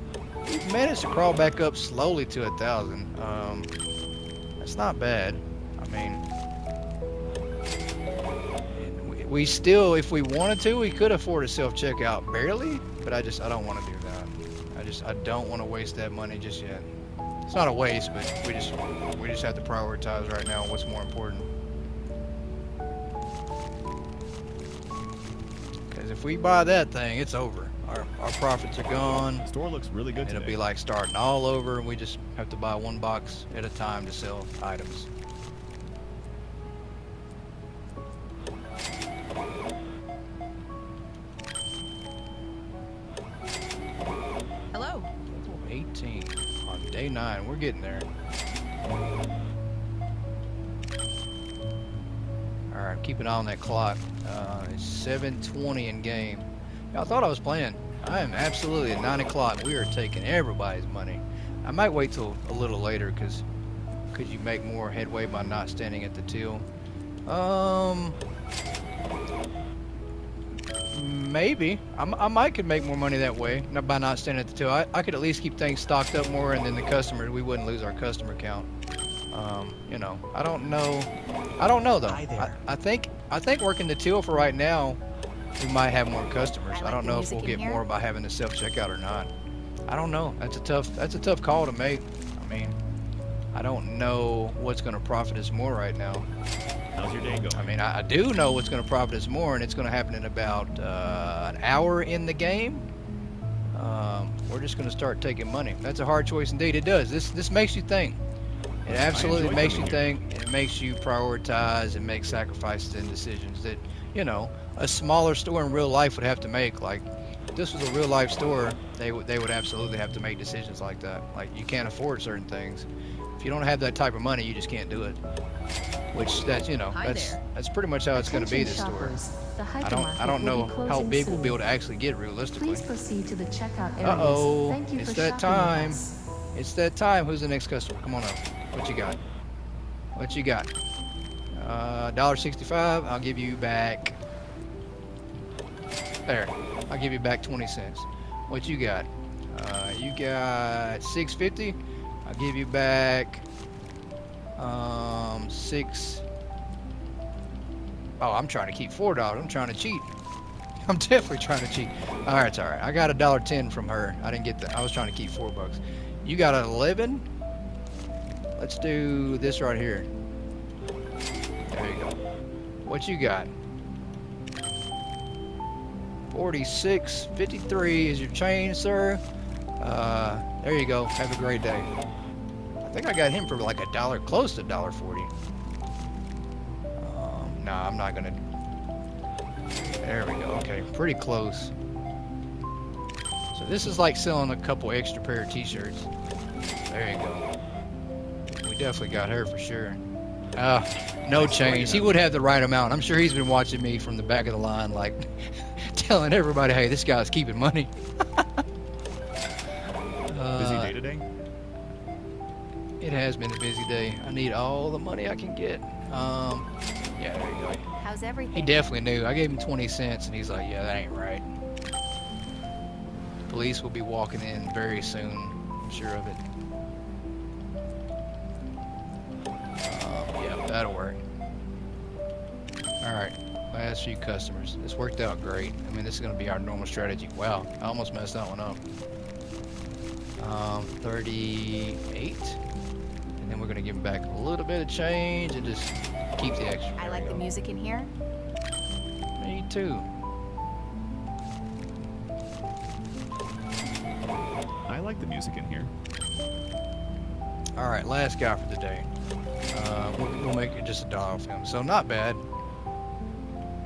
D: we've managed to crawl back up slowly to 1,000. That's not bad. I mean. We still, if we wanted to, we could afford a self-checkout barely, but I don't want to do that. I don't want to waste that money just yet. It's not a waste, but we just have to prioritize right now what's more important. Because if we buy that thing, it's over.
A: our profits are gone.
I: The store looks really good
A: It'll
I: today.
A: be like starting all over, and we just have to buy one box at a time to sell items.
E: Hello.
A: 18 on day 9. We're getting there. Alright, keep an eye on that clock. It's 7:20 in game. Y'all thought I was playing. I am absolutely at 9 o'clock. We are taking everybody's money. I might wait till a little later because could you make more headway by not standing at the till? Maybe. I might could make more money that way, not by not standing at the till. I could at least keep things stocked up more, and then the customers, we wouldn't lose our customer count. You know, I don't know. I don't know though. I think working the till for right now, we might have more customers. I don't know if we'll get more by having the self checkout or not. I don't know. That's a tough call to make. I mean, I don't know what's going to profit us more right now.
I: How's your day going?
A: I mean, I do know what's going to profit us more, and it's going to happen in about an hour in the game. We're just going to start taking money. That's a hard choice indeed. It does. This makes you think. It absolutely makes you think. It makes you prioritize and make sacrifices and decisions that, you know, a smaller store in real life would have to make. Like, if this was a real life store, they would absolutely have to make decisions like that. Like, you can't afford certain things. If you don't have that type of money, you just can't do it. Which that's, you know, that's pretty much how it's going to be this store. I don't know how big we'll be able to actually get realistically.
B: Please proceed to the checkout areas.
A: Uh-oh,
B: Thank you
A: it's
B: for
A: that
B: shopping with
A: time.
B: us.
A: It's that time. Who's the next customer? Come on up. What you got? What you got? $1.65. I'll give you back. There. I'll give you back 20 cents. What you got? You got $6.50. I'll give you back 6. Oh, I'm trying to keep $4. I'm trying to cheat. I'm definitely trying to cheat. All right, it's all right. I got $1.10 from her. I didn't get that. I was trying to keep $4. You got an 11. Let's do this right here. There you go. What you got? 46.53 is your change, sir. There you go. Have a great day. I think I got him for like $1, close to $1.40. Nah, I'm not gonna. There we go. Okay, pretty close. So this is like selling a couple extra pair of t-shirts. There you go. We definitely got her for sure. No change. He would have the right amount. I'm sure he's been watching me from the back of the line, like telling everybody, "Hey, this guy's keeping money."
I: Busy day today?
A: It has been a busy day. I need all the money I can get. Yeah, there you go.
G: How's everything?
A: He definitely knew. I gave him 20 cents, and he's like, "Yeah, that ain't right." The police will be walking in very soon. I'm sure of it. Yeah, that'll work. All right, last few customers. This worked out great. I mean, this is going to be our normal strategy. Wow, I almost messed that one up. 38. And then we're going to give him back a little bit of change and just keep the extra.
G: I like the music in here.
A: Me too.
I: I like the music in here.
A: All right, last guy for the day. We'll make it just $1 off him. So not bad.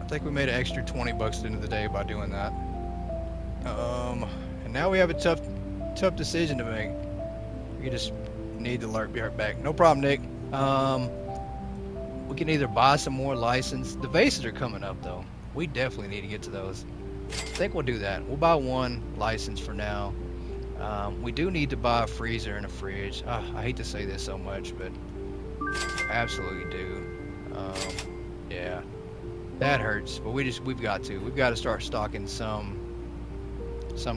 A: I think we made an extra 20 bucks at the end of the day by doing that. And now we have a tough decision to make. We just need to be right back. No problem, Nick. We can either buy some more license. The vases are coming up though. We definitely need to get to those. I think we'll do that. We'll buy one license for now. We do need to buy a freezer and a fridge. I hate to say this so much, but absolutely do. Yeah, that hurts. But we've got to start stocking some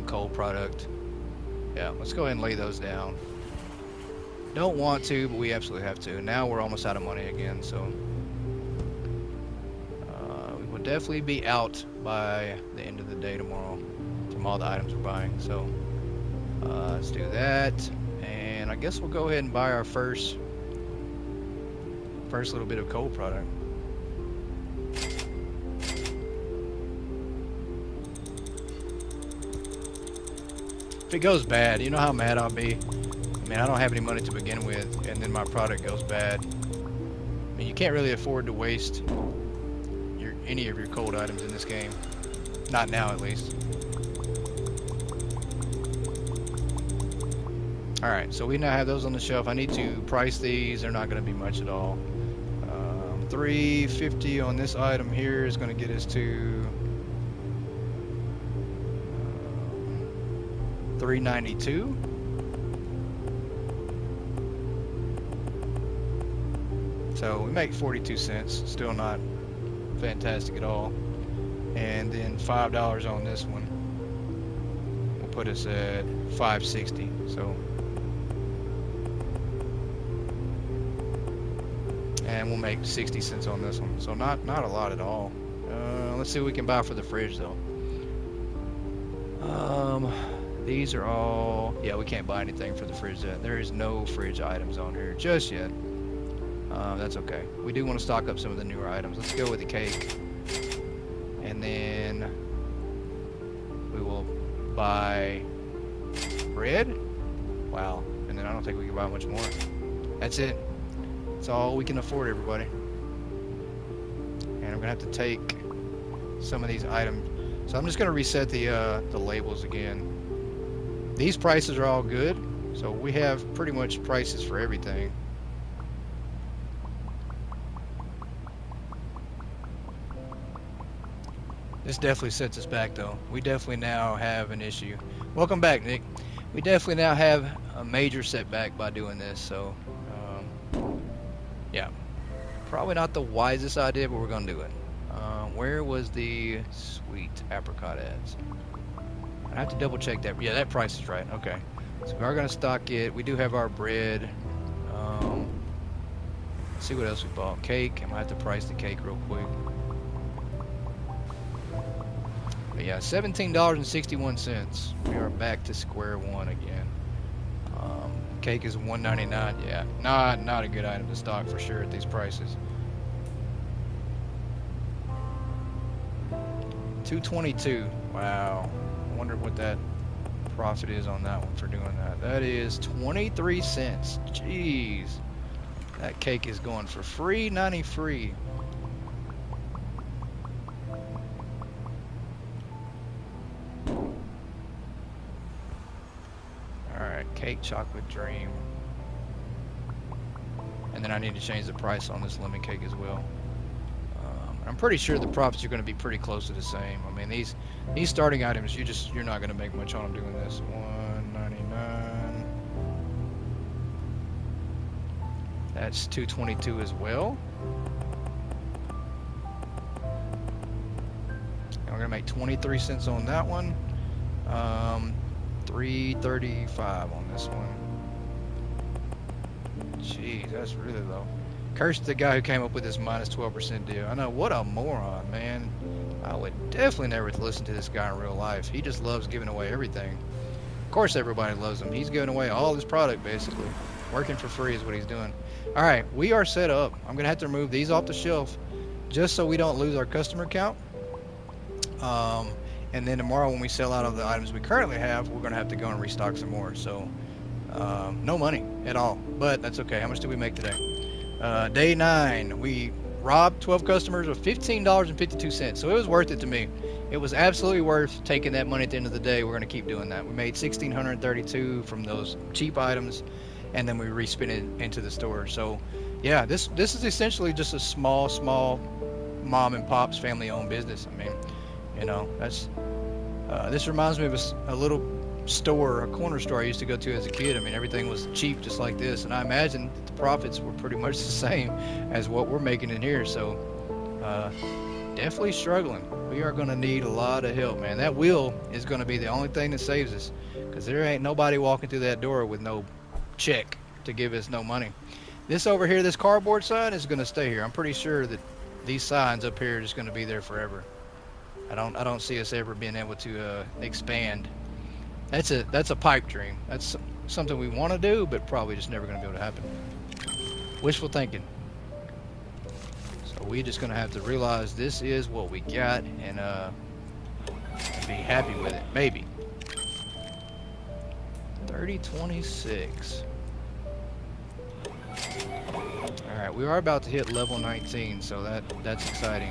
A: cold product. Yeah, let's go ahead and lay those down. Don't want to, but we absolutely have to. Now we're almost out of money again, so we will definitely be out by the end of the day tomorrow from all the items we're buying. So let's do that, and I guess we'll go ahead and buy our first little bit of cold product.
D: If it goes bad, you know how mad I'll be. I mean, I don't have any money to begin with, and then my product goes bad. I mean, you can't really afford to waste any of your cold items in this game. Not now, at least. Alright, so we now have those on the shelf. I need to price these. They're not going to be much at all. $3.50 on this item here is going to get us to $3.92. So we make 42 cents. Still not fantastic at all. And then $5 on this one will put us at $5.60. So, and we'll make 60 cents on this one. So not a lot at all. Let's see what we can buy for the fridge though. These are all, yeah, we can't buy anything for the fridge yet. There is no fridge items on here just yet. That's okay. We do want to stock up some of the newer items. Let's go with the cake. And then we will buy bread. Wow. And then I don't think we can buy much more. That's it. That's all we can afford, everybody. And I'm going to have to take some of these items. So I'm just going to reset the labels again. These prices are all good. So we have pretty much prices for everything. This definitely sets us back though. We definitely now have an issue. Welcome back, Nick. We definitely now have a major setback by doing this. So, yeah. Probably not the wisest idea, but we're going to do it. Where was the sweet apricot ads? I have to double check that. Yeah, that price is right. Okay. So we are going to stock it. We do have our bread. Let's see what else we bought. Cake. I'm going to have to price the cake real quick. But yeah, $17.61. We are back to square one again. Cake is $1.99. Yeah, not a good item to stock for sure at these prices. $2.22. Wow. I wonder what that profit is on that one for doing that. That is 23 cents. Jeez. That cake is going for free, 90 free. Alright, cake chocolate dream. And then I need to change the price on this lemon cake as well. I'm pretty sure the profits are going to be pretty close to the same. I mean, these starting items, you're not going to make much on them doing this. $1.99. That's $2.22 as well. And we're going to make 23 cents on that one. $3.35 on this one. Jeez, that's really low. Curse the guy who came up with this minus 12% deal. I know, what a moron, man. I would definitely never listen to this guy in real life. He just loves giving away everything. Of course everybody loves him. He's giving away all his product, basically. Working for free is what he's doing. Alright, we are set up. I'm going to have to remove these off the shelf just so we don't lose our customer count. And then tomorrow when we sell out of the items we currently have, we're going to have to go and restock some more. So, no money at all. But that's okay. How much did we make today? Day 9, we robbed 12 customers of $15.52. So it was worth it to me. It was absolutely worth taking that money at the end of the day. We're going to keep doing that. We made $1,632 from those cheap items, and then we respin it into the store. So yeah, this is essentially just a small mom and pop's family owned business. I mean, you know, that's this reminds me of a little store, a corner store I used to go to as a kid. I mean, everything was cheap just like this, and I imagine that the profits were pretty much the same as what we're making in here. So definitely struggling. We are going to need a lot of help, man. That wheel is going to be the only thing that saves us, because there ain't nobody walking through that door with no check to give us no money. This over here, this cardboard sign, is going to stay here. I'm pretty sure that these signs up here are just going to be there forever. I don't see us ever being able to expand. That's a pipe dream. That's something we want to do, but probably just never going to be able to happen. Wishful thinking. So we just going to have to realize this is what we got and be happy with it. Maybe. 3026. Alright, we are about to hit level 19, so that's exciting.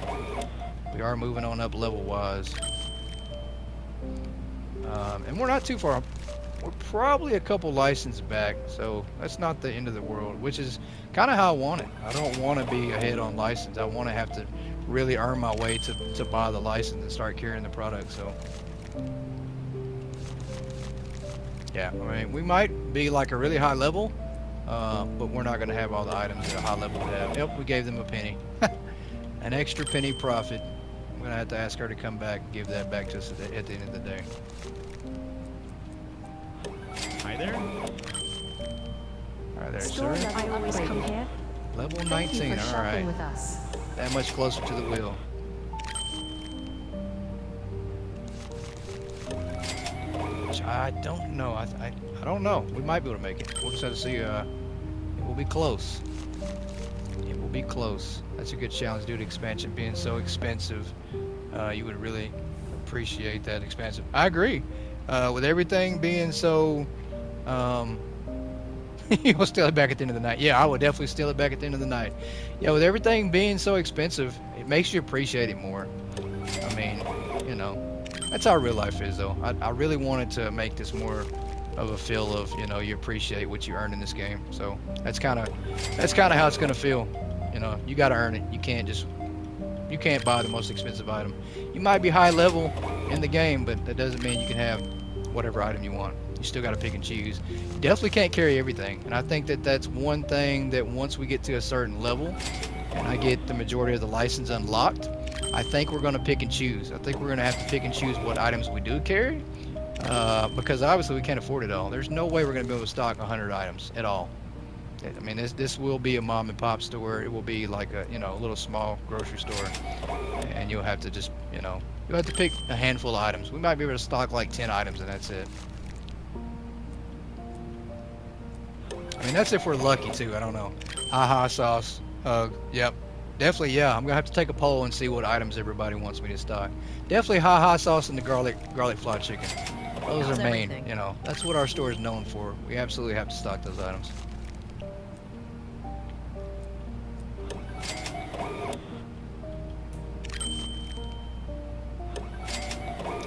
D: We are moving on up level-wise. And we're not too far. We're probably a couple licenses back, so that's not the end of the world, which is kind of how I want it. I don't want to be ahead on license. I want to have to really earn my way to buy the license and start carrying the product, so. Yeah, I mean, we might be like a really high level, but we're not going to have all the items that a high level would have. Yep, we gave them a penny. An extra penny profit. I'm going to have to ask her to come back and give that back to us at the end of the day.
I: Hi there.
D: All right, there,
H: Store
D: sir.
H: level I always come here.
D: Level
B: Thank you
D: 19,
B: for
D: all
B: shopping
D: right.
B: with us.
D: That much closer to the wheel. Which I don't know. I don't know. We might be able to make it. We'll just have to see. It will be close. It will be close. That's a good challenge due to expansion being so expensive. You would really appreciate that expansive. I agree. With everything being so, you'll steal it back at the end of the night. Yeah, I would definitely steal it back at the end of the night. Yeah, with everything being so expensive, it makes you appreciate it more. I mean, you know, that's how real life is, though. I really wanted to make this more of a feel of, you know, you appreciate what you earn in this game. So that's kind of how it's gonna feel. You know, you gotta earn it. You can't buy the most expensive item. You might be high level in the game, but that doesn't mean you can have whatever item you want. You still got to pick and choose. You definitely can't carry everything, and I think that that's one thing that once we get to a certain level and I get the majority of the license unlocked, I think we're going to pick and choose. I think we're going to have to pick and choose what items we do carry, because obviously we can't afford it all. There's no way we're going to be able to stock 100 items at all. I mean, this will be a mom and pop store. It will be like a, you know, a little small grocery store, and you'll have to just, you know, you'll have to pick a handful of items. We might be able to stock like 10 items and that's it. I mean, that's if we're lucky too. I don't know. Haha sauce. Yep. Definitely, yeah. I'm gonna have to take a poll and see what items everybody wants me to stock. Definitely haha sauce and the garlic fried chicken. Those
E: How's
D: are main.
E: everything?
D: You know, that's what our store is known for. We absolutely have to stock those items.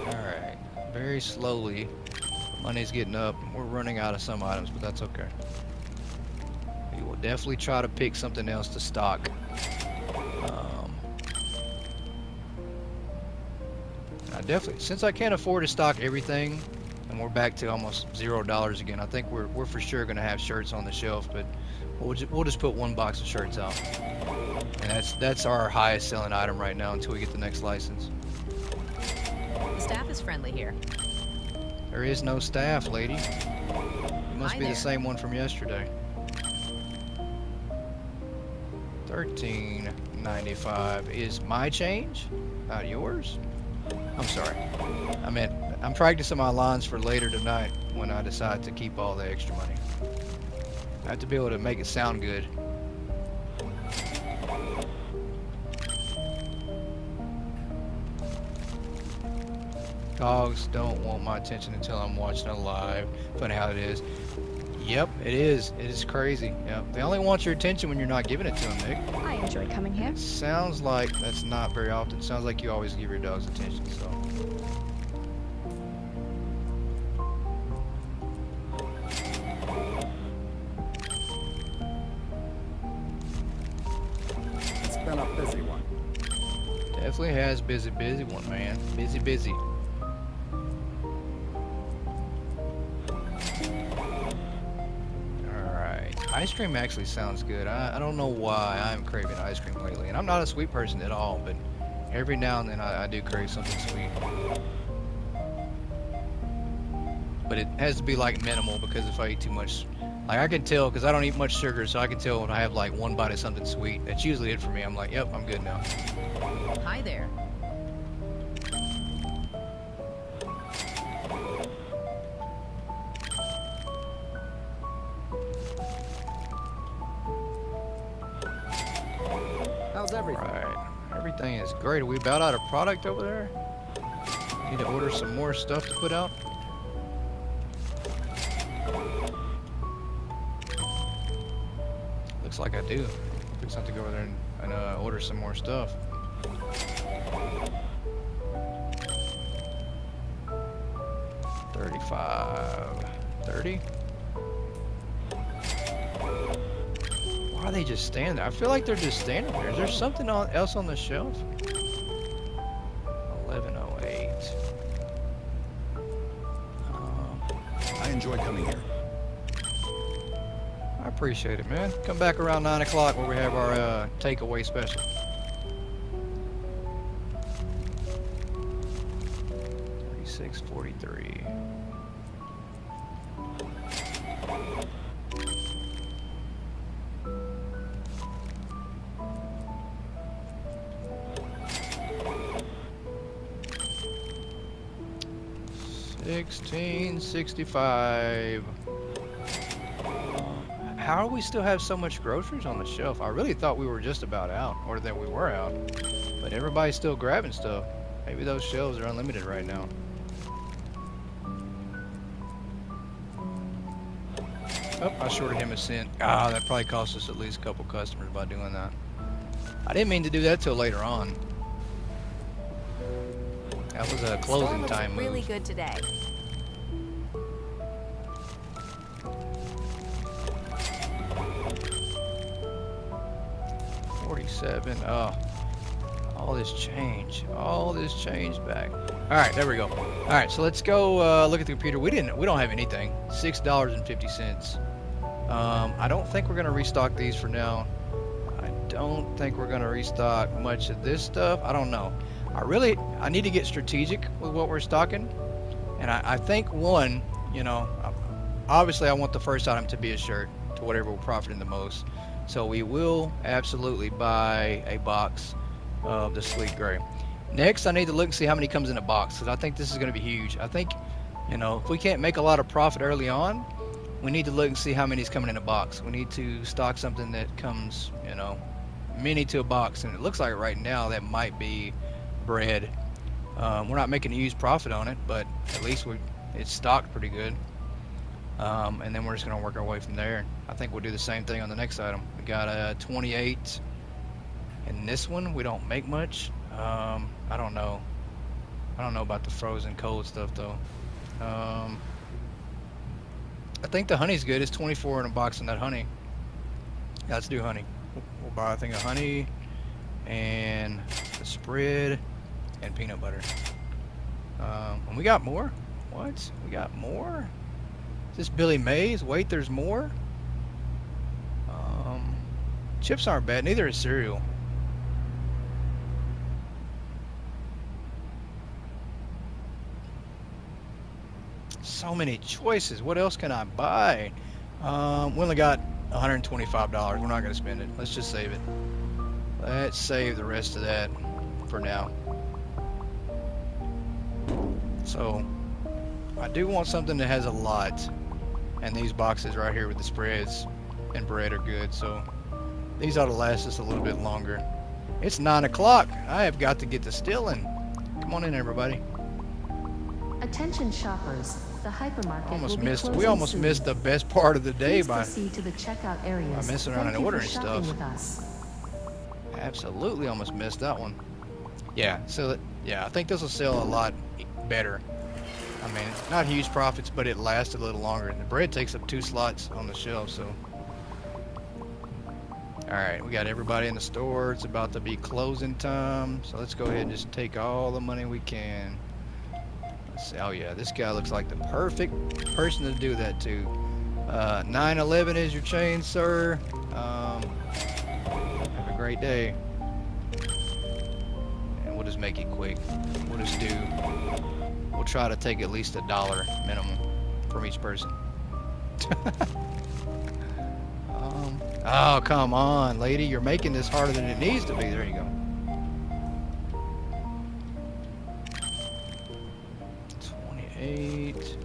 D: Alright, very slowly, money's getting up. We're running out of some items, but that's okay. We will definitely try to pick something else to stock. I definitely, since I can't afford to stock everything, and we're back to almost $0 again, I think we're for sure going to have shirts on the shelf, but we'll just put one box of shirts out. And that's our highest selling item right now until we get the next license.
E: The staff is friendly here.
D: There is no staff, lady. It must
E: Hi
D: be
E: there.
D: the same one from yesterday. $13.95 is my change, not yours. I'm sorry. I meant I'm practicing my lines for later tonight when I decide to keep all the extra money. I have to be able to make it sound good. Dogs don't want my attention until I'm watching it live. Funny how it is. Yep, it is. It is crazy. Yep. They only want your attention when you're not giving it to them, Nick.
H: I enjoy coming here.
D: It sounds like that's not very often. It sounds like you always give your dogs attention, so.
F: It's been a busy one.
D: Definitely has busy one, man. Busy. Alright. Ice cream actually sounds good. I don't know why I'm craving ice cream lately. And I'm not a sweet person at all, but every now and then I do crave something sweet. But it has to be like minimal, because if I eat too much, like I can tell, because I don't eat much sugar, so I can tell when I have like one bite of something sweet. That's usually it for me. I'm like, yep, I'm good now.
E: Hi there.
F: How's everything?
D: Right. Everything is great. Are we about out of product over there? Need to order some more stuff to put out? Looks like I do. Looks like to go over there and order some more stuff. $35, $30. Why are they just standing there? I feel like they're just standing there. Is there something else on the shelf? 1108.
K: I enjoy coming here.
D: I appreciate it, man. Come back around 9 o'clock where we have our takeaway special. $36.43. $16.65. How do we still have so much groceries on the shelf? I really thought we were just about out, or that we were out. But everybody's still grabbing stuff. Maybe those shelves are unlimited right now. Oh, I shorted him a cent. Ah, that probably cost us at least a couple customers by doing that. I didn't mean to do that till later on. That was a closing time move.
H: Really good today.
D: $47. Oh, all this change back. All right, there we go. All right, so let's go look at the computer. We don't have anything. $6.50. I don't think we're gonna restock these for now. I don't think we're gonna restock much of this stuff. I don't know. I need to get strategic with what we're stocking, and I think one, you know, obviously I want the first item to be a shirt, to whatever we're profiting the most. So we will absolutely buy a box of the sleek gray. Next, I need to look and see how many comes in a box, because I think this is going to be huge. I think, you know, if we can't make a lot of profit early on, we need to look and see how many is coming in a box. We need to stock something that comes, you know, many to a box, and it looks like right now that might be bread. We're not making a huge profit on it, but at least it's stocked pretty good. And then we're just going to work our way from there. I think we'll do the same thing on the next item. We got a 28 in this one. We don't make much. I don't know about the frozen cold stuff though. I think the honey's good. It's 24 in a box in that honey. Yeah, let's do honey. We'll buy a thing of honey and the spread and peanut butter. And we got more. What? We got more? Is this Billy Mays? Wait, there's more? Chips aren't bad. Neither is cereal. So many choices. What else can I buy? We only got $125. We're not going to spend it. Let's just save it. Let's save the rest of that for now. So I do want something that has a lot, and these boxes right here with the spreads and bread are good, so these ought to last us a little bit longer. It's 9 o'clock. I have got to get to stealing. Come on in, everybody.
B: Attention shoppers, the hypermarket
D: Almost
B: will be
D: missed.
B: closing
D: We almost
B: soon.
D: missed the best part of the day
B: Please
D: by
B: proceed to the checkout areas.
D: messing around
B: Thank
D: and
B: you for
D: ordering
B: shopping
D: stuff.
B: with us.
D: Absolutely almost missed that one. Yeah, so yeah, I think this will sell a lot better. I mean, not huge profits, but it lasts a little longer. And the bread takes up 2 slots on the shelf, so. Alright, we got everybody in the store. It's about to be closing time. So let's go ahead and just take all the money we can. Let's see. Oh yeah, this guy looks like the perfect person to do that to. 911 is your change, sir. Have a great day. And we'll just make it quick. We'll just do. We'll try to take at least $1 minimum from each person. Oh, come on, lady. You're making this harder than it needs to be. There you go. 28.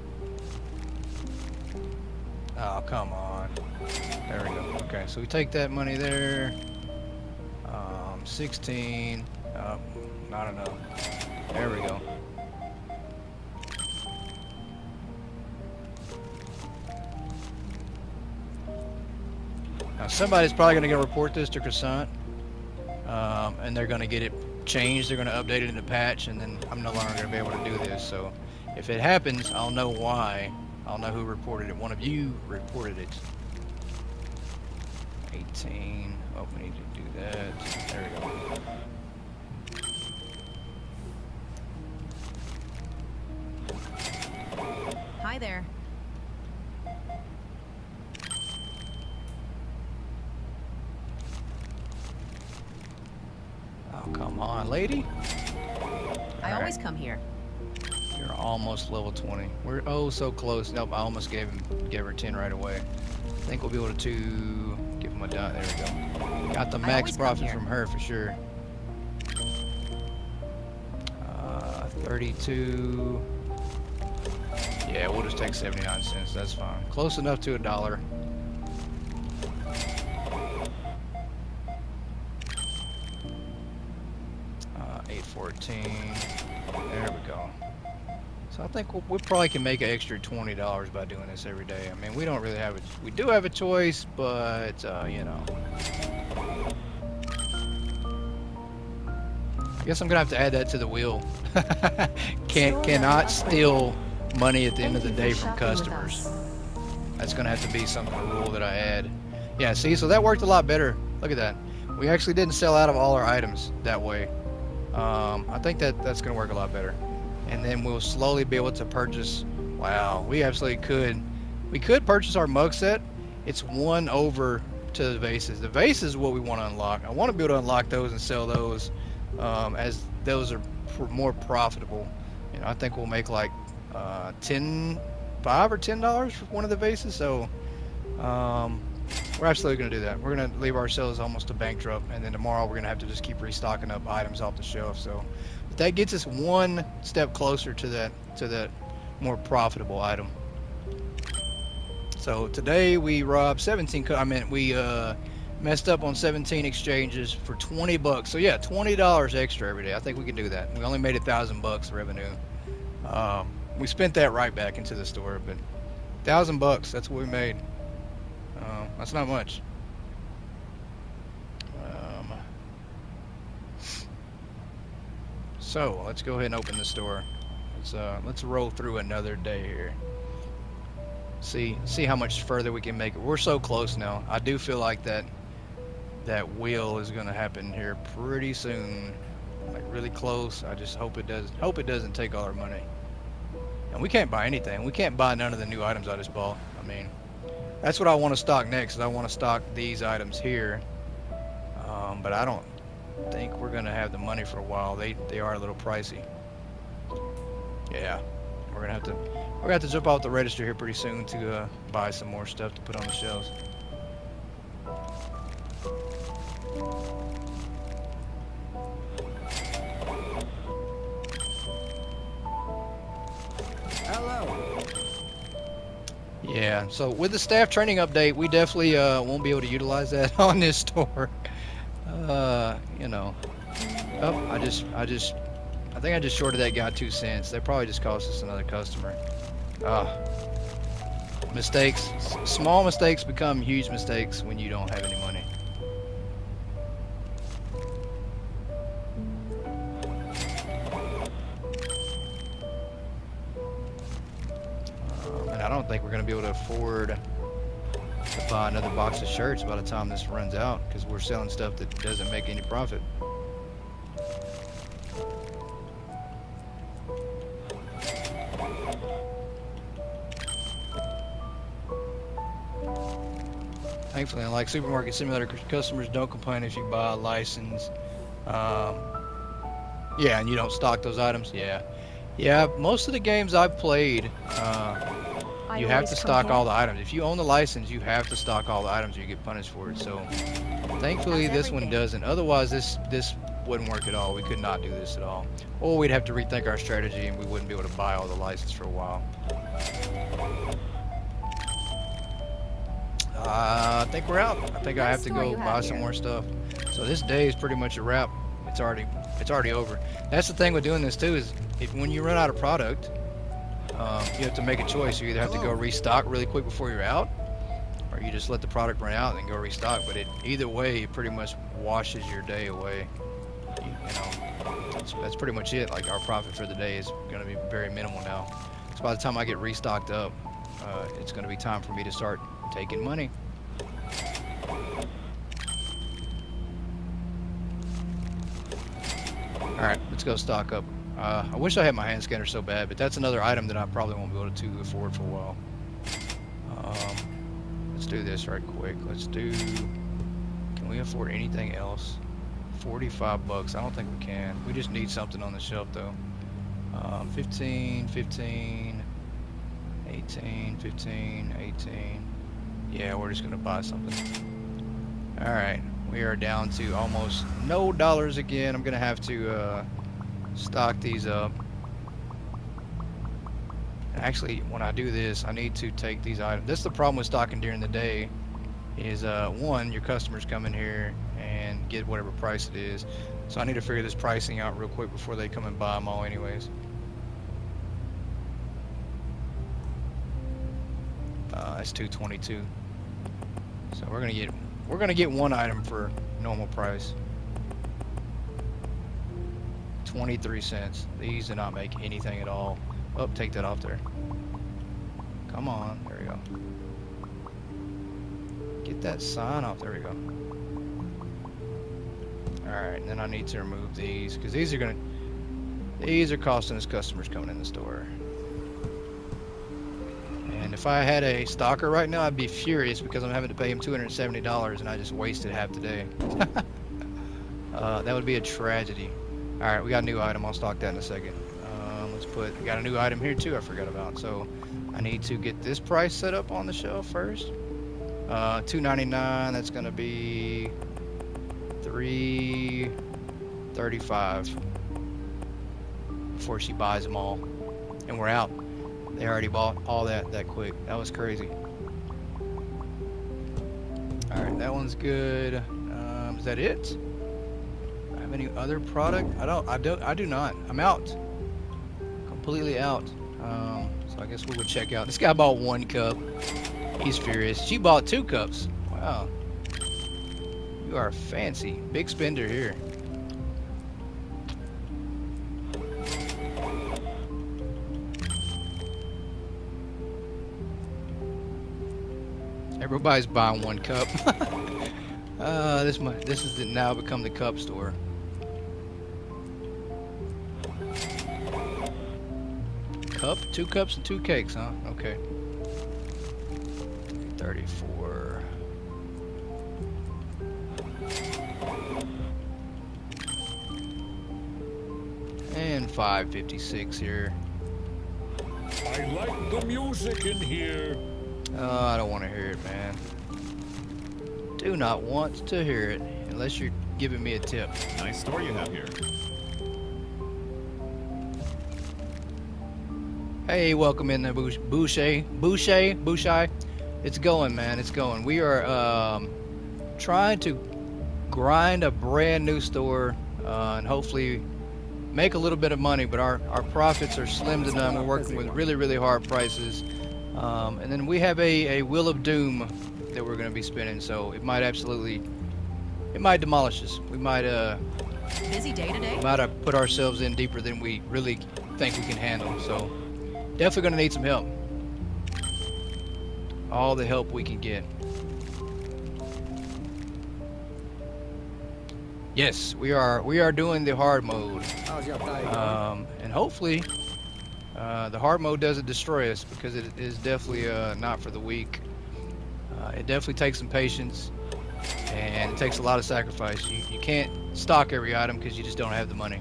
D: Oh, come on. There we go. Okay, so we take that money there. 16. Oh, not enough. There we go.
A: Somebody's probably going to go report this to Croissant, and they're going to get it changed. They're going to update it in the patch, and then I'm no longer going to be able to do this. So if it happens, I'll know why. I'll know who reported it. One of you reported it. 18. Oh, we need to do that. There we go.
E: Hi there.
A: Oh, come on, lady.
E: I always come here.
A: You're almost level 20. We're oh so close. Nope, I almost gave her 10 right away. I think we'll be able to give him a dot. There we go. Got the max profit from her for sure. 32. Yeah, we'll just take 79 cents. That's fine. Close enough to $1. 814. There we go. So I think we probably can make an extra $20 by doing this every day. I mean, we don't really have we do have a choice, but you know. I guess I'm gonna have to add that to the wheel. Cannot steal money at the end of the day from customers. That's gonna have to be some rule that I add. Yeah, see, so that worked a lot better. Look at that. We actually didn't sell out of all our items that way. I think that's gonna work a lot better. And then we'll slowly be able to purchase. Wow, we absolutely could. We could purchase our mug set. It's one over to the vases. The vases is what we want to unlock. I want to be able to unlock those and sell those, as those are more profitable. You know, I think we'll make like $5 or $10 for one of the vases. So we're absolutely going to do that. We're going to leave ourselves almost a bankrupt, and then tomorrow we're going to have to just keep restocking up items off the shelf. So that gets us one step closer to that more profitable item. So today we robbed 17. We messed up on 17 exchanges for 20 bucks. So yeah, $20 extra every day. I think we can do that. We only made $1,000 revenue. We spent that right back into the store, but $1,000. That's what we made. That's not much. So let's go ahead and open the store. Let's roll through another day here. See how much further we can make it. We're so close now. I do feel like that wheel is going to happen here pretty soon. Like really close. I just hope it does. Hope it doesn't take all our money. And we can't buy anything. We can't buy none of the new items I just bought. I mean, that's what I want to stock next. Is I want to stock these items here. But I don't think we're gonna have the money for a while. They are a little pricey. Yeah, we're gonna have to jump off the register here pretty soon to buy some more stuff to put on the shelves.
F: Hello.
A: Yeah, so with the staff training update, we definitely won't be able to utilize that on this store. You know. Oh, I think I just shorted that guy 2 cents. That probably just cost us another customer. Mistakes. Small mistakes become huge mistakes when you don't have any money. And I don't think we're going to be able to afford to buy another box of shirts by the time this runs out, because we're selling stuff that doesn't make any profit. Thankfully, unlike Supermarket Simulator, customers don't complain if you buy a license. Yeah, and you don't stock those items. Yeah. Most of the games I've played, you have to stock all the items. If you own the license, you have to stock all the items or you get punished for it. So thankfully this one doesn't. Otherwise this wouldn't work at all. We could not do this at all. Or we'd have to rethink our strategy and we wouldn't be able to buy all the license for a while. I think we're out. I think I have to go buy some more stuff. So this day is pretty much a wrap. It's already over. That's the thing with doing this too, is when you run out of product, you have to make a choice. You either have to go restock really quick before you're out, or you just let the product run out and then go restock. But either way, it pretty much washes your day away. You know, that's pretty much it. Like, our profit for the day is going to be very minimal now. So by the time I get restocked up, it's going to be time for me to start taking money. Alright, let's go stock up. I wish I had my hand scanner so bad, but that's another item that I probably won't be able to afford for a while. Let's do this right quick. Can we afford anything else? 45 bucks. I don't think we can. We just need something on the shelf though. 15, 15, 18, 15, 18. Yeah, we're just gonna buy something. Alright, we are down to almost no dollars again. I'm gonna have to stock these up. Actually, when I do this, I need to take these items. That's the problem with stocking during the day is one, your customers come in here and get whatever price it is. So I need to figure this pricing out real quick before they come and buy them all anyways. That's 222. So we're gonna get one item for normal price. 23 cents. These do not make anything at all. Oh, take that off there. Come on, there we go. Get that sign off, there we go. Alright, and then I need to remove these, because these are costing us customers coming in the store. And if I had a stalker right now, I'd be furious because I'm having to pay him $270 and I just wasted half the day. That would be a tragedy. Alright, we got a new item. I'll stock that in a second. We got a new item here too I forgot about. So I need to get this price set up on the shelf first. $2.99, that's gonna be $3.35 before she buys them all. And we're out. They already bought all that quick. That was crazy. Alright, that one's good. Is that it? Do I have any other product? I do not. I'm out. Completely out. So I guess we would check out. This guy bought 1 cup. He's furious. She bought 2 cups. Wow. You are fancy. Big spender here. Everybody's buying 1 cup. This has now become the cup store. Cup, 2 cups and 2 cakes, huh? Okay. 34. And 556 here.
C: I like the music in here.
A: Oh, I don't want to hear it, man. Do not want to hear it unless you're giving me a tip.
I: Nice store you have here.
A: Hey, welcome in the Boucher. It's going, man. It's going. We are trying to grind a brand new store and hopefully make a little bit of money, but our profits are slim to none. We're working with really, really hard prices. And then we have a Wheel of Doom that we're going to be spinning, so it might demolish us. We might
E: busy day today.
A: We might have put ourselves in deeper than we really think we can handle. So definitely going to need some help. All the help we can get. Yes, we are doing the hard mode. And hopefully the hard mode doesn't destroy us, because it is definitely not for the weak. It definitely takes some patience, and it takes a lot of sacrifice. You can't stock every item because you just don't have the money.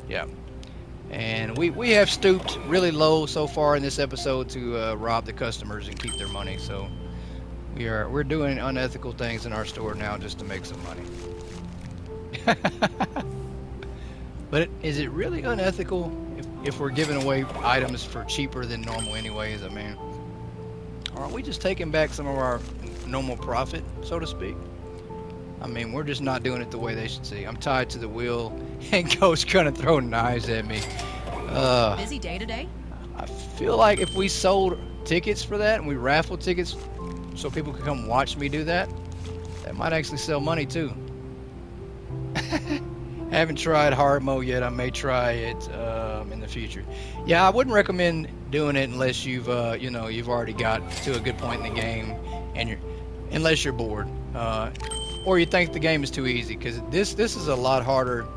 A: Yeah. And we have stooped really low so far in this episode to rob the customers and keep their money. So we're doing unethical things in our store now just to make some money. But is it really unethical if we're giving away items for cheaper than normal anyways? I mean, aren't we just taking back some of our normal profit, so to speak? I mean, we're just not doing it the way they should see. I'm tied to the wheel, and Coach gonna throw knives at me.
E: Busy day today?
A: I feel like if we sold tickets for that and we raffled tickets so people can come watch me do that. That might actually sell money too. Haven't tried hard mode yet. I may try it in the future. Yeah, I wouldn't recommend doing it unless you've you know, you've already got to a good point in the game, and unless you're bored, or you think the game is too easy, because this is a lot harder.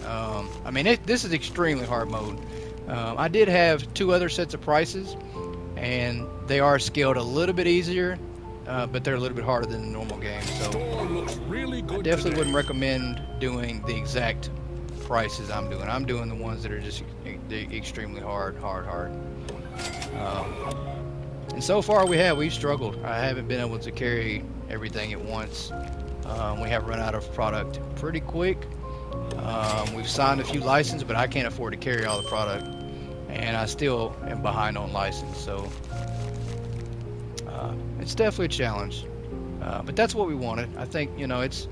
A: I mean, this is extremely hard mode. I did have 2 other sets of prices, and they are scaled a little bit easier, but they're a little bit harder than the normal game. So
C: Really good
A: I definitely
C: today.
A: wouldn't recommend doing the exact prices I'm doing. I'm doing the ones that are just extremely hard. And so far we've struggled. I haven't been able to carry everything at once. We have run out of product pretty quick. We've signed a few licenses, but I can't afford to carry all the product, and I still am behind on license. So it's definitely a challenge, but that's what we wanted. I think, you know, it's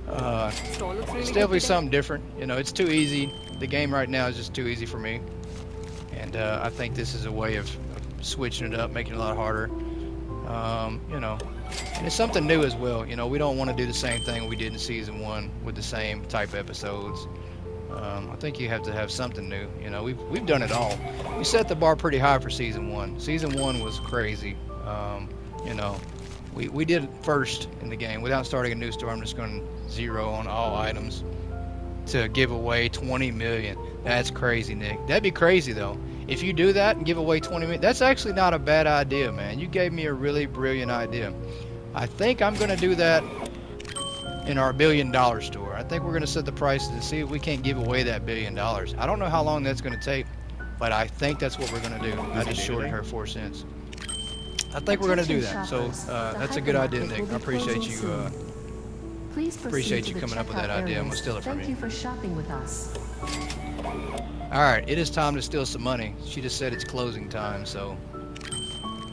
A: definitely something different. You know, it's too easy. The game right now is just too easy for me, and I think this is a way of switching it up, making it a lot harder. You know, and it's something new as well. You know, we don't want to do the same thing we did in season 1 with the same type episodes. I think you have to have something new. You know, we've done it all. We set the bar pretty high for season 1. Season 1 was crazy. You know, we did it first in the game. Without starting a new store, I'm just going to 0 on all items to give away 20 million. That's crazy, Nick. That'd be crazy though. If you do that and give away 20 million, that's actually not a bad idea, man. You gave me a really brilliant idea. I think I'm going to do that in our $1 billion store. I think we're going to set the prices and see if we can't give away that $1 billion. I don't know how long that's going to take, but I think that's what what we're going to do. I just shorted her 4 cents. I think we're going to do that. So that's a good idea, Nick. I appreciate you. Appreciate you coming up with that idea. I'm going to steal it from you.
B: Thank you for shopping with us.
A: All right, it is time to steal some money. She just said it's closing time, so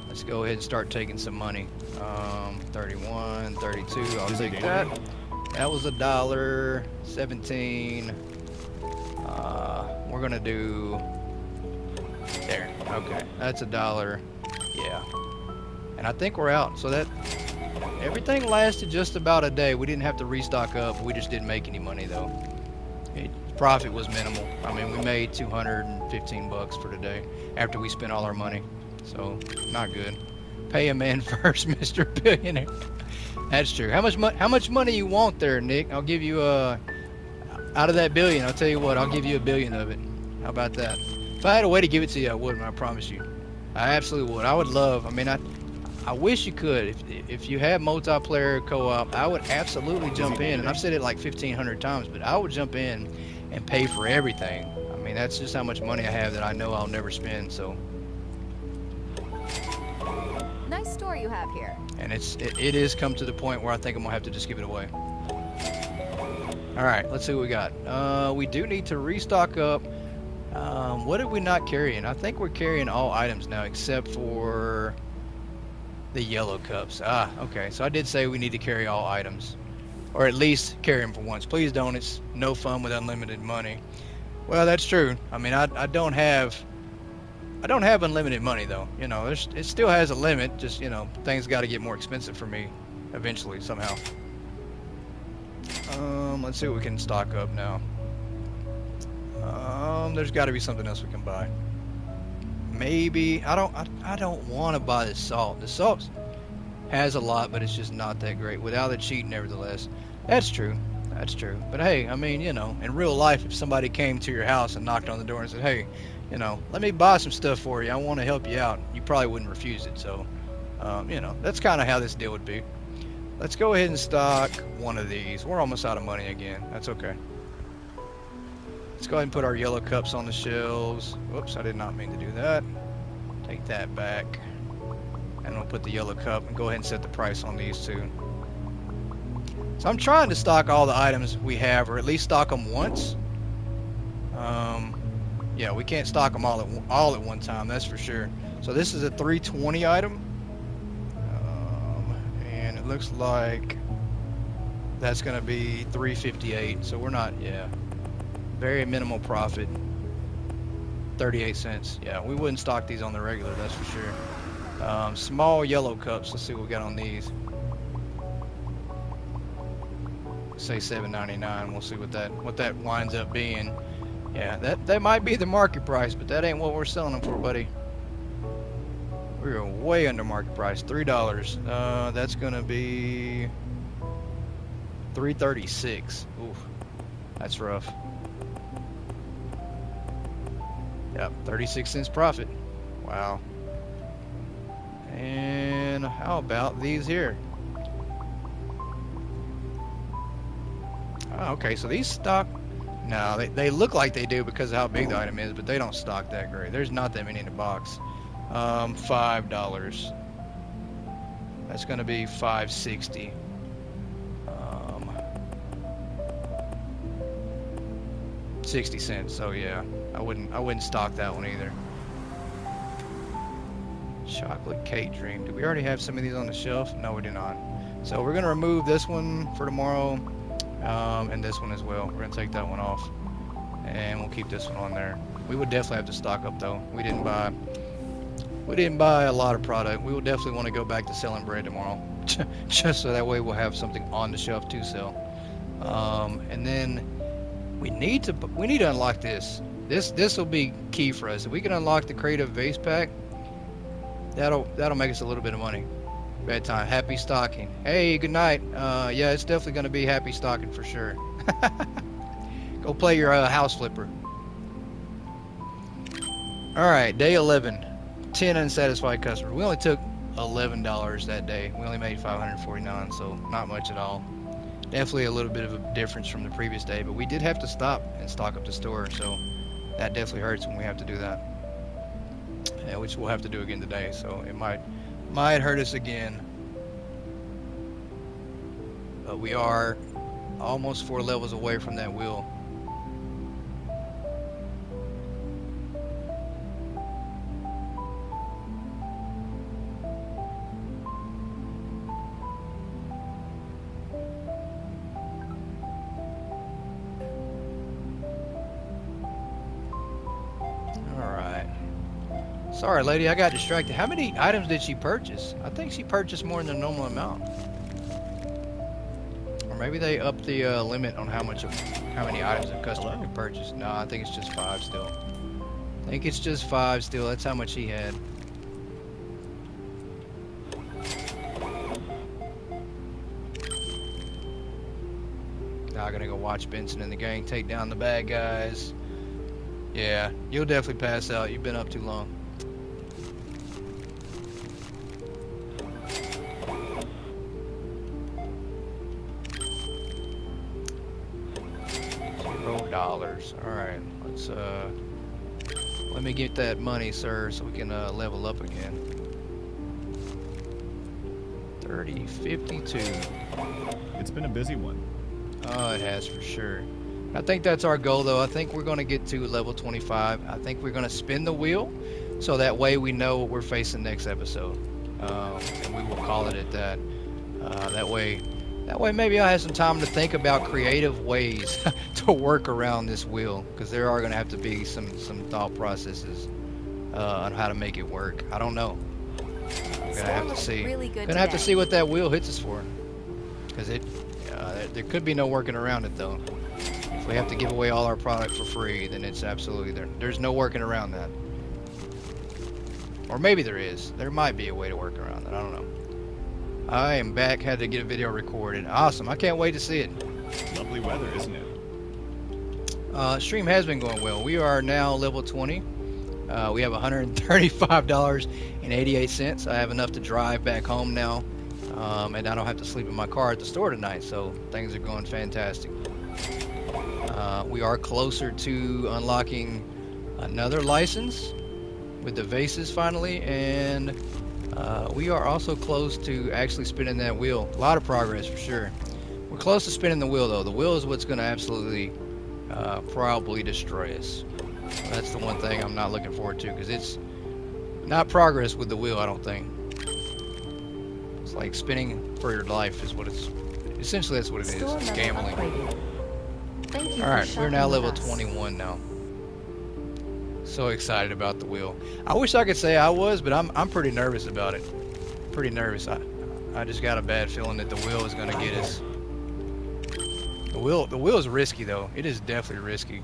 A: let's go ahead and start taking some money. 31, 32, I'll take that. That was $1.17. We're gonna do there. Okay, that's $1. Yeah, and I think we're out. So that everything lasted just about a day. We didn't have to restock up. We just didn't make any money though. Profit was minimal. I mean, we made 215 bucks for today after we spent all our money. So not good. Pay a man first, Mr. Billionaire. That's true. How much money you want there, Nick? I'll give you out of that $1 billion. I'll tell you what. I'll give you $1 billion of it. How about that? If I had a way to give it to you, I would. I promise you. I absolutely would. I would love. I mean, I wish you could. If you have multiplayer co-op, I would absolutely jump in. And I've said it like 1,500 times, but I would jump in and pay for everything. I mean, that's just how much money I have that I know I'll never spend. So
L: nice store you have here.
A: and it is come to the point where I think I'm gonna have to just give it away. All right, let's see what we got. We do need to restock up. What did we not carry in? I think we're carrying all items now except for the yellow cups. Okay, so I did say we need to carry all items, or at least carry them for once. Please don't. It's no fun with unlimited money. Well, that's true. I mean, I don't have unlimited money though. You know, it still has a limit. Just, you know, things got to get more expensive for me eventually somehow. Let's see what we can stock up now. There's got to be something else we can buy. Maybe I don't want to buy the salt. The salt has a lot, but it's just not that great without the cheat. Nevertheless, that's true. That's true. But hey, I mean, you know, in real life, if somebody came to your house and knocked on the door and said, "Hey, you know, let me buy some stuff for you. I want to help you out," you probably wouldn't refuse it. So, you know, that's kind of how this deal would be. Let's go ahead and stock one of these. We're almost out of money again. That's okay. Let's go ahead and put our yellow cups on the shelves. Whoops, I did not mean to do that. Take that back. And we'll put the yellow cup and go ahead and set the price on these two. So I'm trying to stock all the items we have, or at least stock them once. Yeah, we can't stock them all at one time, that's for sure. So this is a 320 item. And it looks like that's going to be 358. So we're not, yeah. Very minimal profit. 38 cents. Yeah, we wouldn't stock these on the regular, that's for sure. Small yellow cups. Let's see what we got on these. Say $7.99. We'll see what that winds up being. Yeah, that might be the market price, but that ain't what we're selling them for, buddy. We're way under market price. $3. That's gonna be $3.36. Oof, that's rough. Yep, 36 cents profit. Wow. And how about these here? Oh, okay, so these stock. No, they look like they do because of how big the item is, but they don't stock that great. There's not that many in the box. $5. That's gonna be $5.60. 60 cents. So yeah, I wouldn't stock that one either. Chocolate cake dream. Do we already have some of these on the shelf? No, we do not. So we're gonna remove this one for tomorrow, and this one as well. We're gonna take that one off, and we'll keep this one on there. We would definitely have to stock up though. We didn't buy a lot of product. We will definitely want to go back to selling bread tomorrow, just so that way we'll have something on the shelf to sell. And then we need to unlock this. This will be key for us. If we can unlock the creative vase pack, that'll make us a little bit of money. Bedtime. Happy stocking. Hey, good night. Yeah, it's definitely going to be happy stocking for sure. Go play your house flipper. All right, day 11. 10 unsatisfied customers. We only took $11 that day. We only made $549, so not much at all. Definitely a little bit of a difference from the previous day, but we did have to stop and stock up the store, so that definitely hurts when we have to do that. Yeah, which we'll have to do again today, so it might hurt us again. But we are almost 4 levels away from that wheel. Sorry, lady, I got distracted. How many items did she purchase? I think she purchased more than the normal amount. Or maybe they upped the limit on how many items a customer can purchase. No, I think it's just 5 still. I think it's just 5 still. That's how much she had. Now I'm gonna go watch Benson and the gang take down the bad guys. Yeah, you'll definitely pass out. You've been up too long. $0. All right, let me get that money, sir, so we can level up again. 30.52.
I: It's been a busy one.
A: Oh, it has for sure. I think that's our goal, though. I think we're going to get to level 25. I think we're going to spin the wheel, so that way we know what we're facing next episode, and we will call it at that. That way maybe I'll have some time to think about creative ways to work around this wheel, because there are going to have to be some thought processes on how to make it work. I don't know. I'm gonna have to see. Gonna have to see what that wheel hits us for, because there could be no working around it though. If we have to give away all our product for free, then it's absolutely there's no working around that. Or maybe there is. There might be a way to work around that. I don't know. I am back. Had to get a video recorded. Awesome. I can't wait to see it.
I: Lovely weather, isn't it?
A: Stream has been going well. We are now level 20. We have $135.88. I have enough to drive back home now, and I don't have to sleep in my car at the store tonight, so things are going fantastic. We are closer to unlocking another license with the vases finally, and we are also close to actually spinning that wheel. A lot of progress for sure. We're close to spinning the wheel though. The wheel is what's going to absolutely probably destroy us. That's the one thing I'm not looking forward to, because it's not progress with the wheel, I don't think. It's like spinning for your life is what it's essentially. That's what it is. It's gambling. Alright, we're now level 21 now. So excited about the wheel. I wish I could say I was, but I'm pretty nervous about it. Pretty nervous. I just got a bad feeling that the wheel is gonna get us. The wheel is risky though. It is definitely risky.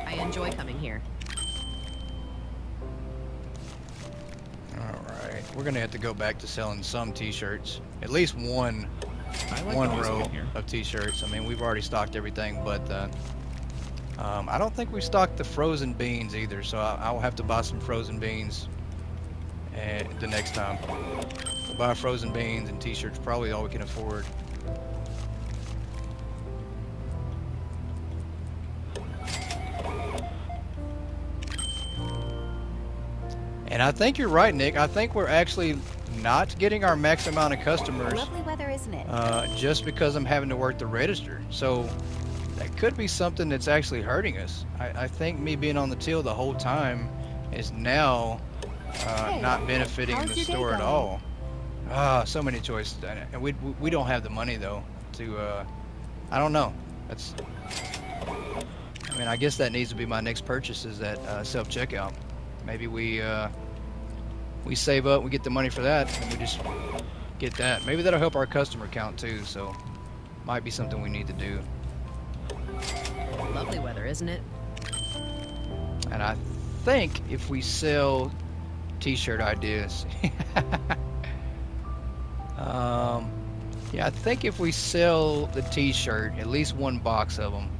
E: I enjoy coming here.
A: Alright, we're gonna have to go back to selling some t-shirts. At least one
I: I like
A: one
I: the music
A: row
I: in here.
A: of t-shirts. I mean, we've already stocked everything but that. I don't think we stocked the frozen beans either, so I'll have to buy some frozen beans the next time. We'll buy frozen beans and t-shirts, probably all we can afford. And I think you're right, Nick. I think we're actually not getting our max amount of customers
L: Lovely weather, isn't it?
A: just because I'm having to work the register. So that could be something that's actually hurting us. I think me being on the till the whole time is now not benefiting
L: how's
A: the
L: your day
A: store at
L: going?
A: all. So many choices, and we don't have the money though to. I don't know. That's. I mean, I guess that needs to be my next purchase is that self checkout. Maybe we save up, we get the money for that, and we just get that. Maybe that'll help our customer count too. So, might be something we need to do.
E: Lovely weather, isn't it?
A: And I think if we sell t-shirt ideas, yeah, I think if we sell the t-shirt, at least one box of them,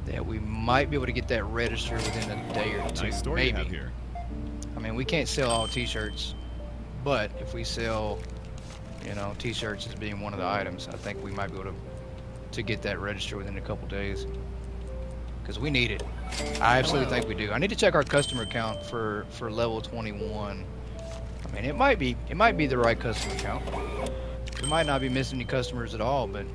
A: that we might be able to get that register within a day or two.
I: Nice store you
A: maybe.
I: have here.
A: I mean, we can't sell all t-shirts, but if we sell, you know, t-shirts as being one of the items, I think we might be able to get that register within a couple days. Because we need it. I absolutely think we do. I need to check our customer count for level 21. I mean, it might be the right customer count. We might not be missing any customers at all, but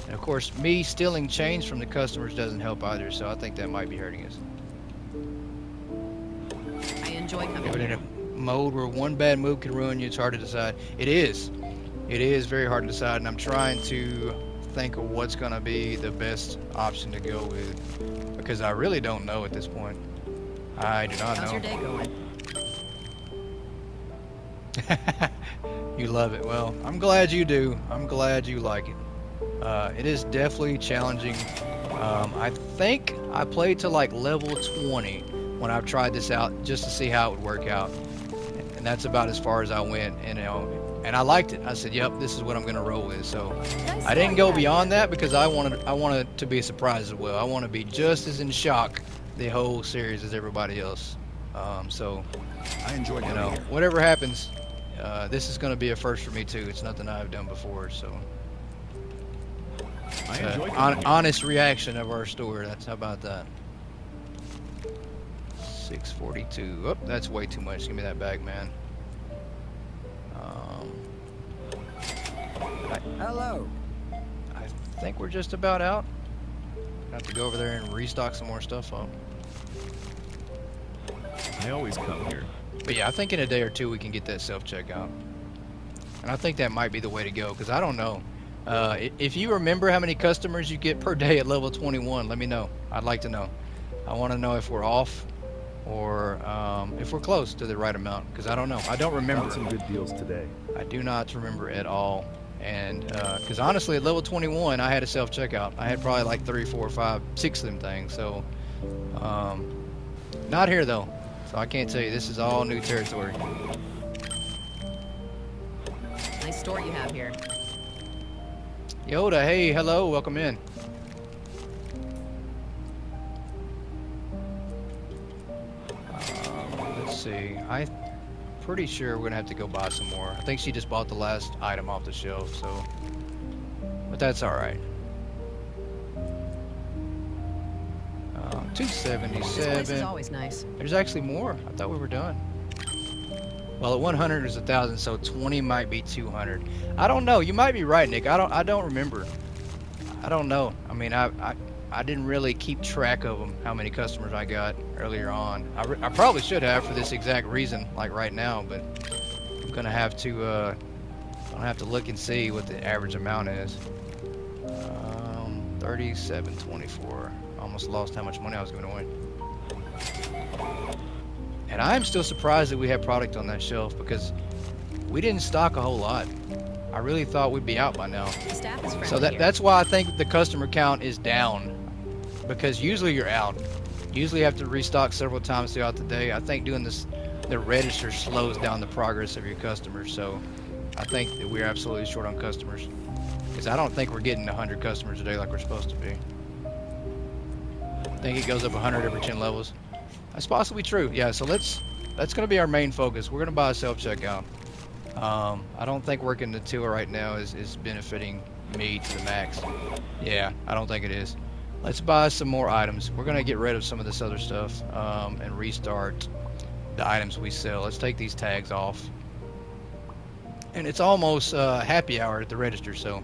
A: and of course, me stealing change from the customers doesn't help either. So I think that might be hurting us.
E: I enjoy coming
A: But in
E: here.
A: a mode where one bad move can ruin you, it's hard to decide. It is very hard to decide, and I'm trying to think of what's going to be the best option to go with, because I really don't know at this point. I do not
E: How's your
A: know.
E: day going?
A: You love it. Well, I'm glad you do. I'm glad you like it. It is definitely challenging. I think I played to like level 20 when I've tried this out just to see how it would work out, and that's about as far as I went. And you know, and I liked it. I said, "Yep, this is what I'm going to roll with." So
L: Nice
A: I didn't
L: story,
A: go
L: Dad.
A: beyond that because I wanted to be a surprise as well. I want to be just as in shock the whole series as everybody else. So
K: I enjoy
A: you
K: coming
A: know,
K: here.
A: whatever happens, this is going to be a first for me too. It's nothing I've done before. So
I: I enjoy coming here.
A: honest reaction of our store. That's how about that. 642. Oh, that's way too much. Give me that back, man.
F: Hello.
A: I think we're just about out. Have to go over there and restock some more stuff up.
I: I always come here.
A: But yeah, I think in a day or two we can get that self-checkout. And I think that might be the way to go, because I don't know. If you remember how many customers you get per day at level 21, let me know. I'd like to know. I want to know if we're off or if we're close to the right amount, because I don't know. I don't remember.
M: Found some good deals today.
A: I do not remember at all. And because honestly, at level 21, I had a self-checkout. I had probably like 3, 4, 5, 6 of them things. So not here though. So I can't tell you. This is all new territory.
E: Nice store you have here.
A: Yoda, hey, hello, welcome in. Let's see. I'm pretty sure we're gonna have to go buy some more. I think she just bought the last item off the shelf, so. But that's all right.
E: This place is
A: 277.
E: always nice.
A: There's actually more. I thought we were done. Well, at 100 is 1,000, so 20 might be 200. I don't know. You might be right, Nick. I don't remember. I don't know. I mean, I didn't really keep track of them, how many customers I got earlier on. I probably should have for this exact reason, like right now, but I'm gonna have to I'll have to look and see what the average amount is. 37.24. Almost lost how much money I was giving away. And I'm still surprised that we have product on that shelf because we didn't stock a whole lot. I really thought we'd be out by now.
E: The staff is friendly
A: So
E: here.
A: that's why I think the customer count is down, because usually you're out. Usually you have to restock several times throughout the day. I think doing this, the register slows down the progress of your customers. So I think that we're absolutely short on customers, because I don't think we're getting 100 customers a day like we're supposed to be. I think it goes up 100 every 10 levels. That's possibly true. Yeah, so that's going to be our main focus. We're going to buy a self-checkout. I don't think working the tour right now is benefiting me to the max. Yeah, I don't think it is. Let's buy some more items. We're going to get rid of some of this other stuff and restart the items we sell. Let's take these tags off. And it's almost happy hour at the register, so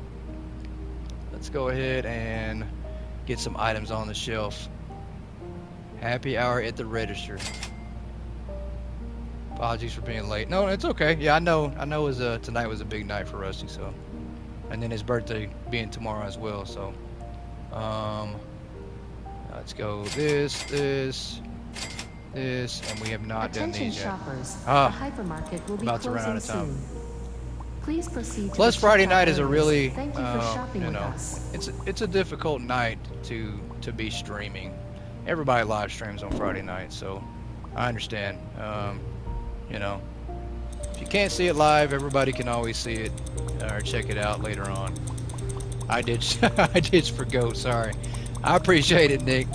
A: let's go ahead and get some items on the shelf. Happy hour at the register. Apologies for being late. No, it's okay. Yeah, I know. Tonight was a big night for Rusty. So, and then his birthday being tomorrow as well. So, let's go this, and we have not done
B: Attention
A: these yet.
B: shoppers, the
A: Ah,
B: hypermarket will be
A: about to run out
B: closing
A: of time.
B: soon. Please proceed to
A: Plus,
B: the
A: Friday
B: checkout
A: night is a
B: areas.
A: really,
B: Thank you for shopping
A: you
B: with
A: know,
B: us.
A: it's a difficult night to be streaming. Everybody live streams on Friday night, so I understand. You know, if you can't see it live, everybody can always see it or check it out later on. I did forgo. Sorry. I appreciate it, Nick.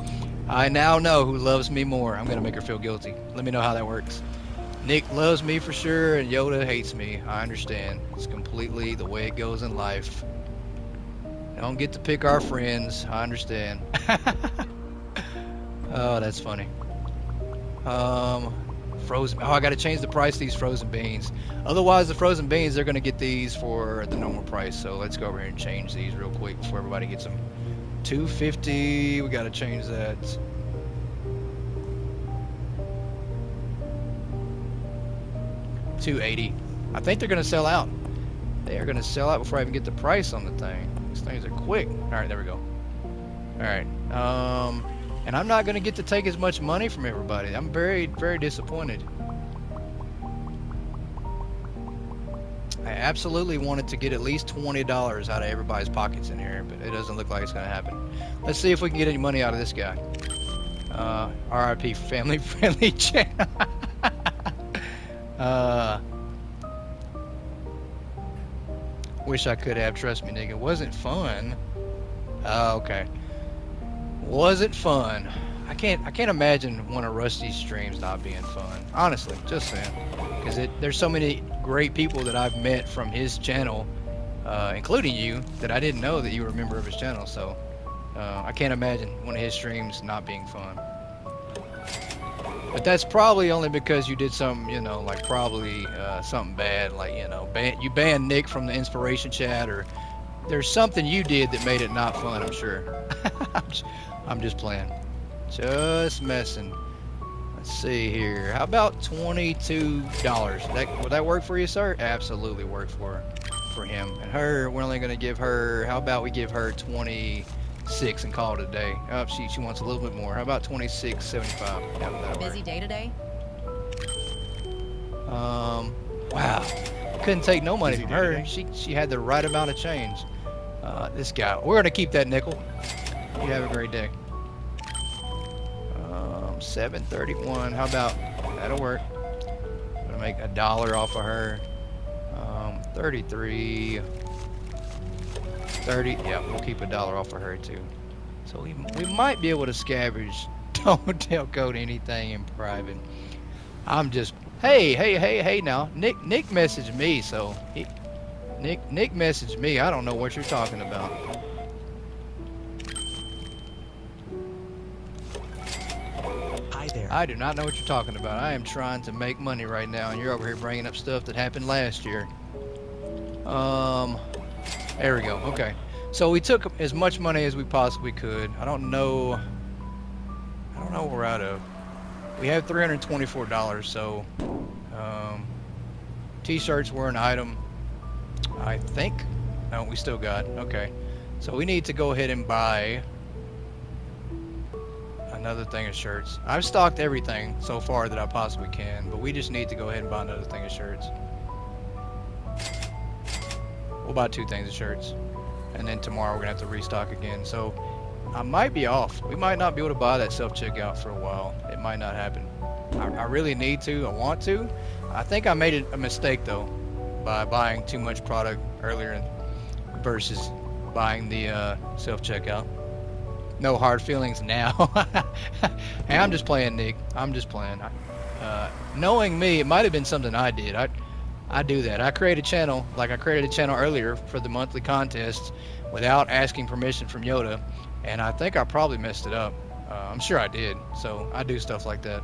A: I now know who loves me more. I'm gonna make her feel guilty. Let me know how that works. Nick loves me for sure, and Yoda hates me. I understand. It's completely the way it goes in life. Don't get to pick our friends. I understand. Oh, that's funny. Frozen. Oh, I got to change the price of these frozen beans. Otherwise, the frozen beans, they're going to get these for the normal price. So let's go over here and change these real quick before everybody gets them. $2.50. We got to change that. $2.80. I think they're going to sell out. They are going to sell out before I even get the price on the thing. These things are quick. All right, there we go. All right. And I'm not going to get to take as much money from everybody. I'm very, very disappointed. I absolutely wanted to get at least $20 out of everybody's pockets in here, but it doesn't look like it's going to happen. Let's see if we can get any money out of this guy. RIP family friendly channel. Wish I could have. Trust me, nigga. It wasn't fun. Okay. Wasn't fun. I can't imagine one of Rusty's streams not being fun. Honestly, just saying. Because there's so many great people that I've met from his channel, including you, that I didn't know that you were a member of his channel. So I can't imagine one of his streams not being fun. But that's probably only because you did something, you know, like probably something bad, like, you know, you banned Nick from the inspiration chat, or there's something you did that made it not fun, I'm sure. I'm just playing. Just messing. Let's see here. How about $22? Would that work for you, sir? Absolutely work for him. And her, we're only going to give her, how about we give her 26 and call it a day. Oh, she wants a little bit more. How about 26.75? Yeah,
E: Busy day today?
A: Wow. Couldn't take no money from her. She had the right amount of change. This guy. We're going to keep that nickel. You have a great day. 7.31. How about that'll work? I'm gonna make $1 off of her. 33. 30. Yeah, we'll keep $1 off of her too. So we might be able to scavenge. Don't tell Code anything in private. I'm just. Hey now. Nick messaged me, so Nick messaged me. I don't know what you're talking about. I do not know what you're talking about. I am trying to make money right now, and you're over here bringing up stuff that happened last year. There we go. Okay. So we took as much money as we possibly could. I don't know what we're out of. We have $324, so t-shirts were an item.
D: I think. No, we still got. Okay. So we need to go ahead and buy another thing of shirts. I've stocked everything so far that I possibly can, but we just need to go ahead and buy another thing of shirts. We'll buy 2 things of shirts. And then tomorrow we're going to have to restock again. So I might be off. We might not be able to buy that self-checkout for a while. It might not happen. I really need to. I want to. I think I made a mistake, though, by buying too much product earlier versus buying the self-checkout. No hard feelings now. Hey, I'm just playing, Nick. I'm just playing. Knowing me, it might have been something I did. I do that. I create a channel, like I created a channel earlier for the monthly contests without asking permission from Yoda, and I think I probably messed it up. I'm sure I did. So I do stuff like that.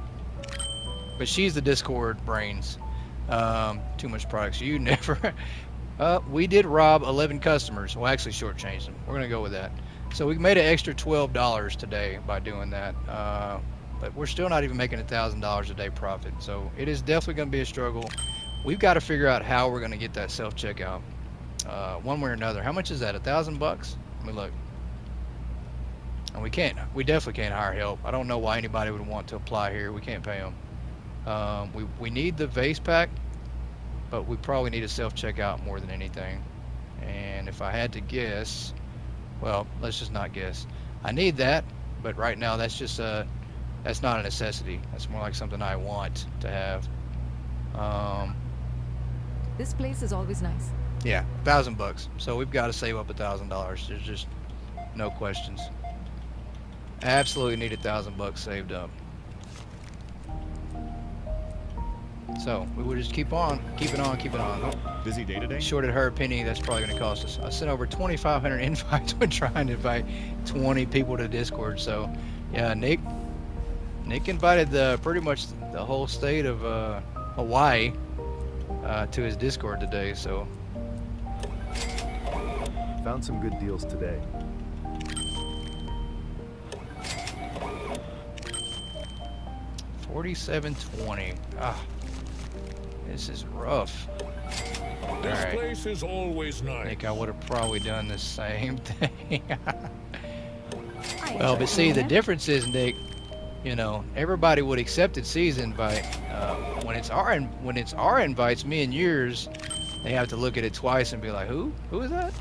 D: But she's the Discord brains. Too much products. You never. We did rob 11 customers. Well, actually shortchanged them. We're gonna go with that. So we made an extra $12 today by doing that. But we're still not even making $1,000 a day profit. So it is definitely gonna be a struggle. We've got to figure out how we're gonna get that self-checkout. One way or another. How much is that? $1,000 bucks? Let me look. And we definitely can't hire help. I don't know why anybody would want to apply here. We can't pay them. We need the vase pack, but we probably need a self-checkout more than anything. And if I had to guess, well, let's just not guess. I need that, but right now that's just that's not a necessity. That's more like something I want to have.
M: This place is always nice.
D: Yeah, $1,000 bucks. So we've got to save up $1,000. There's just no questions. Absolutely need $1,000 bucks saved up. So we will just keep on. Oh,
I: busy day today.
D: Shorted her a penny. That's probably going to cost us. I sent over 2,500 invites when trying to invite 20 people to Discord. So yeah, Nick invited pretty much the whole state of Hawaii to his Discord today. So
N: found some good deals today.
D: $47.20. Ah, this is rough.
C: This place is always nice.
D: I think I would have probably done the same thing. Well, but see, the difference is, Nick, you know, everybody would accept C's invite. When it's our invites, me and yours, they have to look at it twice and be like, who is that?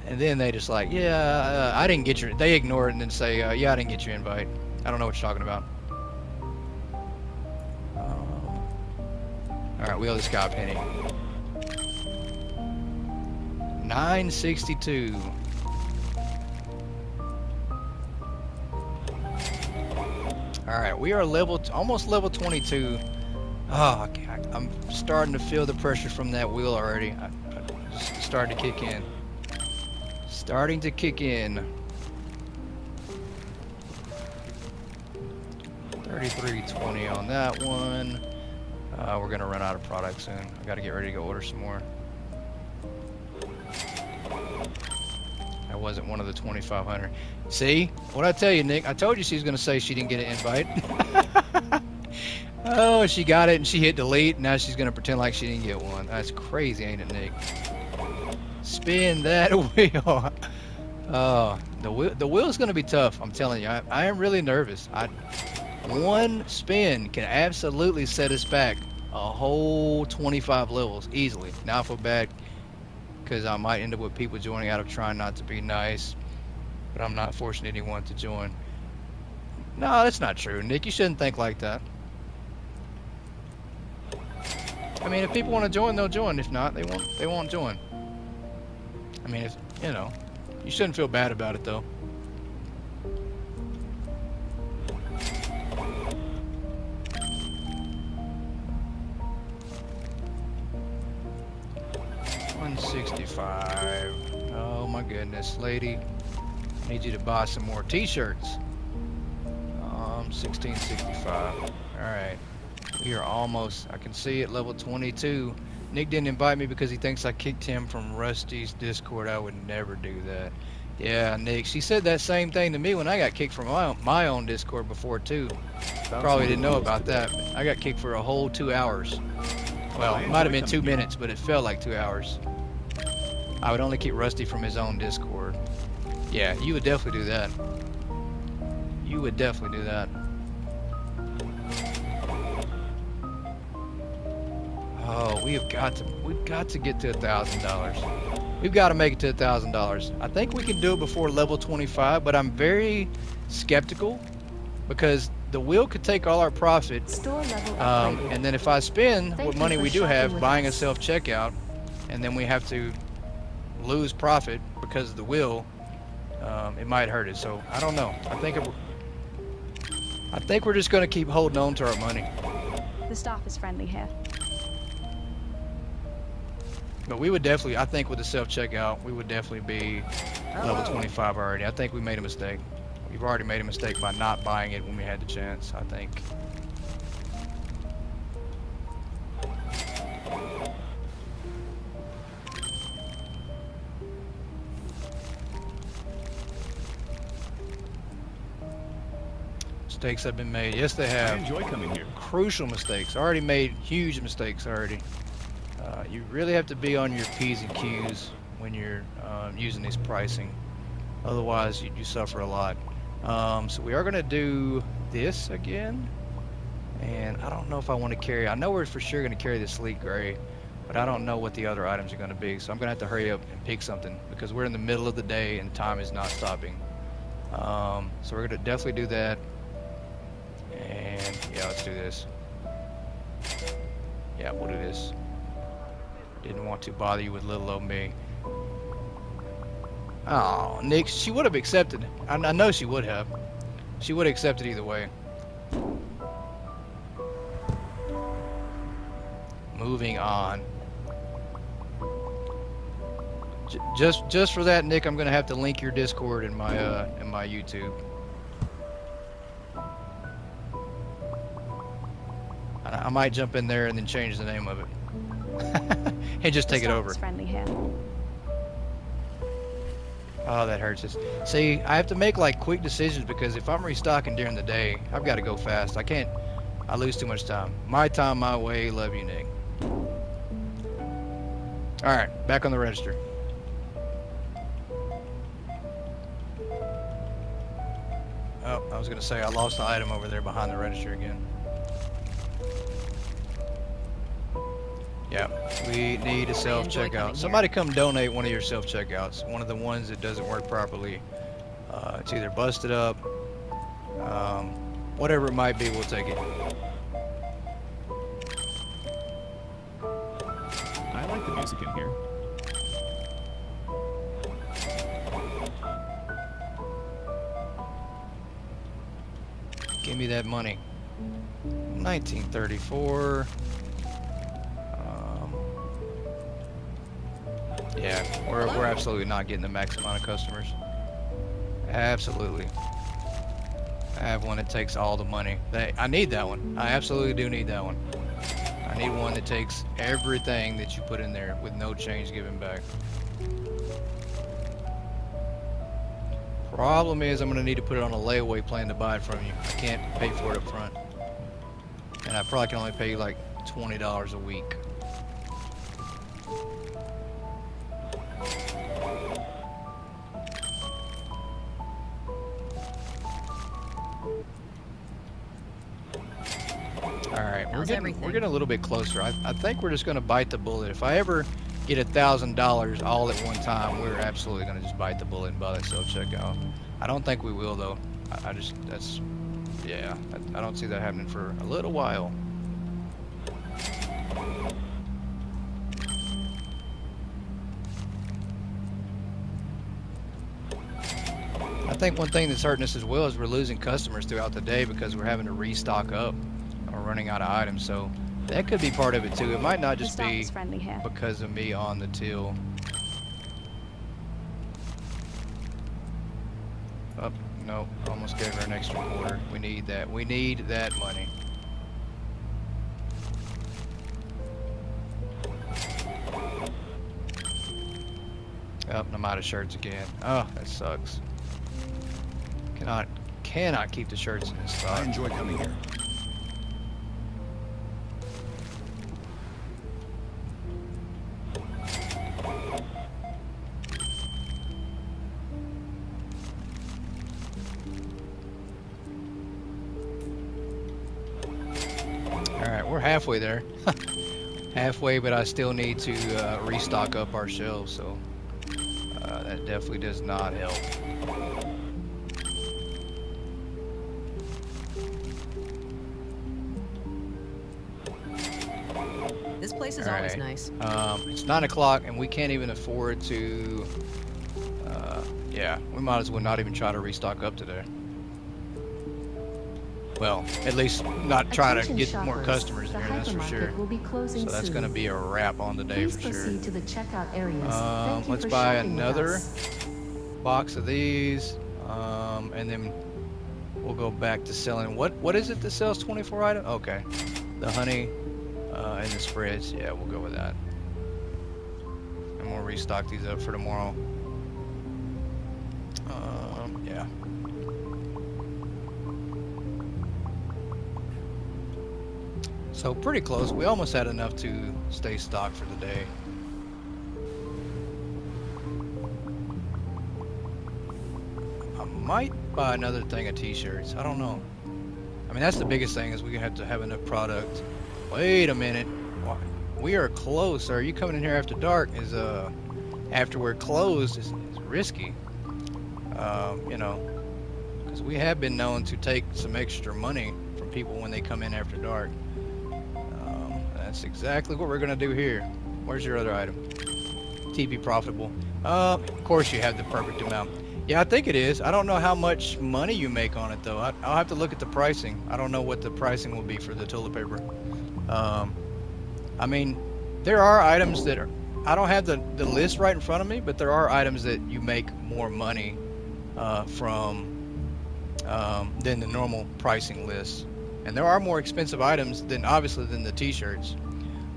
D: And then they just like, yeah, I didn't get your. They ignore it and then say, yeah, I didn't get your invite. I don't know what you're talking about. All right, we owe this guy a penny. $9.62. All right, we are almost level 22. Oh, I'm starting to feel the pressure from that wheel already. I just started to kick in. Starting to kick in. 33.20 on that one. We're gonna run out of product soon. I gotta get ready to go order some more. That wasn't one of the 2,500. See? What'd I tell you, Nick? I told you she was gonna say she didn't get an invite. Oh, she got it and she hit delete. Now she's gonna pretend like she didn't get one. That's crazy, ain't it, Nick? Spin that wheel. Oh, the wheel's gonna be tough. I'm telling you. I am really nervous. One spin can absolutely set us back a whole 25 levels easily. Now I feel bad because I might end up with people joining out of trying not to be nice, but I'm not forcing anyone to join. No, that's not true, Nick. You shouldn't think like that. I mean, if people want to join, they'll join. If not, they won't join. I mean, if you know, you shouldn't feel bad about it though. $165. Oh my goodness, lady. I need you to buy some more t-shirts. $16.65. All right. We are almost, I can see it, level 22. Nick didn't invite me because he thinks I kicked him from Rusty's Discord. I would never do that. Yeah, Nick, she said that same thing to me when I got kicked from my own Discord before too. Probably didn't know about that. I got kicked for a whole 2 hours
A: Well, it might have been 2 minutes, but it felt like 2 hours. I would only keep Rusty from his own Discord. Yeah, you would definitely do that. You would definitely do that. Oh, we've got to get to $1,000. We've got to make it to $1,000. I think we can do it before level 25, but I'm very skeptical because the wheel could take all our profit.
B: Store level
A: And then if I spend
B: Thank
A: what
B: you
A: money
B: for
A: we do
B: shopping
A: have
B: with
A: buying a
B: us.
A: self-checkout, and then we have to lose profit because of the wheel, it might hurt it. So I don't know. I think we're just going to keep holding on to our money.
H: The staff is friendly here.
A: But we would definitely, I think with the self-checkout, we would definitely be level 25 already. I think we made a mistake. We've already made a mistake by not buying it when we had the chance, I think. Mistakes have been made. Yes, they have.
I: I enjoy coming here.
A: Crucial mistakes. Already made huge mistakes already. You really have to be on your P's and Q's when you're using this pricing. Otherwise, you suffer a lot. So we are going to do this again. And I don't know if I want to carry... I know we're for sure going to carry the sleek gray. But I don't know what the other items are going to be. So I'm going to have to hurry up and pick something. Because we're in the middle of the day and time is not stopping. So we're going to definitely do that. And yeah, let's do this. Yeah, we'll do this. Didn't want to bother you with little old me. Oh, Nick, she would have accepted. I know she would have. She would have accepted either way. Moving on. Just for that, Nick, I'm gonna have to link your Discord in my YouTube. I might jump in there and then change the name of it. And just take it over.
H: The staff is friendly here.
A: Oh, that hurts us. See, I have to make like quick decisions because if I'm restocking during the day, I've got to go fast. I lose too much time. My time, my way. Love you, Nick. All right, back on the register. Oh, I was gonna say I lost the item over there behind the register again. Yeah, we need a self-checkout. Somebody come donate one of your self-checkouts. One of the ones that doesn't work properly. It's either busted up, whatever it might be, we'll take it.
I: I like the music in here.
A: Give me that money. 1934. Yeah, we're absolutely not getting the max amount of customers. Absolutely. I have one that takes all the money. I need that one. I absolutely do need that one. I need one that takes everything that you put in there with no change given back. Problem is I'm going to need to put it on a layaway plan to buy it from you. I can't pay for it up front. And I probably can only pay like $20 a week. Alright, we're getting a little bit closer. I think we're just going to bite the bullet. If I ever get $1,000 all at one time, we're absolutely going to just bite the bullet and buy that self-checkout. I don't think we will, though. I don't see that happening for a little while. I think one thing that's hurting us as well is we're losing customers throughout the day because we're having to restock up. We're running out of items, so that could be part of it too. It might not just be because of me on the till. Oh, no, almost gave her an extra quarter. We need that. We need that money. Oh, I'm out of shirts again. Oh, that sucks. Cannot keep the shirts in stock.
K: I enjoy coming here.
A: halfway there. Halfway, but I still need to restock up our shelves, so that definitely does not help.
E: This place is always nice.
A: It's 9 o'clock, and we can't even afford to. Yeah, we might as well not even try to restock up today. Well, at least not try to get more customers in here, that's for sure. So that's going to be a wrap on the day for sure.
B: To the checkout areas.
A: Let's buy another box of these, and then we'll go back to selling. What is it that sells 24 items? Okay, the honey and the spreads. Yeah, we'll go with that. And we'll restock these up for tomorrow. Yeah. So pretty close. We almost had enough to stay stocked for the day. I might buy another thing of t-shirts. I don't know. I mean, that's the biggest thing, is we have to have enough product. Wait a minute. We are close. Are you coming in here after dark? After we're closed is risky. You know, because we have been known to take some extra money from people when they come in after dark. That's exactly what we're gonna do here. Where's your other item? TV profitable. Of course you have the perfect amount. Yeah, I think it is. I don't know how much money you make on it though. I'll have to look at the pricing. I don't know what the pricing will be for the toilet paper. I mean, there are items that are, I don't have the list right in front of me, but there are items that you make more money from than the normal pricing list. And there are more expensive items than, obviously, than the t-shirts.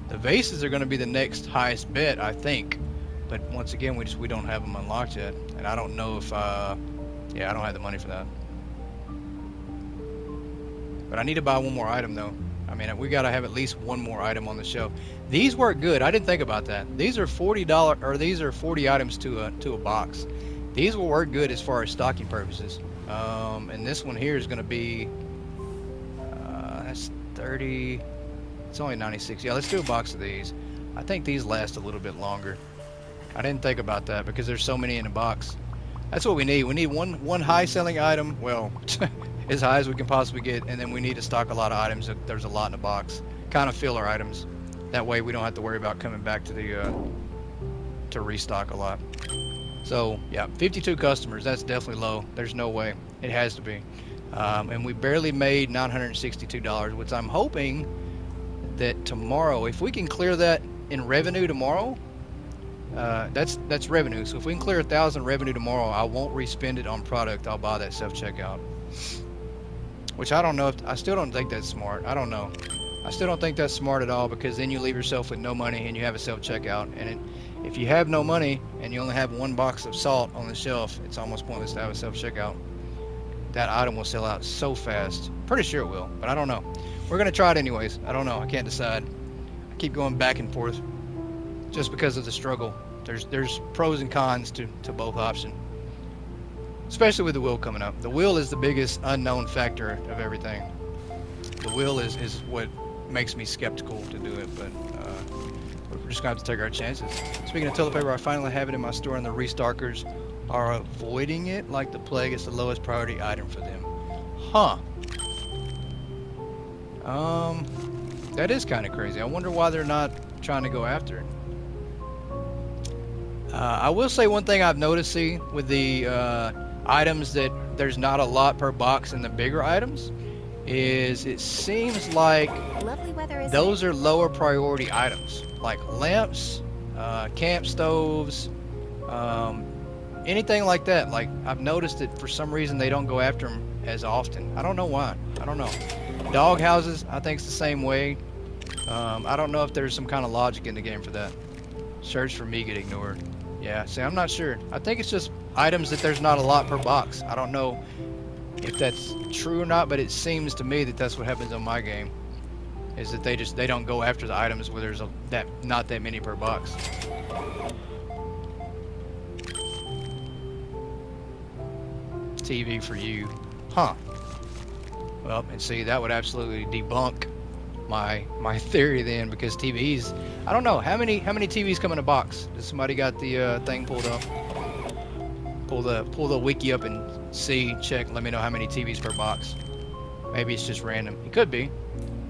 A: The vases are going to be the next highest bet, I think. But once again, we don't have them unlocked yet, and I don't know if yeah, I don't have the money for that. But I need to buy one more item though. I mean, we got to have at least one more item on the shelf. These work good. I didn't think about that. These are $40, or these are 40 items to a box. These will work good as far as stocking purposes. And this one here is going to be that's 30. It's only 96. Yeah, let's do a box of these. I think these last a little bit longer. I didn't think about that because there's so many in a box. That's what we need. We need one high selling item, well, as high as we can possibly get, and then we need to stock a lot of items that there's a lot in the box. Kind of filler items. That way we don't have to worry about coming back to the to restock a lot. So yeah, 52 customers. That's definitely low. There's no way. It has to be. And we barely made $962, which I'm hoping that tomorrow, if we can clear that in revenue tomorrow, that's revenue. So if we can clear 1,000 revenue tomorrow, I won't respend it on product. I'll buy that self-checkout. Which I don't know. I still don't think that's smart. I don't know. I still don't think that's smart at all, because then you leave yourself with no money and you have a self-checkout. And if you have no money and you only have one box of salt on the shelf, it's almost pointless to have a self-checkout. That item will sell out so fast. Pretty sure it will, but I don't know. We're gonna try it anyways. I don't know. I can't decide. I keep going back and forth just because of the struggle. There's pros and cons to both options, especially with the wheel coming up. The wheel is the biggest unknown factor of everything. The wheel is what makes me skeptical to do it, but we're just gonna have to take our chances. Speaking of toilet paper, I finally have it in my store, and the restockers are avoiding it like the plague. It's the lowest priority item for them. Huh. That is kind of crazy. I wonder why they're not trying to go after it. I will say one thing I've noticed, with the items that there's not a lot per box in the bigger items, is it seems like those are lower priority items, like lamps, camp stoves, anything like that. Like, I've noticed that for some reason they don't go after them as often. I don't know why. I don't know. Dog houses, I think it's the same way. I don't know if there's some kind of logic in the game for that. Search for me get ignored. Yeah, see, I'm not sure. I think it's just items that there's not a lot per box. I don't know if that's true or not, but it seems to me that that's what happens on my game. Is that they don't go after the items where there's not that many per box. TV for you. Huh. Well, and see, that would absolutely debunk
D: my theory then, because TVs, I don't know how many TVs come in a box. Does somebody got the thing pulled up? Pull the wiki up and check. Let me know how many TVs per box. Maybe it's just random. It could be.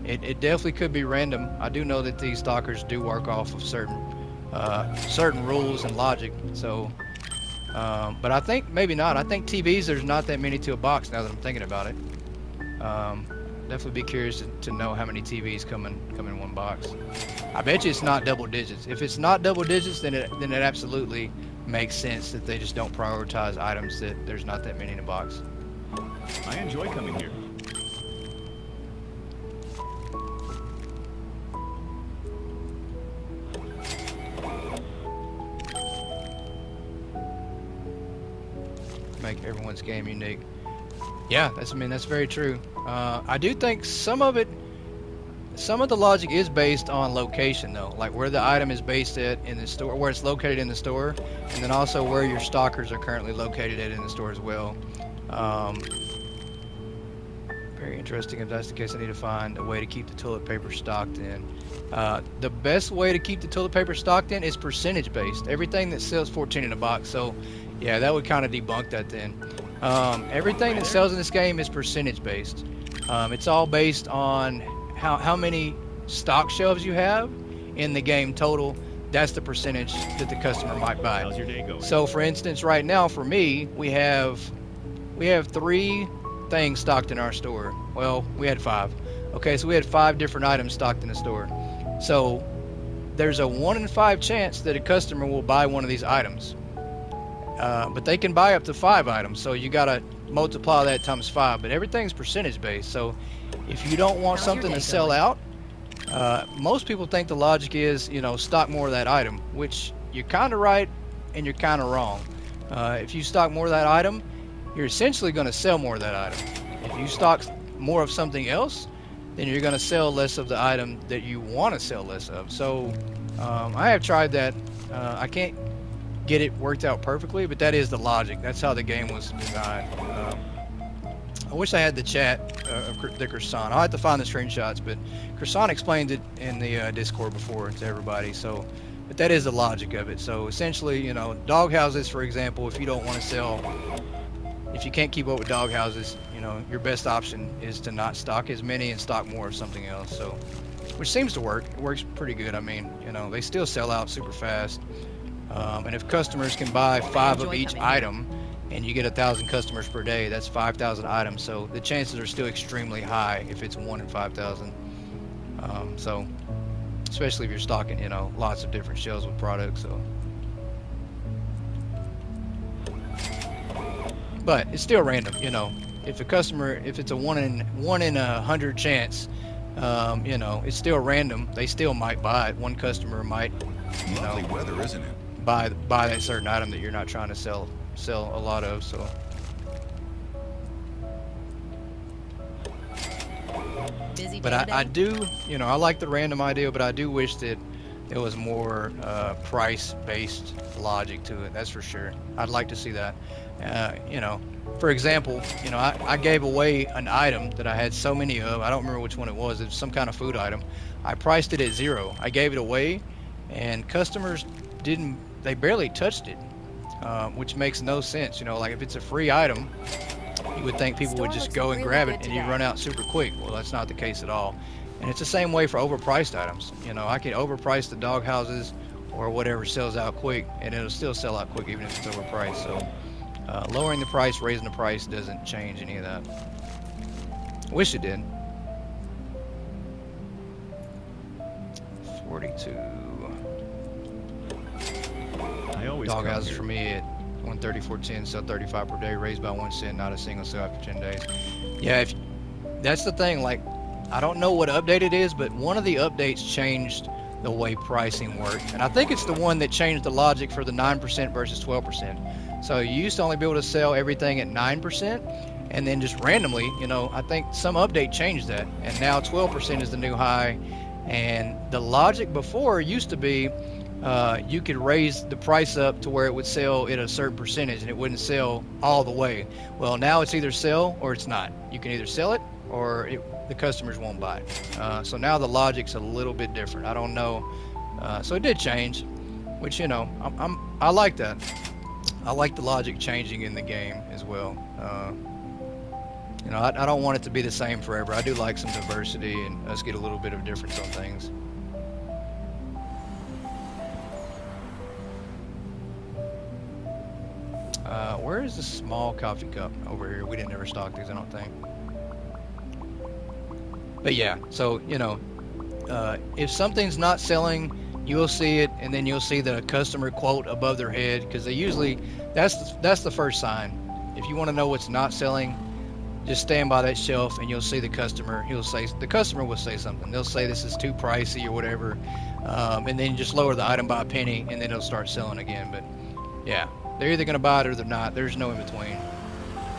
D: It definitely could be random. I do know that these stalkers do work off of certain rules and logic. So, but I think maybe not. I think TVs, there's not that many to a box now that I'm thinking about it. Definitely be curious to know how many TVs come in one box. I bet you it's not double digits. If it's not double digits, then it absolutely makes sense that they just don't prioritize items that there's not that many in a box.
I: I enjoy coming here.
D: Make everyone's game unique. Yeah, that's very true. I do think some of the logic is based on location though, like where the item is based at in the store, where it's located in the store, and then also where your stockers are currently located at in the store as well. Very interesting. If that's the case, I need to find a way to keep the toilet paper stocked in. The best way to keep the toilet paper stocked in is percentage based. Everything that sells 14 in a box, so yeah, that would kind of debunk that then. Everything that sells in this game is percentage based. It's all based on how many stock shelves you have in the game total. That's the percentage that the customer might buy.
I: How's your day going?
D: So for instance, right now for me, we have 3 things stocked in our store. Well, we had 5. Okay, so we had 5 different items stocked in the store. So there's a 1 in 5 chance that a customer will buy one of these items. But they can buy up to 5 items, so you gotta multiply that times 5. But everything's percentage based, so if you don't want something to sell out, most people think the logic is, stock more of that item, which you're kind of right and you're kind of wrong. If you stock more of that item, you're essentially going to sell more of that item. If you stock more of something else, then you're going to sell less of the item that you want to sell less of. So I have tried that. I can't get it worked out perfectly, but that is the logic. That's how the game was designed. I wish I had the chat of the Croissant. I'll have to find the screenshots, but Croissant explained it in the Discord before to everybody. So, but that is the logic of it. So essentially, dog houses, for example, if you don't want to sell, if you can't keep up with dog houses, your best option is to not stock as many and stock more of something else. So, which seems to work. It works pretty good. I mean, they still sell out super fast. And if customers can buy 5 of each item, and you get 1,000 customers per day, that's 5,000 items. So the chances are still extremely high if it's 1 in 5,000. So especially if you're stocking, lots of different shelves with products. So, but it's still random. If it's a 1 in 100 chance, it's still random. They still might buy it. One customer might,
K: Lovely weather, isn't it?
D: buy that certain item that you're not trying to sell a lot of. So
E: Busy
D: but I do, I like the random idea, but I do wish that there was more price based logic to it. That's for sure. I'd like to see that. For example, I gave away an item that I had so many of. I don't remember which one it was. It was some kind of food item. I priced it at 0. I gave it away, and customers they barely touched it, which makes no sense. Like if it's a free item, you would think people would just go and grab it and you run out super quick. Well, that's not the case at all. And it's the same way for overpriced items. I can overprice the dog houses or whatever sells out quick, and it'll still sell out quick even if it's overpriced. So lowering the price, raising the price doesn't change any of that. Wish it did. 42. Dog houses for me at 134.10, sell 35 per day, raised by 1 cent, not a single sale after 10 days. Yeah, that's the thing. Like, I don't know what update it is, but one of the updates changed the way pricing worked, and I think it's the one that changed the logic for the 9% versus 12%. So you used to only be able to sell everything at 9%, and then just randomly, I think some update changed that, and now 12% is the new high. And the logic before used to be you could raise the price up to where it would sell at a certain percentage and it wouldn't sell all the way. Well, now it's either sell or it's not. You can either sell it or the customers won't buy. So now the logic's a little bit different. I don't know. So it did change, which, you know, I like that. I like the logic changing in the game as well. You know, I don't want it to be the same forever. I do like some diversity and us get a little bit of difference on things. Where is the small coffee cup? Over here. We didn't ever stock these, I don't think. But yeah, so, you know, if something's not selling, you'll see it, and then you'll see the customer quote above their head, because they usually, that's the first sign. If you want to know what's not selling, just stand by that shelf and you'll see the customer. The customer will say something. They'll say this is too pricey or whatever, and then just lower the item by a penny, and then it'll start selling again. But yeah, they're either going to buy it or they're not. There's no in between.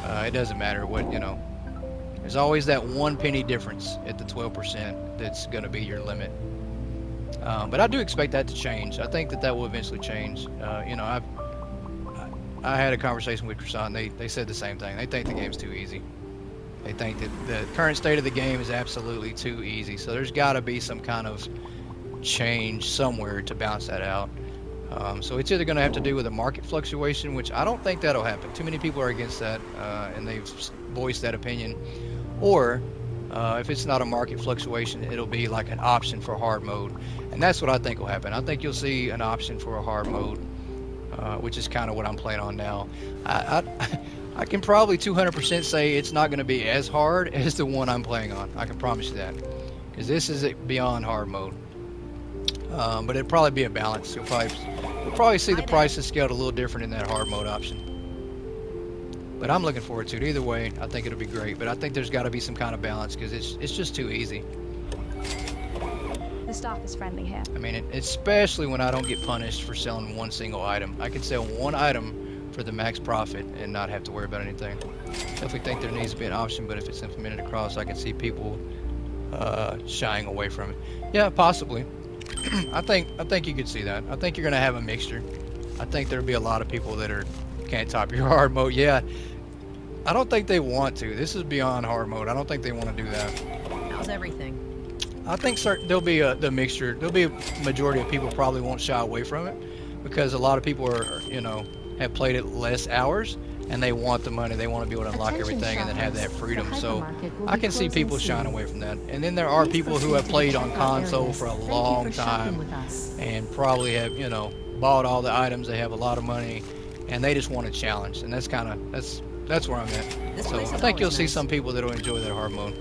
D: It doesn't matter what, you know. There's always that 1 penny difference at the 12% that's going to be your limit. But I do expect that to change. I think that will eventually change. You know, I had a conversation with Croissant, and they said the same thing. They think the game's too easy. They think that the current state of the game is absolutely too easy. So there's got to be some kind of change somewhere to balance that out. So it's either going to have to do with a market fluctuation, which I don't think that'll happen. Too many people are against that, and they've voiced that opinion. Or if it's not a market fluctuation, it'll be like an option for hard mode. And that's what I think will happen. I think you'll see an option for a hard mode, which is kind of what I'm playing on now. I can probably 200% say it's not going to be as hard as the one I'm playing on. I can promise you that. Because this is beyond hard mode. But it'll probably be a balance. You'll probably see the prices scaled a little different in that hard mode option. But I'm looking forward to it. Either way, I think it'll be great. But I think there's got to be some kind of balance because it's just too easy.
H: The staff is friendly here.
D: I mean, especially when I don't get punished for selling one single item. I can sell one item for the max profit and not have to worry about anything. Definitely think there needs to be an option, but if it's implemented across, I can see people shying away from it. Yeah, possibly. I think you could see that. I think you're going to have a mixture. I think there'll be a lot of people that can't top your hard mode. Yeah, I don't think they want to. This is beyond hard mode. I don't think they want to do that.
E: How's everything?
D: I think there'll be the mixture. There'll be a majority of people probably won't shy away from it because a lot of people are, you know, have played it less hours and they want the money. They want to be able to unlock everything and then have that freedom. So I can see people shying away from that. And then there are people who have played on console for a long time and probably have, you know, bought all the items. They have a lot of money and they just want a challenge. And that's where I'm at. So I think you'll see some people that'll enjoy that hard mode.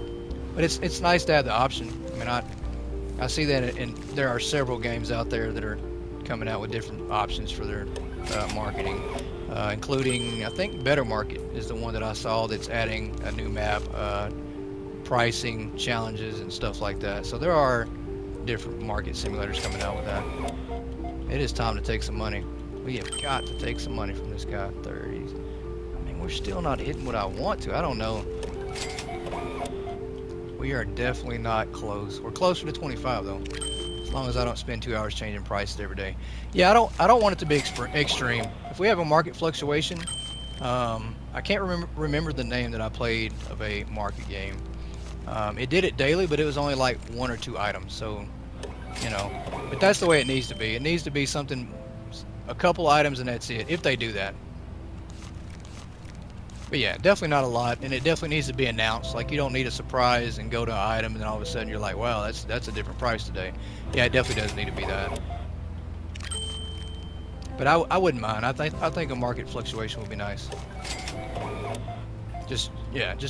D: But it's nice to have the option. I mean, I see that, and there are several games out there that are coming out with different options for their marketing, including, I think, Better Market is the one that I saw that's adding a new map, pricing, challenges, and stuff like that. So there are different market simulators coming out with that. It is time to take some money. We have got to take some money from this guy. 30s. I mean, we're still not hitting what I want to. I don't know. We are definitely not close. We're closer to 25 though, as long as I don't spend 2 hours changing prices every day. Yeah, I don't want it to be extreme. If we have a market fluctuation, I can't remember the name that I played of a market game. It did it daily, but it was only like 1 or 2 items. So, you know, but that's the way it needs to be. It needs to be something, a couple items, and that's it. If they do that. But yeah, definitely not a lot, and it definitely needs to be announced. Like, you don't need a surprise and go to an item and then all of a sudden you're like, wow, that's a different price today. Yeah, it definitely doesn't need to be that. But I wouldn't mind. I think a market fluctuation would be nice. Just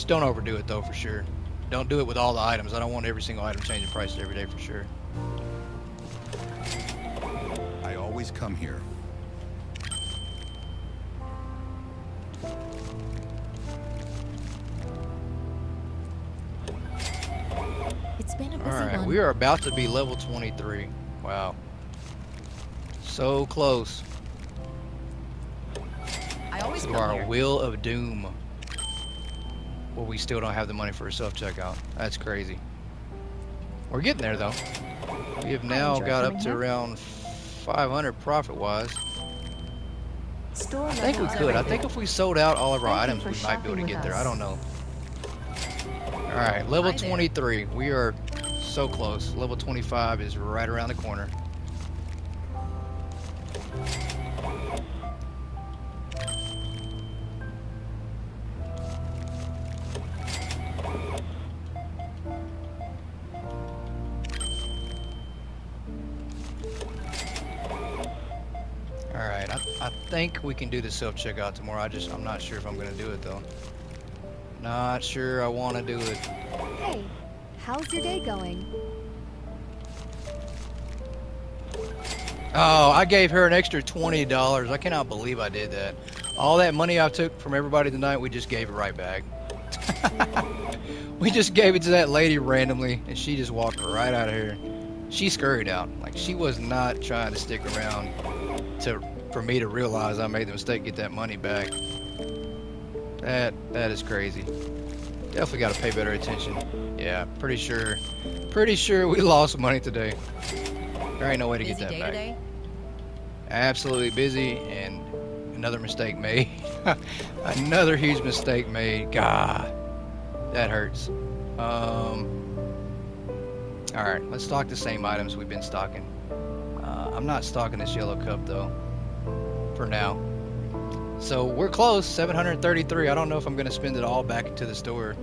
D: don't overdo it though, for sure. Don't do it with all the items. I don't want every single item changing prices every day, for sure.
K: I always come here.
G: It's been a busy
D: Alright,
G: one.
D: we are about to be level 23. Wow. So close.
E: I always
D: to
E: come
D: our
E: here.
D: Wheel of Doom. Well, we still don't have the money for a self-checkout. That's crazy. We're getting there though. We have now got up to around 500 profit-wise. I think we could. I think if we sold out all of our items, we might be able to get there. I don't know. All right, level
E: Hi there.
D: 23. We are so close. Level 25 is right around the corner. All right, I think we can do the self-checkout tomorrow. I'm not sure if I'm gonna do it though. Not sure I want to do it.
L: Hey, how's your day going?
D: Oh, I gave her an extra $20. I cannot believe I did that. All that money I took from everybody tonight, we just gave it right back. We just gave it to that lady randomly, and she just walked right out of here. She scurried out. Like, she was not trying to stick around for me to realize I made the mistake, get that money back. That is crazy. Definitely got to pay better attention. Yeah, pretty sure we lost money today. There ain't no way to get that
E: Busy day
D: back.
E: today?
D: Absolutely busy, and another mistake made. Another huge mistake made. God, that hurts. All right, let's stock the same items we've been stocking. I'm not stocking this yellow cup though, for now. So we're close, 733. I don't know if I'm going to spend it all back into the store.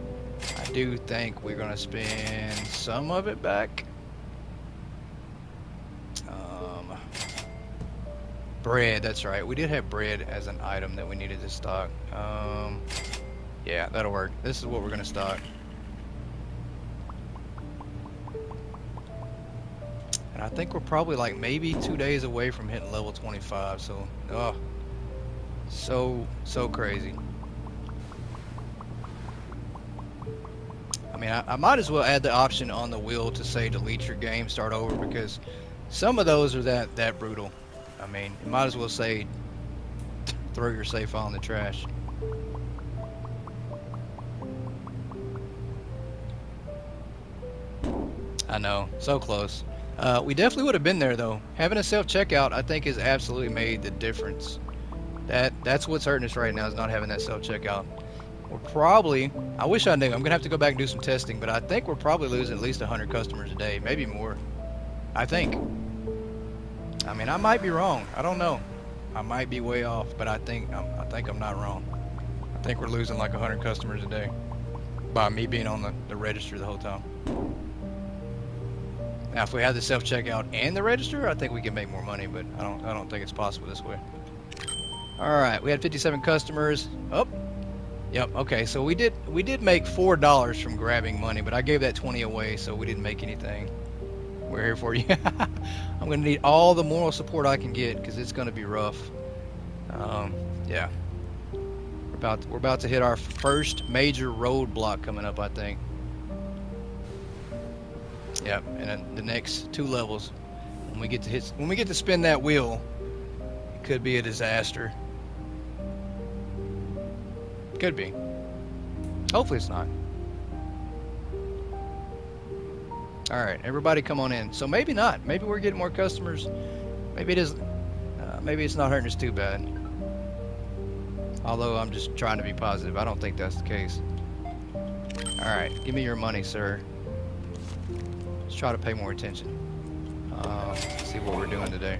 D: I do think we're going to spend some of it back. Bread, that's right. We did have bread as an item that we needed to stock. Yeah, that'll work. This is what we're going to stock. And I think we're probably like maybe 2 days away from hitting level 25. So, oh, so crazy. I mean, I might as well add the option on the wheel to say delete your game, start over, because some of those are that brutal. I mean, you might as well say throw your save file in the trash. I know, so close. We definitely would have been there though. Having a self-checkout, I think, has absolutely made the difference. That's what's hurting us right now, is not having that self-checkout. We're probably, I wish I knew, I'm gonna have to go back and do some testing, but I think we're probably losing at least 100 customers a day, maybe more. I think. I mean, I might be wrong. I don't know. I might be way off, but I think I'm not wrong. I think we're losing like 100 customers a day by me being on the register the whole time. Now, if we had the self-checkout and the register, I think we can make more money, but I don't think it's possible this way. All right, we had 57 customers. Oh, yep. Okay, so we did make $4 from grabbing money, but I gave that 20 away, so we didn't make anything. We're here for you. I'm gonna need all the moral support I can get, because it's gonna be rough. Yeah, we're about to hit our first major roadblock coming up, I think. Yep, and then the next 2 levels, when we get to spin that wheel, it could be a disaster. Could be. Hopefully it's not. All right, everybody come on in. So maybe not. Maybe we're getting more customers. Maybe it is. Maybe it's not hurting us too bad. Although I'm just trying to be positive. I don't think that's the case. All right, give me your money, sir. Let's try to pay more attention. See what we're doing today.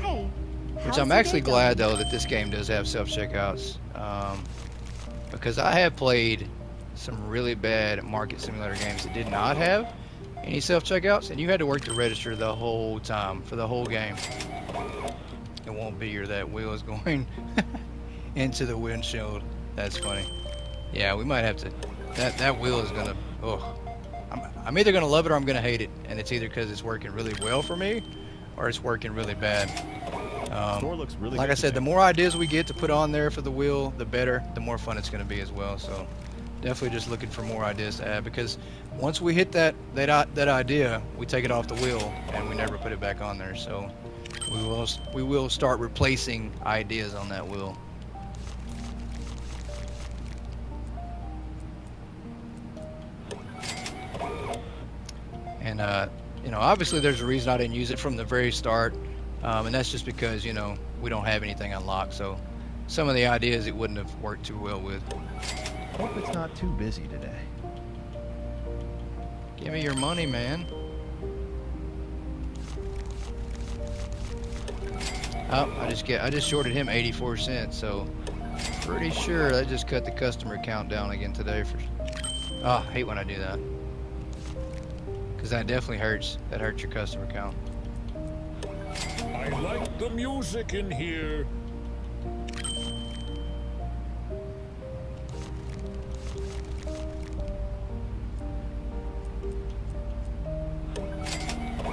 L: Hey,
D: Which I'm actually glad though that this game does have self-checkouts, because I have played some really bad market simulator games that did not have any self-checkouts, and you had to work the register the whole time for the whole game. It won't be, or that wheel is going into the windshield. That's funny. Yeah, we might have to. That wheel is gonna. Oh, I'm either gonna love it or I'm gonna hate it, and it's either because it's working really well for me, or it's working really bad.
I: Store looks really
D: like
I: good
D: I said,
I: today.
D: the more ideas we get to put on there for the wheel, the better, the more fun it's gonna be as well. So definitely just looking for more ideas to add, because once we hit that idea, we take it off the wheel and we never put it back on there. So we will start replacing ideas on that wheel. And you know, obviously there's a reason I didn't use it from the very start, and that's just because, you know,
A: we don't have anything unlocked. So some of the ideas it wouldn't have worked too well with.
I: Hope it's not too busy today.
A: Give me your money, man. Oh, I just shorted him 84 cents, so pretty sure that just cut the customer count down again today. I hate when I do that, because that definitely hurts. That hurts your customer count.
C: I like the music in here.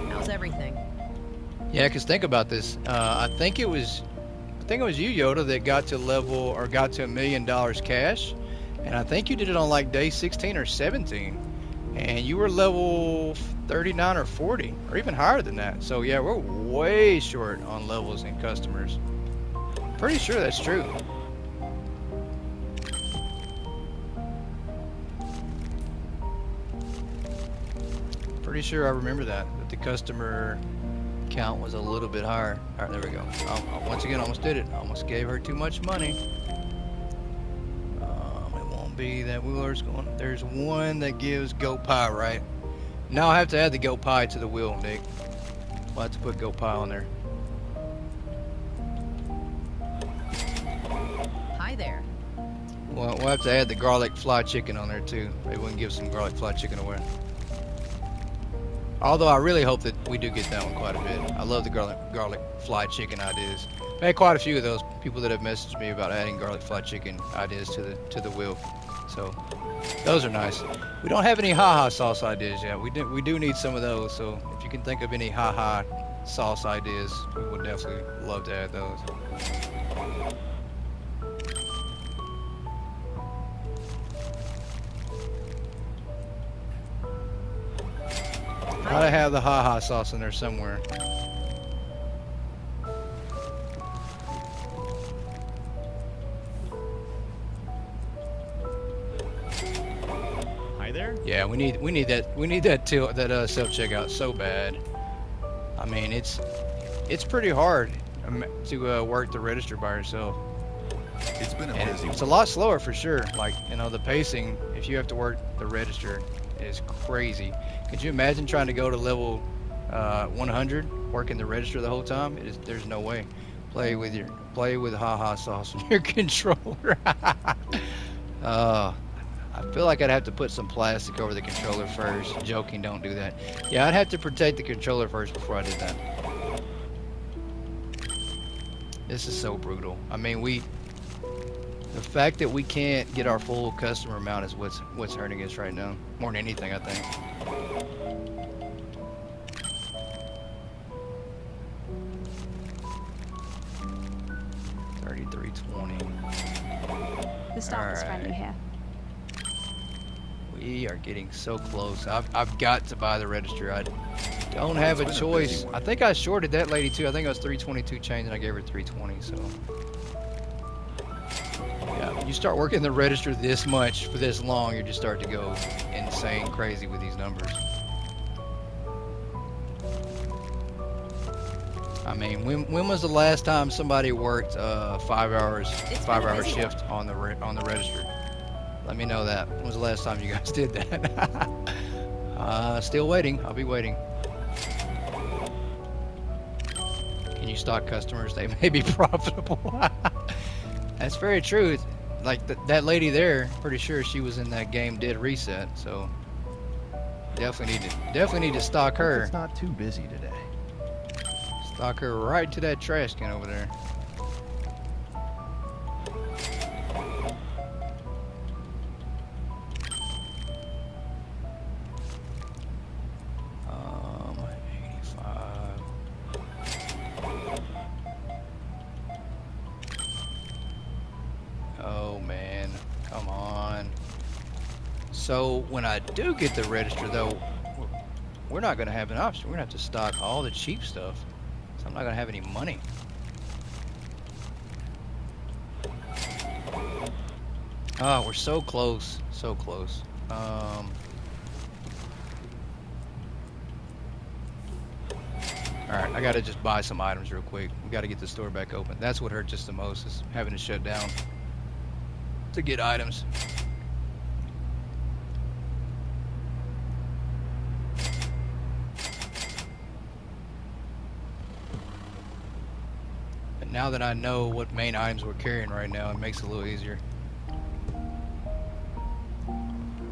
E: How's everything?
A: Yeah, because think about this. I think it was you, Yoda, that got to $1 million cash, and I think you did it on like day 16 or 17, and you were level 39 or 40, or even higher than that. So yeah, we're way short on levels and customers. Pretty sure that's true. Pretty sure I remember that the customer count was a little bit higher. All right, there we go. Once again, almost did it. Almost gave her too much money. It won't be that wheeler's going. There's one that gives goat pie, right? Now I have to add the goat pie to the wheel, Nick. We'll have to put goat pie on there.
E: Hi there.
A: Well, we'll have to add the garlic fried chicken on there too. Maybe we can give some garlic fried chicken away. Although I really hope that we do get that one quite a bit. I love the garlic fried chicken ideas. I had quite a few of those people that have messaged me about adding garlic fried chicken ideas to the wheel. So those are nice. We don't have any haha sauce ideas yet. We do need some of those. So if you can think of any haha sauce ideas, we would definitely love to add those. Gotta have the haha sauce in there somewhere.
I: Hi there.
A: Yeah, we need that self checkout so bad. I mean, it's pretty hard to work the register by yourself.
K: It's been a busy
A: It's a lot slower for sure. Like, you know, the pacing, if you have to work the register, is crazy. Could you imagine trying to go to level 100 working the register the whole time? There's no way. Play with haha sauce on your controller. I feel like I'd have to put some plastic over the controller first. Joking, don't do that. Yeah, I'd have to protect the controller first before I did that. This is so brutal. I mean, the fact that we can't get our full customer amount is what's hurting us right now. More than anything, I think.
H: The staff is friendly here.
A: We are getting so close. I've got to buy the register. I don't have a choice. I think I shorted that lady too. I think it was 322 change and I gave her 320. So yeah, you start working the register this much for this long, you just start to go insane crazy with these numbers. I mean, when was the last time somebody worked 5 hour shift on the register? Let me know that. When was the last time you guys did that? Still waiting. I'll be waiting. Can you stock customers? They may be profitable. That's very true. Like that lady there, pretty sure she was in that game Dead Reset. So definitely need to stock her.
I: It's not too busy today.
A: Stock her right to that trash can over there. So when I do get the register though, we're not going to have an option. We're going to have to stock all the cheap stuff. So I'm not going to have any money. Oh, we're so close. So close. Alright, I gotta just buy some items real quick. We gotta get the store back open. That's what hurts us the most, is having to shut down to get items. But now that I know what main items we're carrying right now, it makes it a little easier.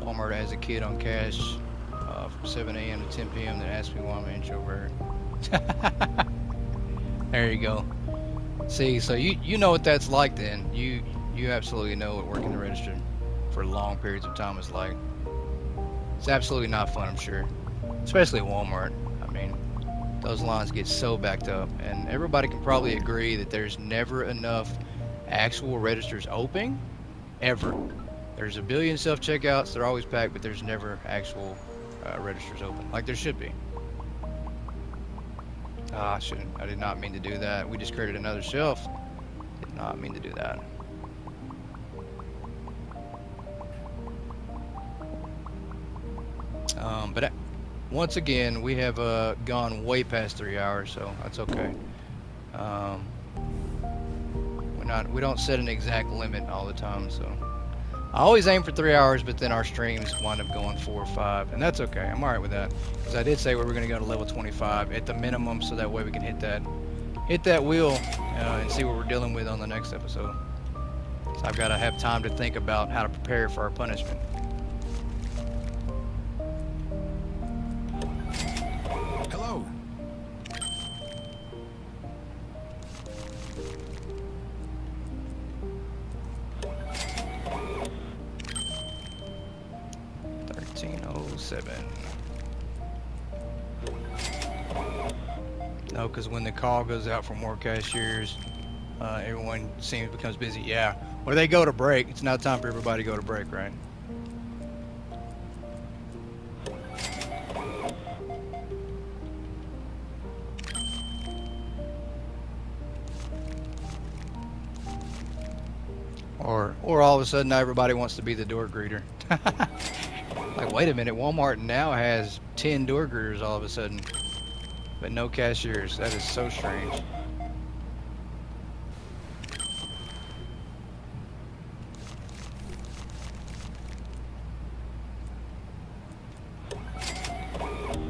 A: Walmart has a kid on cash from 7 a.m. to 10 p.m. that asked me why I'm an introvert. There you go. See, so you know what that's like then. You absolutely know what working the register for long periods of time is like. It's absolutely not fun, I'm sure. Especially at Walmart. I mean, those lines get so backed up, and everybody can probably agree that there's never enough actual registers open, ever. There's a billion self-checkouts, they're always packed, but there's never actual registers open, like there should be. Ah, I did not mean to do that. We just created another shelf. Did not mean to do that. But once again, we have gone way past 3 hours, so that's okay. We don't set an exact limit all the time, so I always aim for 3 hours, but then our streams wind up going 4 or 5, and that's okay. I'm alright with that, because I did say we were going to go to level 25 at the minimum, so that way we can hit that wheel and see what we're dealing with on the next episode. So I've got to have time to think about how to prepare for our punishment.
K: Hello. No, because when the call goes out for more cashiers, everyone becomes busy. Yeah, or they go to break. It's now time for everybody to go to break, right? Or all of a sudden now everybody wants to be the door greeter. Like, wait a minute, Walmart now has 10 door greeters all of a sudden, but no cashiers. That is so strange.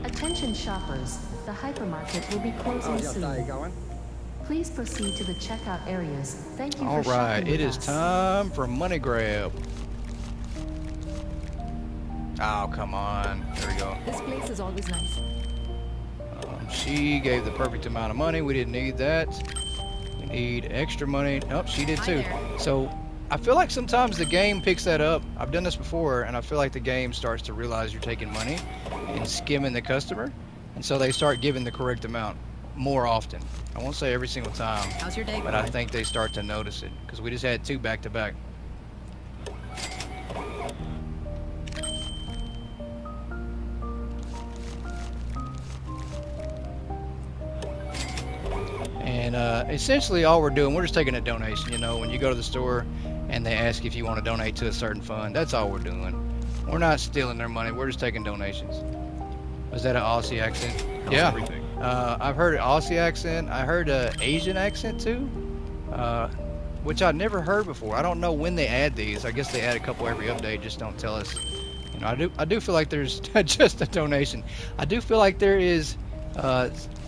B: Attention shoppers, the hypermarket will be closing soon.
F: How you going?
B: Please proceed to the checkout areas. Thank you
A: All
B: for
A: right,
B: shopping with
A: it is
B: us.
A: time for money grab. Oh, come on. There we go.
M: This place is always nice.
A: She gave the perfect amount of money. We didn't need that. We need extra money. Nope, she did too. So I feel like sometimes the game picks that up. I've done this before, and I feel like the game starts to realize you're taking money and skimming the customer, and so they start giving the correct amount more often. I won't say every single time.
E: How's your day
A: but
E: going?
A: I think they start to notice it, because we just had 2 back to back. And essentially all we're doing, we're just taking a donation. You know, when you go to the store and they ask if you want to donate to a certain fund, that's all we're doing. We're not stealing their money, we're just taking donations. Was that an Aussie accent? Yeah. I've heard an Aussie accent. I heard an Asian accent too, which I'd never heard before. I don't know when they add these. I guess they add a couple every update, just don't tell us. You know, I do feel like there's just a donation. I do feel like there is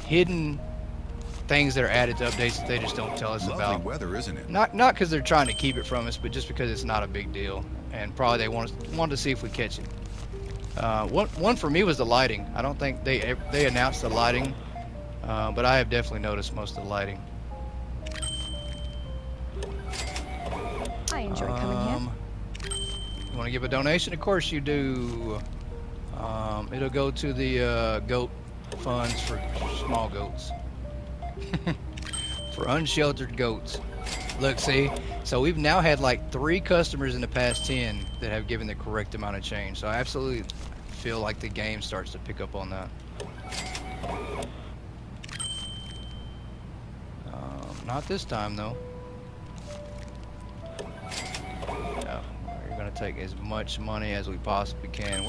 A: hidden things that are added to updates that they just don't tell us about.
K: Lovely weather, isn't it?
A: Not because they're trying to keep it from us, but just because it's not a big deal, and probably they wanted to see if we catch it. One for me was the lighting. I don't think they announced the lighting, but I have definitely noticed most of the lighting.
H: I enjoy coming here.
A: You want to give a donation? Of course you do. It'll go to the goat funds for small goats. For unsheltered goats. Look, see, so we've now had like 3 customers in the past 10 that have given the correct amount of change. So I absolutely feel like the game starts to pick up on that. Not this time though. No, we're gonna take as much money as we possibly can.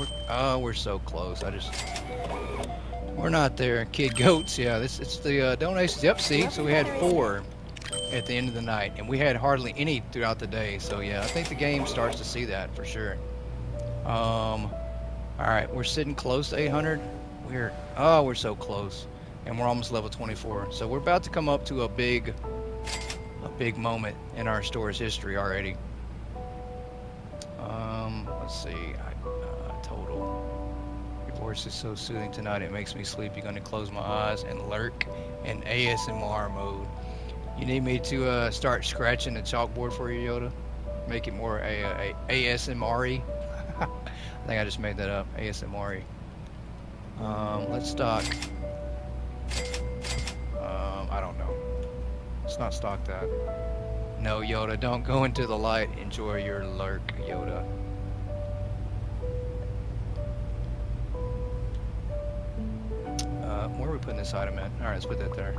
A: We're so close.
K: We're not there. Kid goats, yeah. It's the donations. Yep, see, so we had 4 at the end of the night, and we had hardly any throughout the day. So yeah, I think the game starts to see that for sure. All right, we're sitting close to 800. We're so close, and we're almost level 24. So we're about to come up to a big moment in our store's history already. Let's see. Total. Your voice is so soothing tonight, it makes me sleepy. Going to close my eyes and lurk in ASMR mode. You need me to start scratching the chalkboard for you, Yoda? Make it more ASMR-y? I think I just made that up. ASMR-y. Let's stock. I don't know. Let's not stock that. No, Yoda, don't go into the light. Enjoy your lurk, Yoda. Where are we putting this item at? Alright, let's put that there.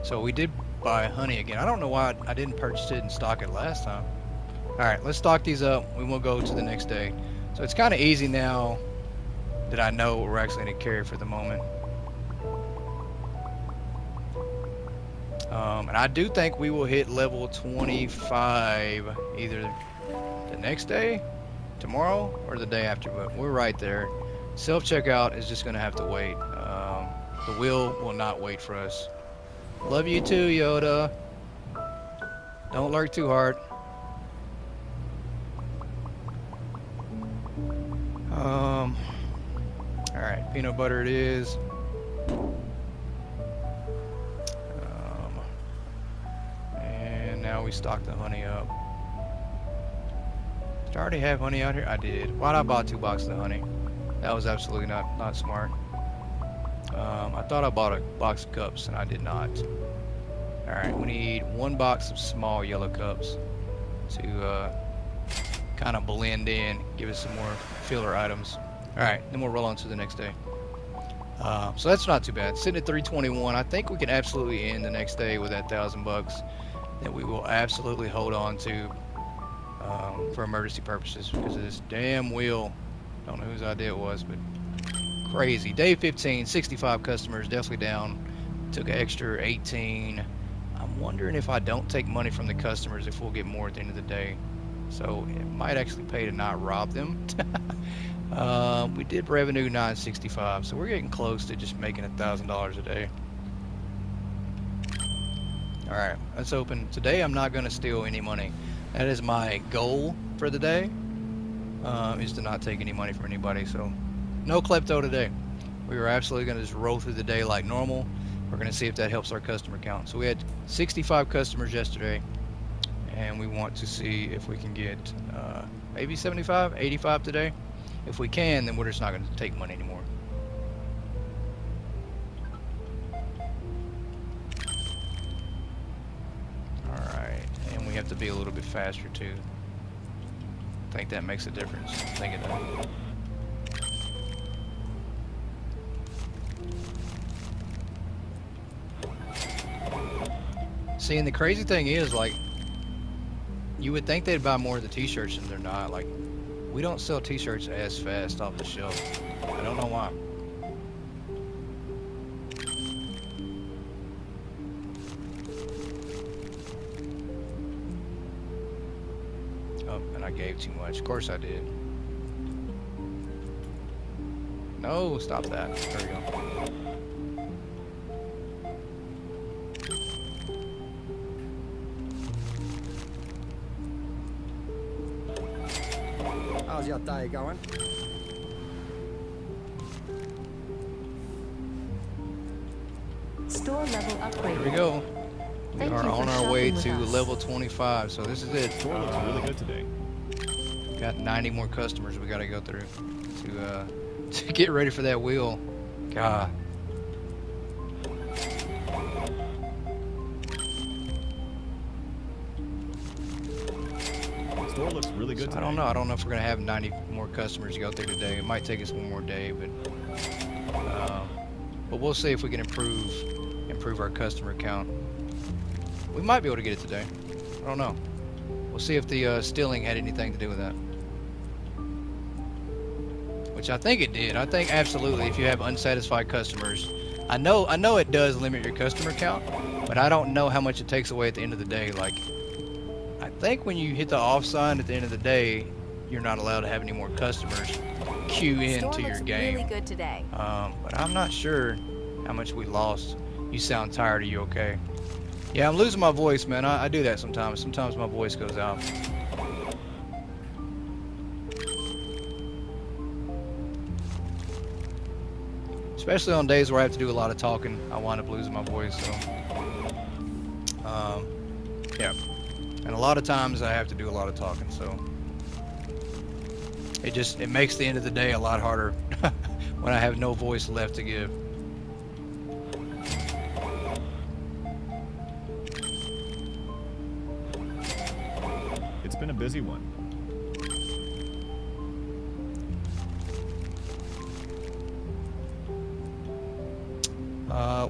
K: So we did buy honey again. I don't know why I didn't purchase it and stock it last time. Alright, let's stock these up. We will go to the next day. So it's kind of easy now that I know what we're actually going to carry for the moment. And I do think we will hit level 25 either the next day, tomorrow, or the day after, but we're right there. Self-checkout is just going to have to wait. The wheel will not wait for us. Love you too, Yoda. Don't lurk too hard. Alright, peanut butter it is. And now we stock the honey up. Did I already have honey out here? I did. Why'd I buy 2 boxes of honey? That was absolutely not smart. I thought I bought a box of cups and I did not. Alright, we need 1 box of small yellow cups to kind of blend in, give us some more filler items. Alright, then we'll roll on to the next day. So that's not too bad. Sitting at 321, I think we can absolutely end the next day with that $1,000 that we will absolutely hold on to for emergency purposes because of this damn wheel. Don't know whose idea it was, but crazy. Day 15, 65 customers, definitely down. Took an extra 18. I'm wondering if I don't take money from the customers if we'll get more at the end of the day. So it might actually pay to not rob them. We did revenue 965, so we're getting close to just making $1,000 a day. Alright, let's open. Today I'm not going to steal any money. That is my goal for the day, is to not take any money from anybody. So no klepto today. We are absolutely going to just roll through the day like normal. We're going to see if that helps our customer count. So we had 65 customers yesterday, and we want to see if we can get maybe 75, 85 today. If we can, then we're just not going to take money anymore. Alright, and we have to be a little bit faster too. I think that makes a difference. I think it does. See, and the crazy thing is, like, you would think they'd buy more of the t-shirts than they're not. Like, we don't sell t-shirts as fast off the shelf. I don't know why. Oh, and I gave too much. Of course I did. No, stop that. There we go.
F: How's your day going?
B: Store level upgrade.
K: Here we go. We
B: Thank
K: are
B: you for
K: on our way
B: shopping
K: to
B: with us.
K: level 25, so this is it.
C: Store looks really good today.
K: Got 90 more customers we got to go through to get ready for that wheel. God.
C: Store looks really good
K: So
C: today.
K: I don't know. I don't know if we're gonna have 90 more customers to go through today. It might take us one more day, but we'll see if we can improve our customer count. We might be able to get it today. I don't know. We'll see if the stealing had anything to do with that. Which I think it did. I think absolutely if you have unsatisfied customers,
A: I know it does limit your customer count, but I don't know how much it takes away at the end of the day. Like, I think when you hit the off sign at the end of the day, you're not allowed to have any more customers queue into your game.
G: Really good today.
A: But I'm not sure how much we lost. You sound tired. Are you okay? Yeah, I'm losing my voice, man. I do that sometimes. Sometimes my voice goes out. Especially on days where I have to do a lot of talking, I wind up losing my voice. So, yeah. And a lot of times I have to do a lot of talking, so it makes the end of the day a lot harder when I have no voice left to give.
O: It's been a busy one.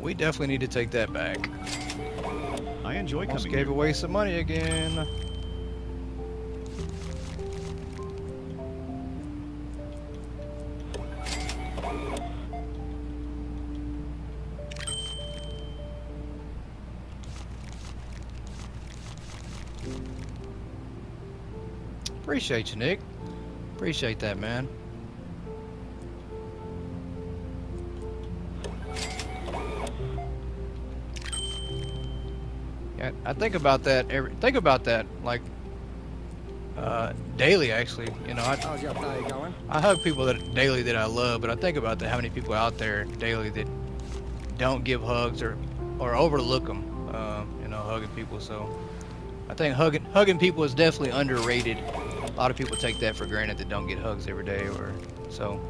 A: We definitely need to take that back.
O: I enjoy
A: Almost
O: coming
A: gave
O: here.
A: away some money again. Appreciate you, Nick. Appreciate that, man. Yeah, I think about that like daily, actually. You know,
F: How's your day going?
A: I hug people daily that I love, but I think about how many people out there daily that don't give hugs or overlook them. You know, hugging people. So I think hugging people is definitely underrated. A lot of people take that for granted that don't get hugs every day, or so.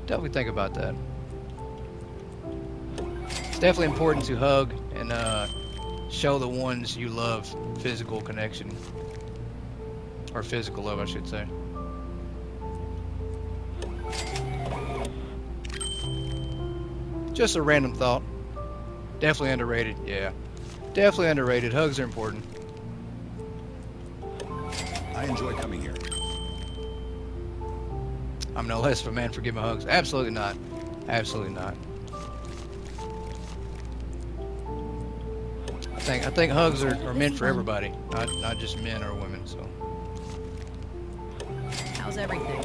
A: Definitely think about that. It's definitely important to hug and show the ones you love physical connection, or physical love, I should say. Just a random thought. Definitely underrated. Yeah, definitely underrated. Hugs are important.
C: I enjoy coming here.
A: I'm no less of a man for giving hugs. Absolutely not. Absolutely not. I think hugs are meant for everybody, not just men or women. So.
E: How's everything?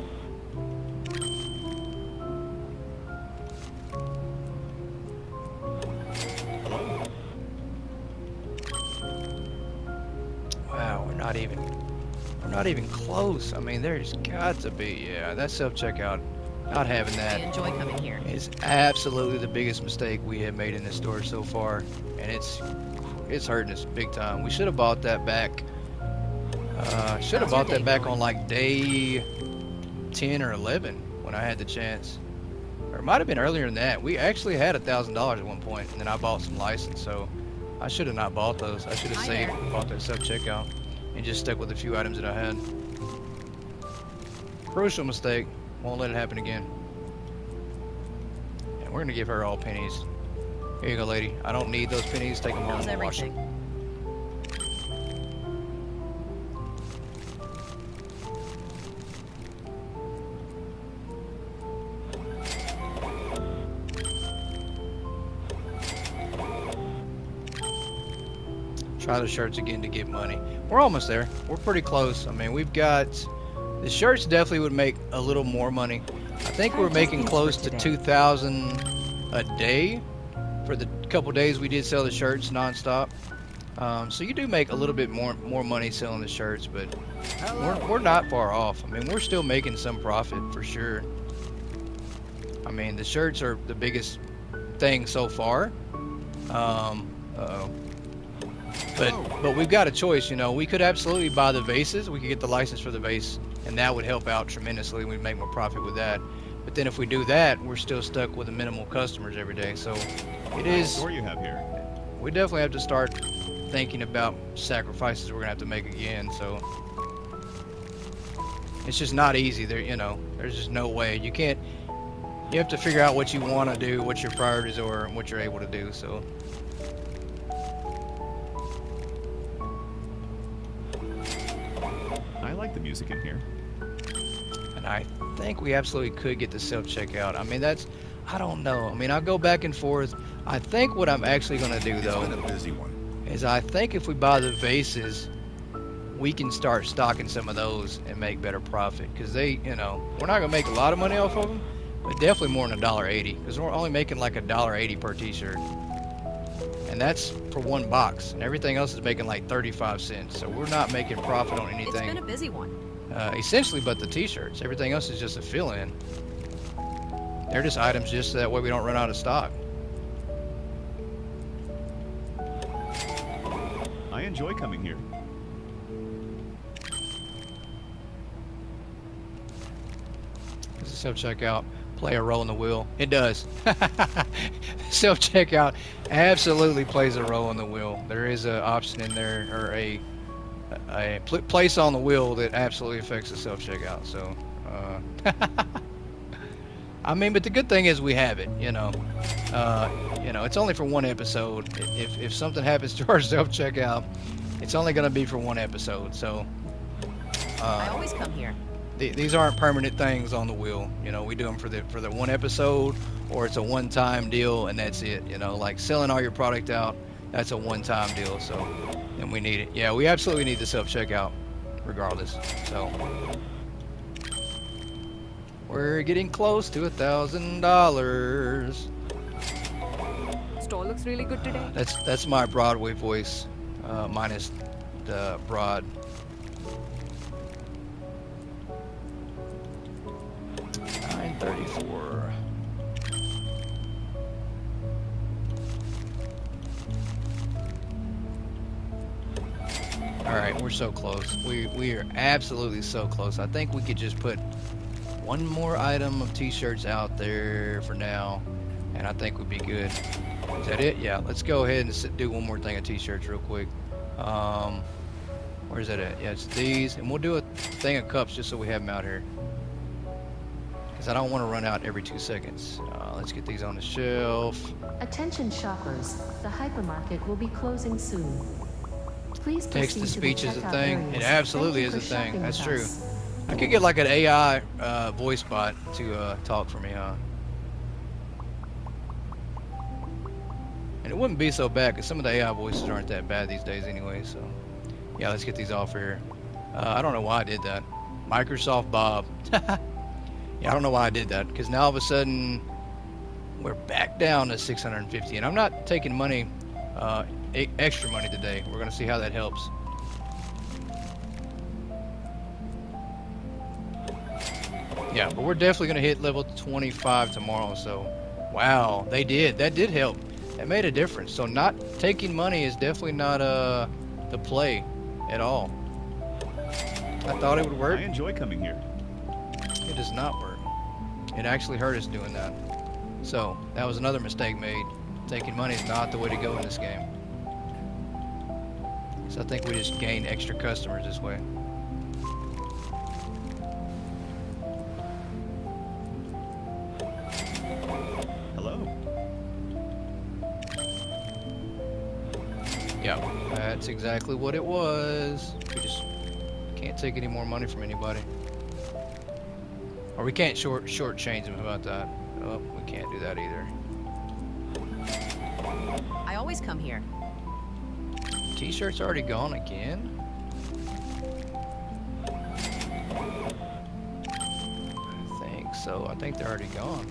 A: Wow, we're not even close. I mean, there's got to be. Yeah, that self-checkout, not having
E: I
A: that
E: enjoy coming here.
A: is absolutely the biggest mistake we have made in this store so far, and it's hurting us big time. We should have bought that back. Should have bought that back on like day 10 or 11 when I had the chance, or it might have been earlier than that. We actually had $1,000 at one point, and then I bought some license. So I should have not bought those. I should have saved, bought that self-checkout, and just stuck with the few items that I had. Crucial mistake. Won't let it happen again. And we're gonna give her all pennies. Here you go, lady. I don't need those pennies. Take them home
E: How's
A: and wash
E: everything?
A: them. Try the shirts again to get money. We're almost there. We're pretty close. I mean, we've got the shirts definitely would make a little more money. I think we're making close to 2,000 a day for the couple days we did sell the shirts nonstop. So you do make a little bit more money selling the shirts, but we're not far off. I mean, we're still making some profit for sure. I mean, the shirts are the biggest thing so far. Uh-oh. But we've got a choice, you know. We could absolutely buy the vases. We could get the license for the vase, and that would help out tremendously. We'd make more profit with that. But then if we do that, we're still stuck with the minimal customers every day. So it is.
O: What store you have here?
A: We definitely have to start thinking about sacrifices we're gonna have to make again. So it's just not easy. There, you know, there's just no way. You can't. You have to figure out what you want to do, what your priorities are, and what you're able to do. So.
O: I like the music in here.
A: And I think we absolutely could get the self-checkout. I mean, I don't know. I mean, I'll go back and forth. I think what I'm actually going to do, though,
C: It's been a busy one.
A: is I think if we buy the vases, we can start stocking some of those and make better profit. Because they, you know, we're not going to make a lot of money off of them, but definitely more than $1.80. Because we're only making like $1.80 per t-shirt. And that's for one box. And everything else is making like 35 cents. So we're not making profit on anything.
E: It's been a busy one.
A: Essentially, but the t-shirts. Everything else is just a fill-in. They're just items just so that way we don't run out of stock.
O: I enjoy coming here.
A: Does the self-checkout play a role in the wheel? It does. Self-checkout absolutely plays a role in the wheel. There is an option in there, or a place on the wheel that absolutely affects the self-checkout. So, I mean, but the good thing is we have it. You know, it's only for one episode. If something happens to our self-checkout, it's only going to be for one episode. So,
E: I always come here.
A: These aren't permanent things on the wheel. You know, we do them for the one episode, or it's a one-time deal and that's it. You know, like selling all your product out, that's a one-time deal. So, and we need it. Yeah, we absolutely need the self-checkout, regardless. So, we're getting close to $1,000.
M: Store looks really good today.
A: That's my Broadway voice, minus the broad. 934. All right, we're so close. We are absolutely so close. I think we could just put one more item of t-shirts out there for now, and I think we'd be good. Is that it? Yeah, let's go ahead and do one more thing of t-shirts real quick. Where's that at? Yeah, it's these, and we'll do a thing of cups just so we have them out here, because I don't want to run out every 2 seconds. Let's get these on the shelf.
B: Attention shoppers, the hypermarket will be closing soon. Please
A: Text to
B: proceed
A: speech
B: the
A: is a
B: checkout
A: thing.
B: areas.
A: It absolutely
B: Thank
A: is
B: you
A: a
B: for
A: thing.
B: shopping
A: That's
B: with
A: true.
B: us.
A: I could get like an AI voice bot to talk for me, huh? And it wouldn't be so bad, because some of the AI voices aren't that bad these days anyway. So, yeah, let's get these off here. I don't know why I did that. Microsoft Bob. Yeah, I don't know why I did that, because now all of a sudden we're back down to 650, and I'm not taking money, extra money today. We're gonna see how that helps. Yeah, but we're definitely gonna hit level 25 tomorrow. So, wow, they did. That did help. That made a difference. So not taking money is definitely not the play at all. I thought it would work.
O: I enjoy coming here.
A: It does not work. It actually hurt us doing that. So that was another mistake made. Taking money is not the way to go in this game. So I think we just gain extra customers this way.
O: Hello.
A: Yeah, that's exactly what it was. We just can't take any more money from anybody. Or we can't shortchange them. How about that? Oh, we can't do that either.
E: I always come here.
A: T-shirt's already gone again? I think so. I think they're already gone.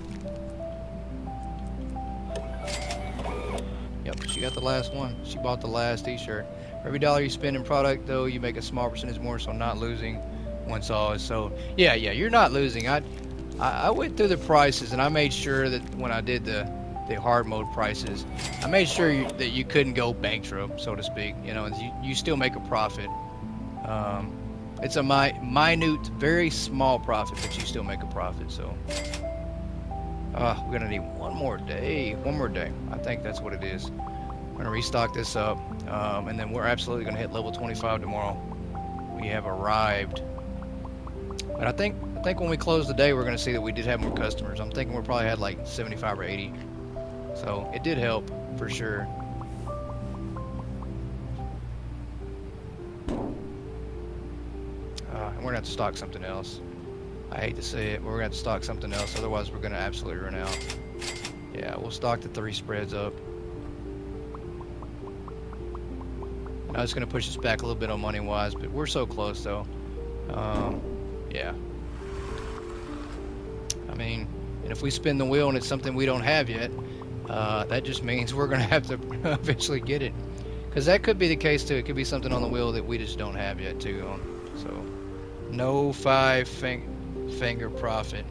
A: Yep, she got the last one. She bought the last t-shirt. For every dollar you spend in product, though, you make a small percentage more, so not losing once all is sold. Yeah, you're not losing. I went through the prices, and I made sure that when I did the hard mode prices, I made sure that you couldn't go bankrupt, so to speak. You know, and you still make a profit. It's a minute, very small profit, but you still make a profit. So we're gonna need one more day. I think that's what it is. I'm gonna restock this up, and then we're absolutely gonna hit level 25 tomorrow. We have arrived. But I think when we close the day, we're gonna see that we did have more customers. I'm thinking we probably had like 75 or 80. So it did help for sure. And we're gonna have to stock something else. I hate to say it, but we're gonna have to stock something else. Otherwise, we're gonna absolutely run out.
K: Yeah, we'll stock the 3 spreads up. I was going to push us back a little bit on money-wise, but we're so close, though. Yeah. I mean, and if we spin the wheel and it's something we don't have yet, that just means we're going to have to eventually get it. Because that could be the case, too. It could be something on the wheel that we just don't have yet, too. So, no 5-finger profit.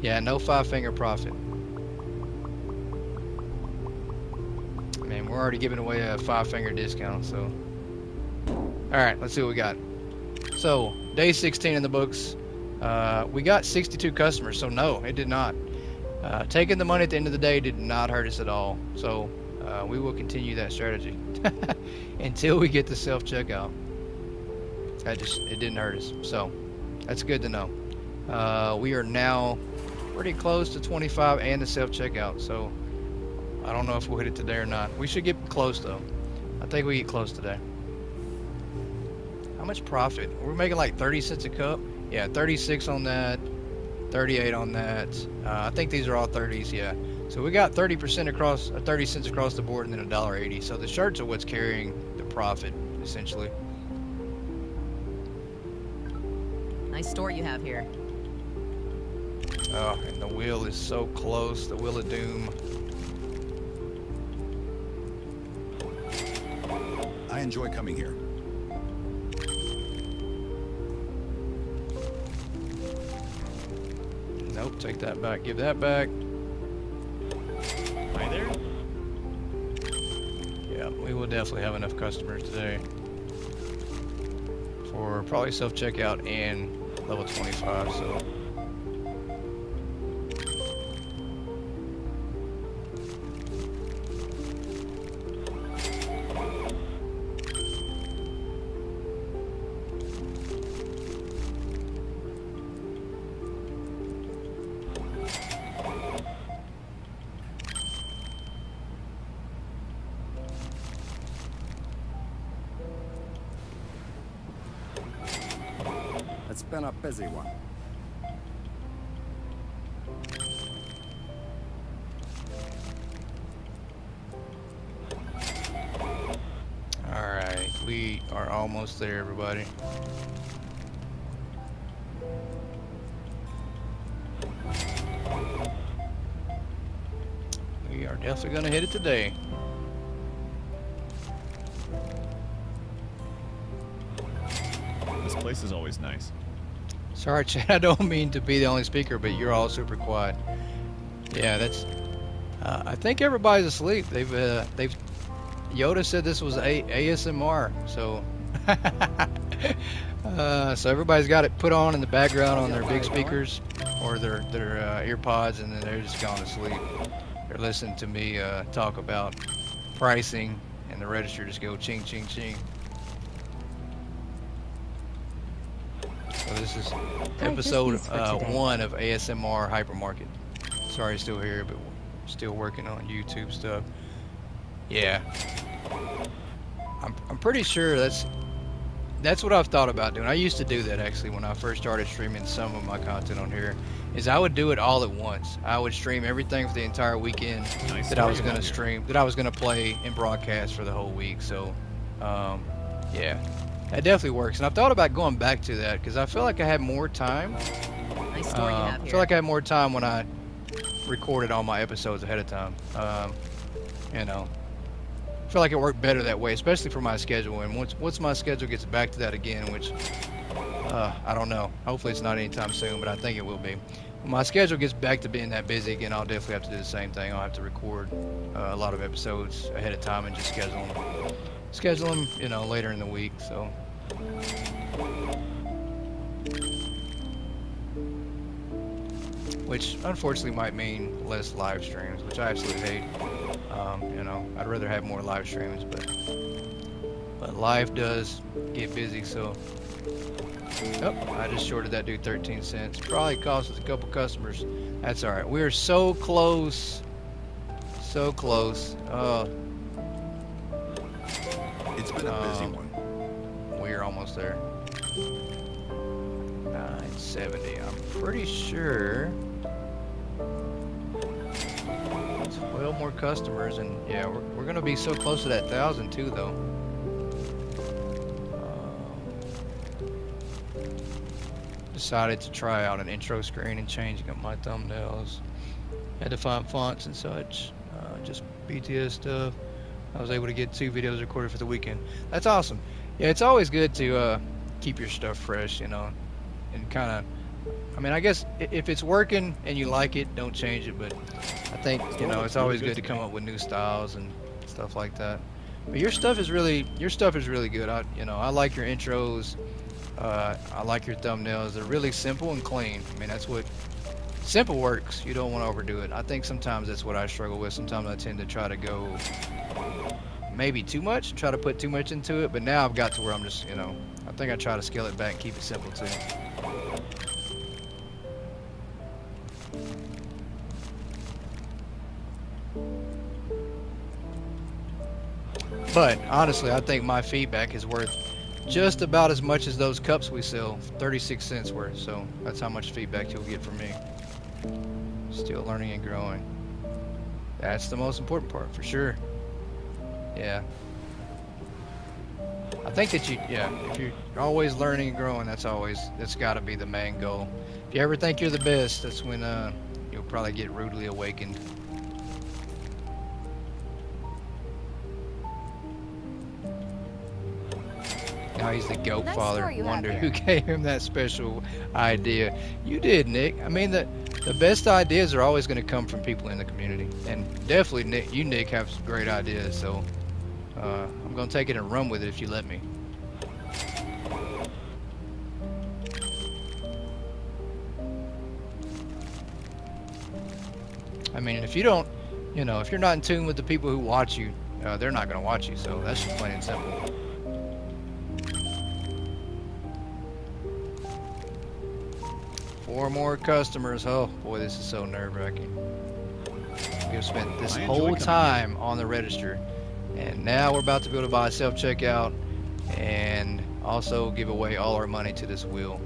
K: Yeah, no 5-finger profit. Man, we're already giving away a 5-finger discount, so. Alright, let's see what we got. So, day 16 in the books. We got 62 customers, so no, it did not. Taking the money at the end of the day did not hurt us at all. So, we will continue that strategy until we get the self-checkout. It didn't hurt us. So, that's good to know. We are now pretty close to 25 and the self-checkout, so I don't know if we'll hit it today or not. We should get close, though. I think we get close today. How much profit? We're making like 30 cents a cup. Yeah, 36 on that, 38 on that. I think these are all 30s, yeah. So we got 30% across, 30 cents across the board, and then $1.80. So the shirts are what's carrying the profit, essentially.
E: Nice store you have here.
K: Oh, and the wheel is so close. The wheel of doom.
P: I enjoy coming here.
K: Nope, take that back. Give that back.
O: Hi there.
K: Yeah, we will definitely have enough customers today for probably self-checkout and level 25, so.
F: It's been a busy one.
K: Alright, we are almost there, everybody. We are definitely going to hit it today.
O: This place is always nice.
K: Sorry, Chad, I don't mean to be the only speaker, but you're all super quiet. Yeah, that's. I think everybody's asleep. They've Yoda said this was ASMR, so. So everybody's got it put on in the background on their big speakers or their ear pods, and then they're just gone to sleep. They're listening to me talk about pricing, and the register just go ching, ching, ching. So this is episode 1 of ASMR Hypermarket. Sorry it's still here, but we're still working on YouTube stuff. Yeah. I'm pretty sure that's what I've thought about doing. I used to do that actually when I first started streaming some of my content on here, is I would do it all at once. I would stream everything for the entire weekend that I was going to stream, that I was going to play and broadcast for the whole week. So, yeah. That definitely works, and I've thought about going back to that because I feel like I had more time.
E: Nice story you have here.
K: I feel like I had more time when I recorded all my episodes ahead of time. You know, I feel like it worked better that way, especially for my schedule. And once my schedule gets back to that again, which I don't know. Hopefully it's not anytime soon, but I think it will be. When my schedule gets back to being that busy again, I'll definitely have to do the same thing. I'll have to record a lot of episodes ahead of time and just schedule them, you know, later in the week. So. Which unfortunately might mean less live streams, which I absolutely hate. You know, I'd rather have more live streams, but life does get busy. So, oh, I just shorted that dude 13 cents. Probably cost us a couple customers. That's all right. We're so close, so close.
P: It's been a busy one.
K: We're almost there. 970. I'm pretty sure. more customers, and yeah, we're gonna be so close to that 1,000 too, though. Decided to try out an intro screen and changing up my thumbnails. Had to find fonts and such. Just BTS stuff. I was able to get 2 videos recorded for the weekend. That's awesome. Yeah, it's always good to keep your stuff fresh, you know, and kind of. I mean, I guess if it's working and you like it, don't change it. But I think, you know, it's always good to come up with new styles and stuff like that. But your stuff is really good. I like your intros. I like your thumbnails. They're really simple and clean. I mean, that's what simple works. You don't want to overdo it. I think sometimes that's what I struggle with. Sometimes I tend to try to go maybe too much, try to put too much into it. But now I've got to where I'm just, you know, I think I try to scale it back and keep it simple too. But honestly, I think my feedback is worth just about as much as those cups we sell, 36 cents worth. So that's how much feedback you'll get from me. Still learning and growing. That's the most important part, for sure. Yeah. I think that if you're always learning and growing, that's got to be the main goal. If you ever think you're the best, that's when you'll probably get rudely awakened. Now he's the goat father. Wonder who gave him that special idea. You did, Nick. I mean, the best ideas are always going to come from people in the community, and definitely Nick, have some great ideas. So I'm going to take it and run with it if you let me. I mean, if you don't, you know, if you're not in tune with the people who watch you, they're not going to watch you. So that's just plain and simple. Four more customers. Oh boy, this is so nerve-wracking. We've spent this whole time on the register, and now we're about to be able to buy self-checkout and also give away all our money to this wheel.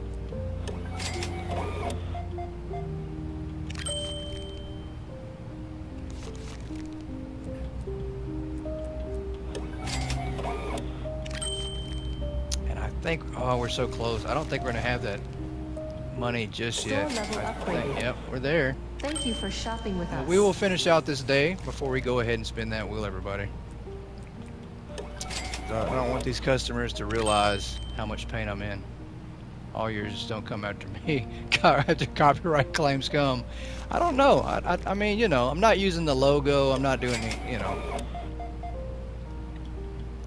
K: And I think, oh, we're so close. I don't think we're gonna have that money just yet. Yep, we're there.
B: Thank you for shopping with us.
K: We will finish out this day before we go ahead and spin that wheel, everybody. I don't want these customers to realize how much pain I'm in. All yours just don't come after me. After copyright claims come. I don't know. I mean, you know, I'm not using the logo. I'm not doing it, you know.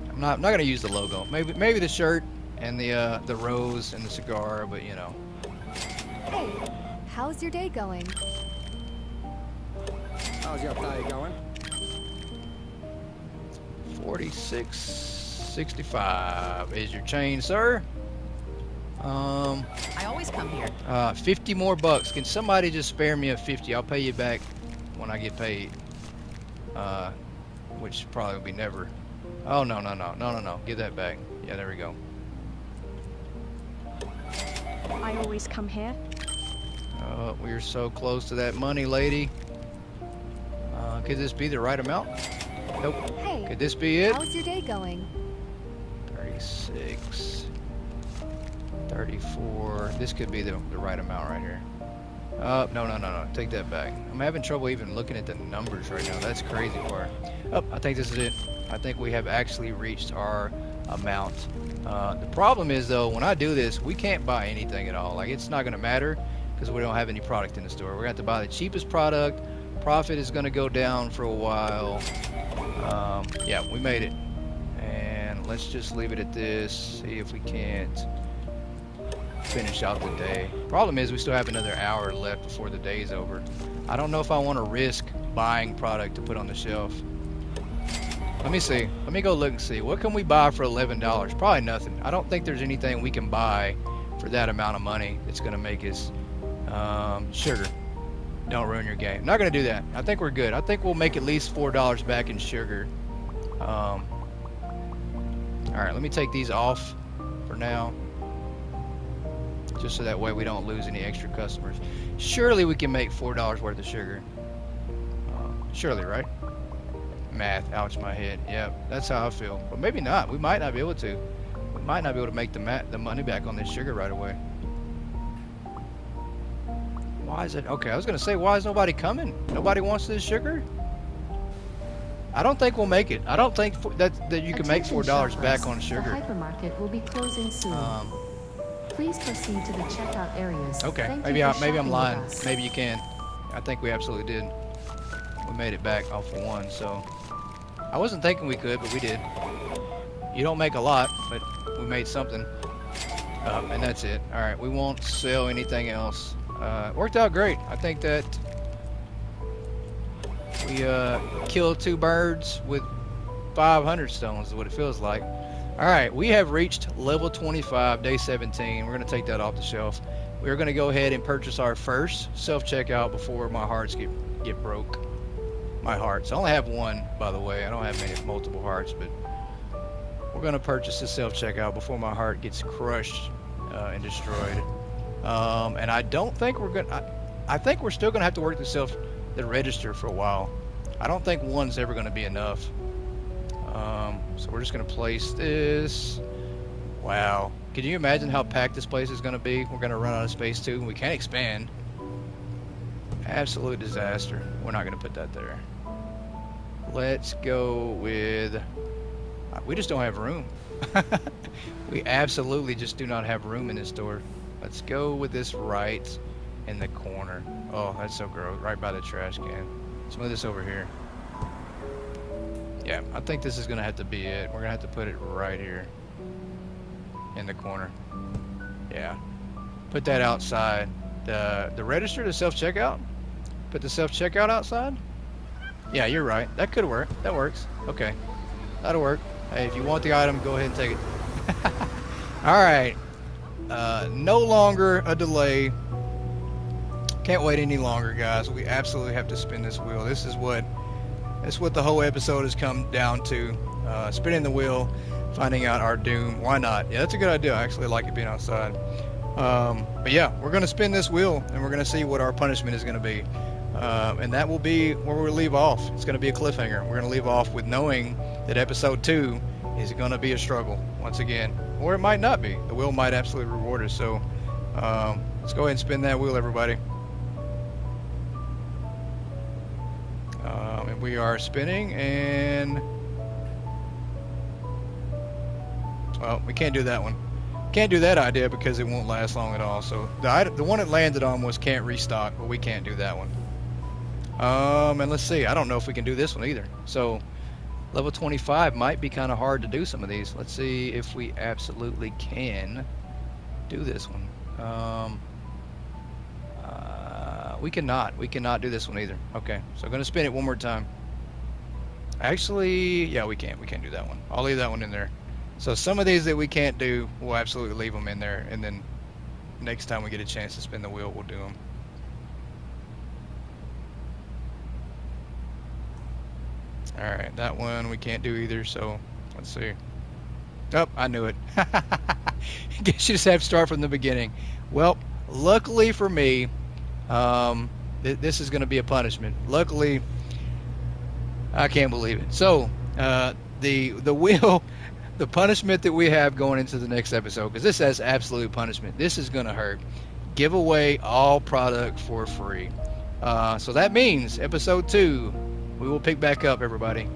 K: I'm not gonna use the logo. Maybe the shirt and the rose and the cigar, but you know.
L: Hey, how's your day going?
F: How's your day going?
K: 46.65 is your change, sir.
E: I always come here.
K: 50 more bucks. Can somebody just spare me a 50? I'll pay you back when I get paid. Which probably will be never. Oh no. Give that back. Yeah, there we go.
H: I always come here.
K: Oh, we're so close to that money, lady. Could this be the right amount? Nope.
L: Hey,
K: could this be it?
L: How's your day going?
K: 36, 34. This could be the right amount right here. No. Take that back. I'm having trouble even looking at the numbers right now. That's crazy part. Oh, I think this is it. I think we have actually reached our amount. The problem is though, when I do this, we can't buy anything at all. Like, it's not going to matter because we don't have any product in the store. We're going to have to buy the cheapest product. Profit is going to go down for a while. Yeah, we made it. And let's just leave it at this. See if we can't finish out the day. Problem is we still have another hour left before the day is over. I don't know if I want to risk buying product to put on the shelf. Let me see. Let me go look and see. What can we buy for $11? Probably nothing. I don't think there's anything we can buy for that amount of money that's going to make us sugar. Don't ruin your game. Not going to do that. I think we're good. I think we'll make at least $4 back in sugar. All right, let me take these off for now. Just so that way we don't lose any extra customers. Surely we can make $4 worth of sugar. Surely, right? Math, ouch my head. Yep, that's how I feel. But maybe not. We might not be able to. We might not be able to make the money back on this sugar right away. Why is it? Okay, I was gonna say, why is nobody coming? Nobody wants this sugar? I don't think we'll make it. I don't think that you can make $4 back on sugar.
B: The hypermarket will be closing soon. Please proceed to the checkout areas.
K: Okay, maybe I'm lying. Maybe you can. I think we absolutely did. We made it back off for one, so I wasn't thinking we could, but we did. You don't make a lot, but we made something, and that's it. All right, we won't sell anything else. Worked out great. I think that we killed 2 birds with 500 stones is what it feels like. All right, we have reached level 25, day 17. We're going to take that off the shelf. We're going to go ahead and purchase our first self-checkout before my hearts get broke. My hearts. I only have one, by the way. I don't have multiple hearts, but we're going to purchase the self-checkout before my heart gets crushed and destroyed. And I don't think we're going to... I think we're still going to have to work the register for a while. I don't think one's ever going to be enough. So we're just going to place this. Wow. Can you imagine how packed this place is going to be? We're going to run out of space too. We can't expand. Absolute disaster. We're not going to put that there. Let's go with... We just don't have room. We absolutely just do not have room in this store. Let's go with this right in the corner. Oh, that's so gross. Right by the trash can. Let's move this over here. Yeah, I think this is going to have to be it. We're going to have to put it right here in the corner. Yeah. Put that outside. The register, the self-checkout? Put the self-checkout outside? Yeah, you're right. That could work. That works. Okay. That'll work. Hey, if you want the item, go ahead and take it. Alright. No longer a delay. Can't wait any longer, guys. We absolutely have to spin this wheel. This is what the whole episode has come down to. Spinning the wheel, finding out our doom. Why not? Yeah, that's a good idea. I actually like it being outside. But yeah, we're going to spin this wheel, and we're going to see what our punishment is going to be. And that will be where we leave off. It's going to be a cliffhanger. We're going to leave off with knowing that episode 2 is going to be a struggle once again. Or it might not be. The wheel might absolutely reward us. So let's go ahead and spin that wheel, everybody. And we are spinning, and well, we can't do that one. Can't do that idea because it won't last long at all. So the one it landed on was can't restock, but we can't do that one. And let's see. I don't know if we can do this one either. So level 25 might be kind of hard to do some of these. Let's see if we absolutely can do this one. We cannot. We cannot do this one either. Okay, so I'm going to spin it one more time. Actually, yeah, we can't. We can't do that one. I'll leave that one in there. So some of these that we can't do, we'll absolutely leave them in there. And then next time we get a chance to spin the wheel, we'll do them. Alright, that one we can't do either, so let's see. Oh, I knew it. Guess you just have to start from the beginning. Well, luckily for me, this is going to be a punishment. Luckily, I can't believe it. So, the wheel, the punishment that we have going into the next episode, because this has absolute punishment. This is going to hurt. Give away all product for free. So that means episode 2, we will pick back up, everybody.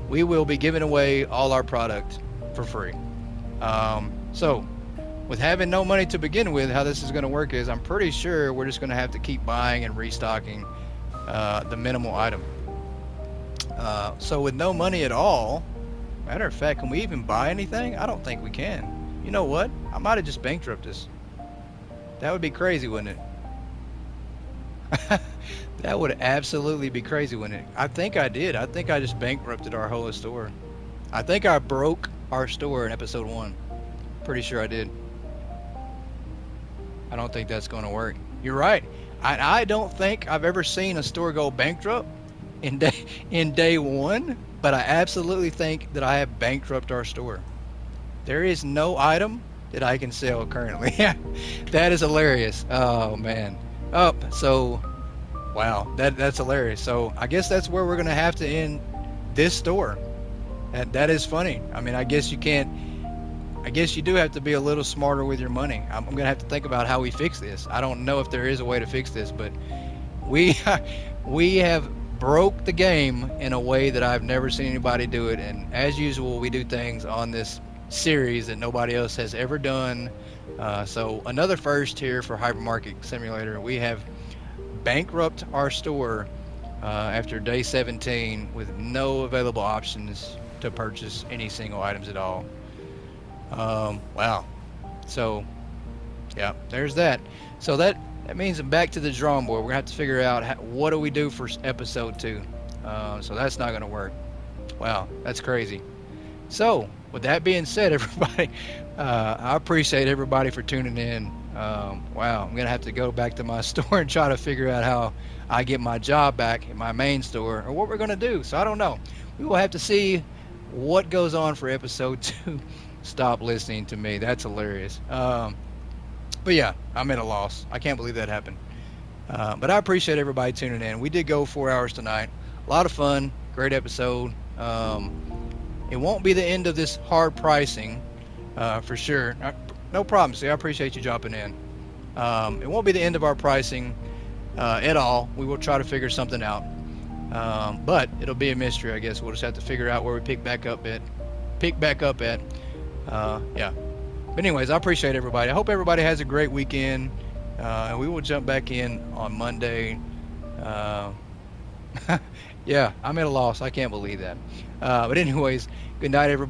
K: We will be giving away all our product for free. So, with having no money to begin with, how this is going to work is I'm pretty sure we're just going to have to keep buying and restocking the minimal item. So with no money at all, matter of fact, can we even buy anything? I don't think we can. You know what? I might have just bankrupted this. That would be crazy, wouldn't it? That would absolutely be crazy, wouldn't it? I think I did. I think I just bankrupted our whole store. I think I broke our store in episode 1. Pretty sure I did. I don't think that's going to work. You're right. I don't think I've ever seen a store go bankrupt in day 1, but I absolutely think that I have bankrupted our store. There is no item that I can sell currently. That is hilarious. Oh man. So
A: Wow, that's hilarious. So I guess that's where we're gonna have to end this store. That is funny. I mean, I guess you can't. I guess you do have to be a little smarter with your money. I'm gonna have to think about how we fix this. I don't know if there is a way to fix this, but we we have broke the game in a way that I've never seen anybody do it. And as usual, we do things on this series that nobody else has ever done. So another first here for Hypermarket Simulator. We have bankrupt our store after day 17 with no available options to purchase any single items at all. Wow. So yeah, there's that. So that means I'm back to the drawing board. We're gonna have to figure out what do we do for episode 2. So that's not gonna work. Wow, that's crazy. So with that being said, everybody, I appreciate everybody for tuning in. Wow, I'm gonna have to go back to my store and try to figure out how I get my job back in my main store, or what we're gonna do. So I don't know. We will have to see what goes on for episode 2. Stop listening to me. That's hilarious. But yeah, I'm at a loss. I can't believe that happened. But I appreciate everybody tuning in. We did go 4 hours tonight. A lot of fun. Great episode. It won't be the end of this hard pricing, for sure. No problem. See, I appreciate you jumping in. It won't be the end of our pricing at all. We will try to figure something out. But it'll be a mystery, I guess. We'll just have to figure out where we pick back up at. Yeah. But anyways, I appreciate everybody. I hope everybody has a great weekend. And we will jump back in on Monday. Yeah, I'm at a loss. I can't believe that. But anyways, good night, everybody.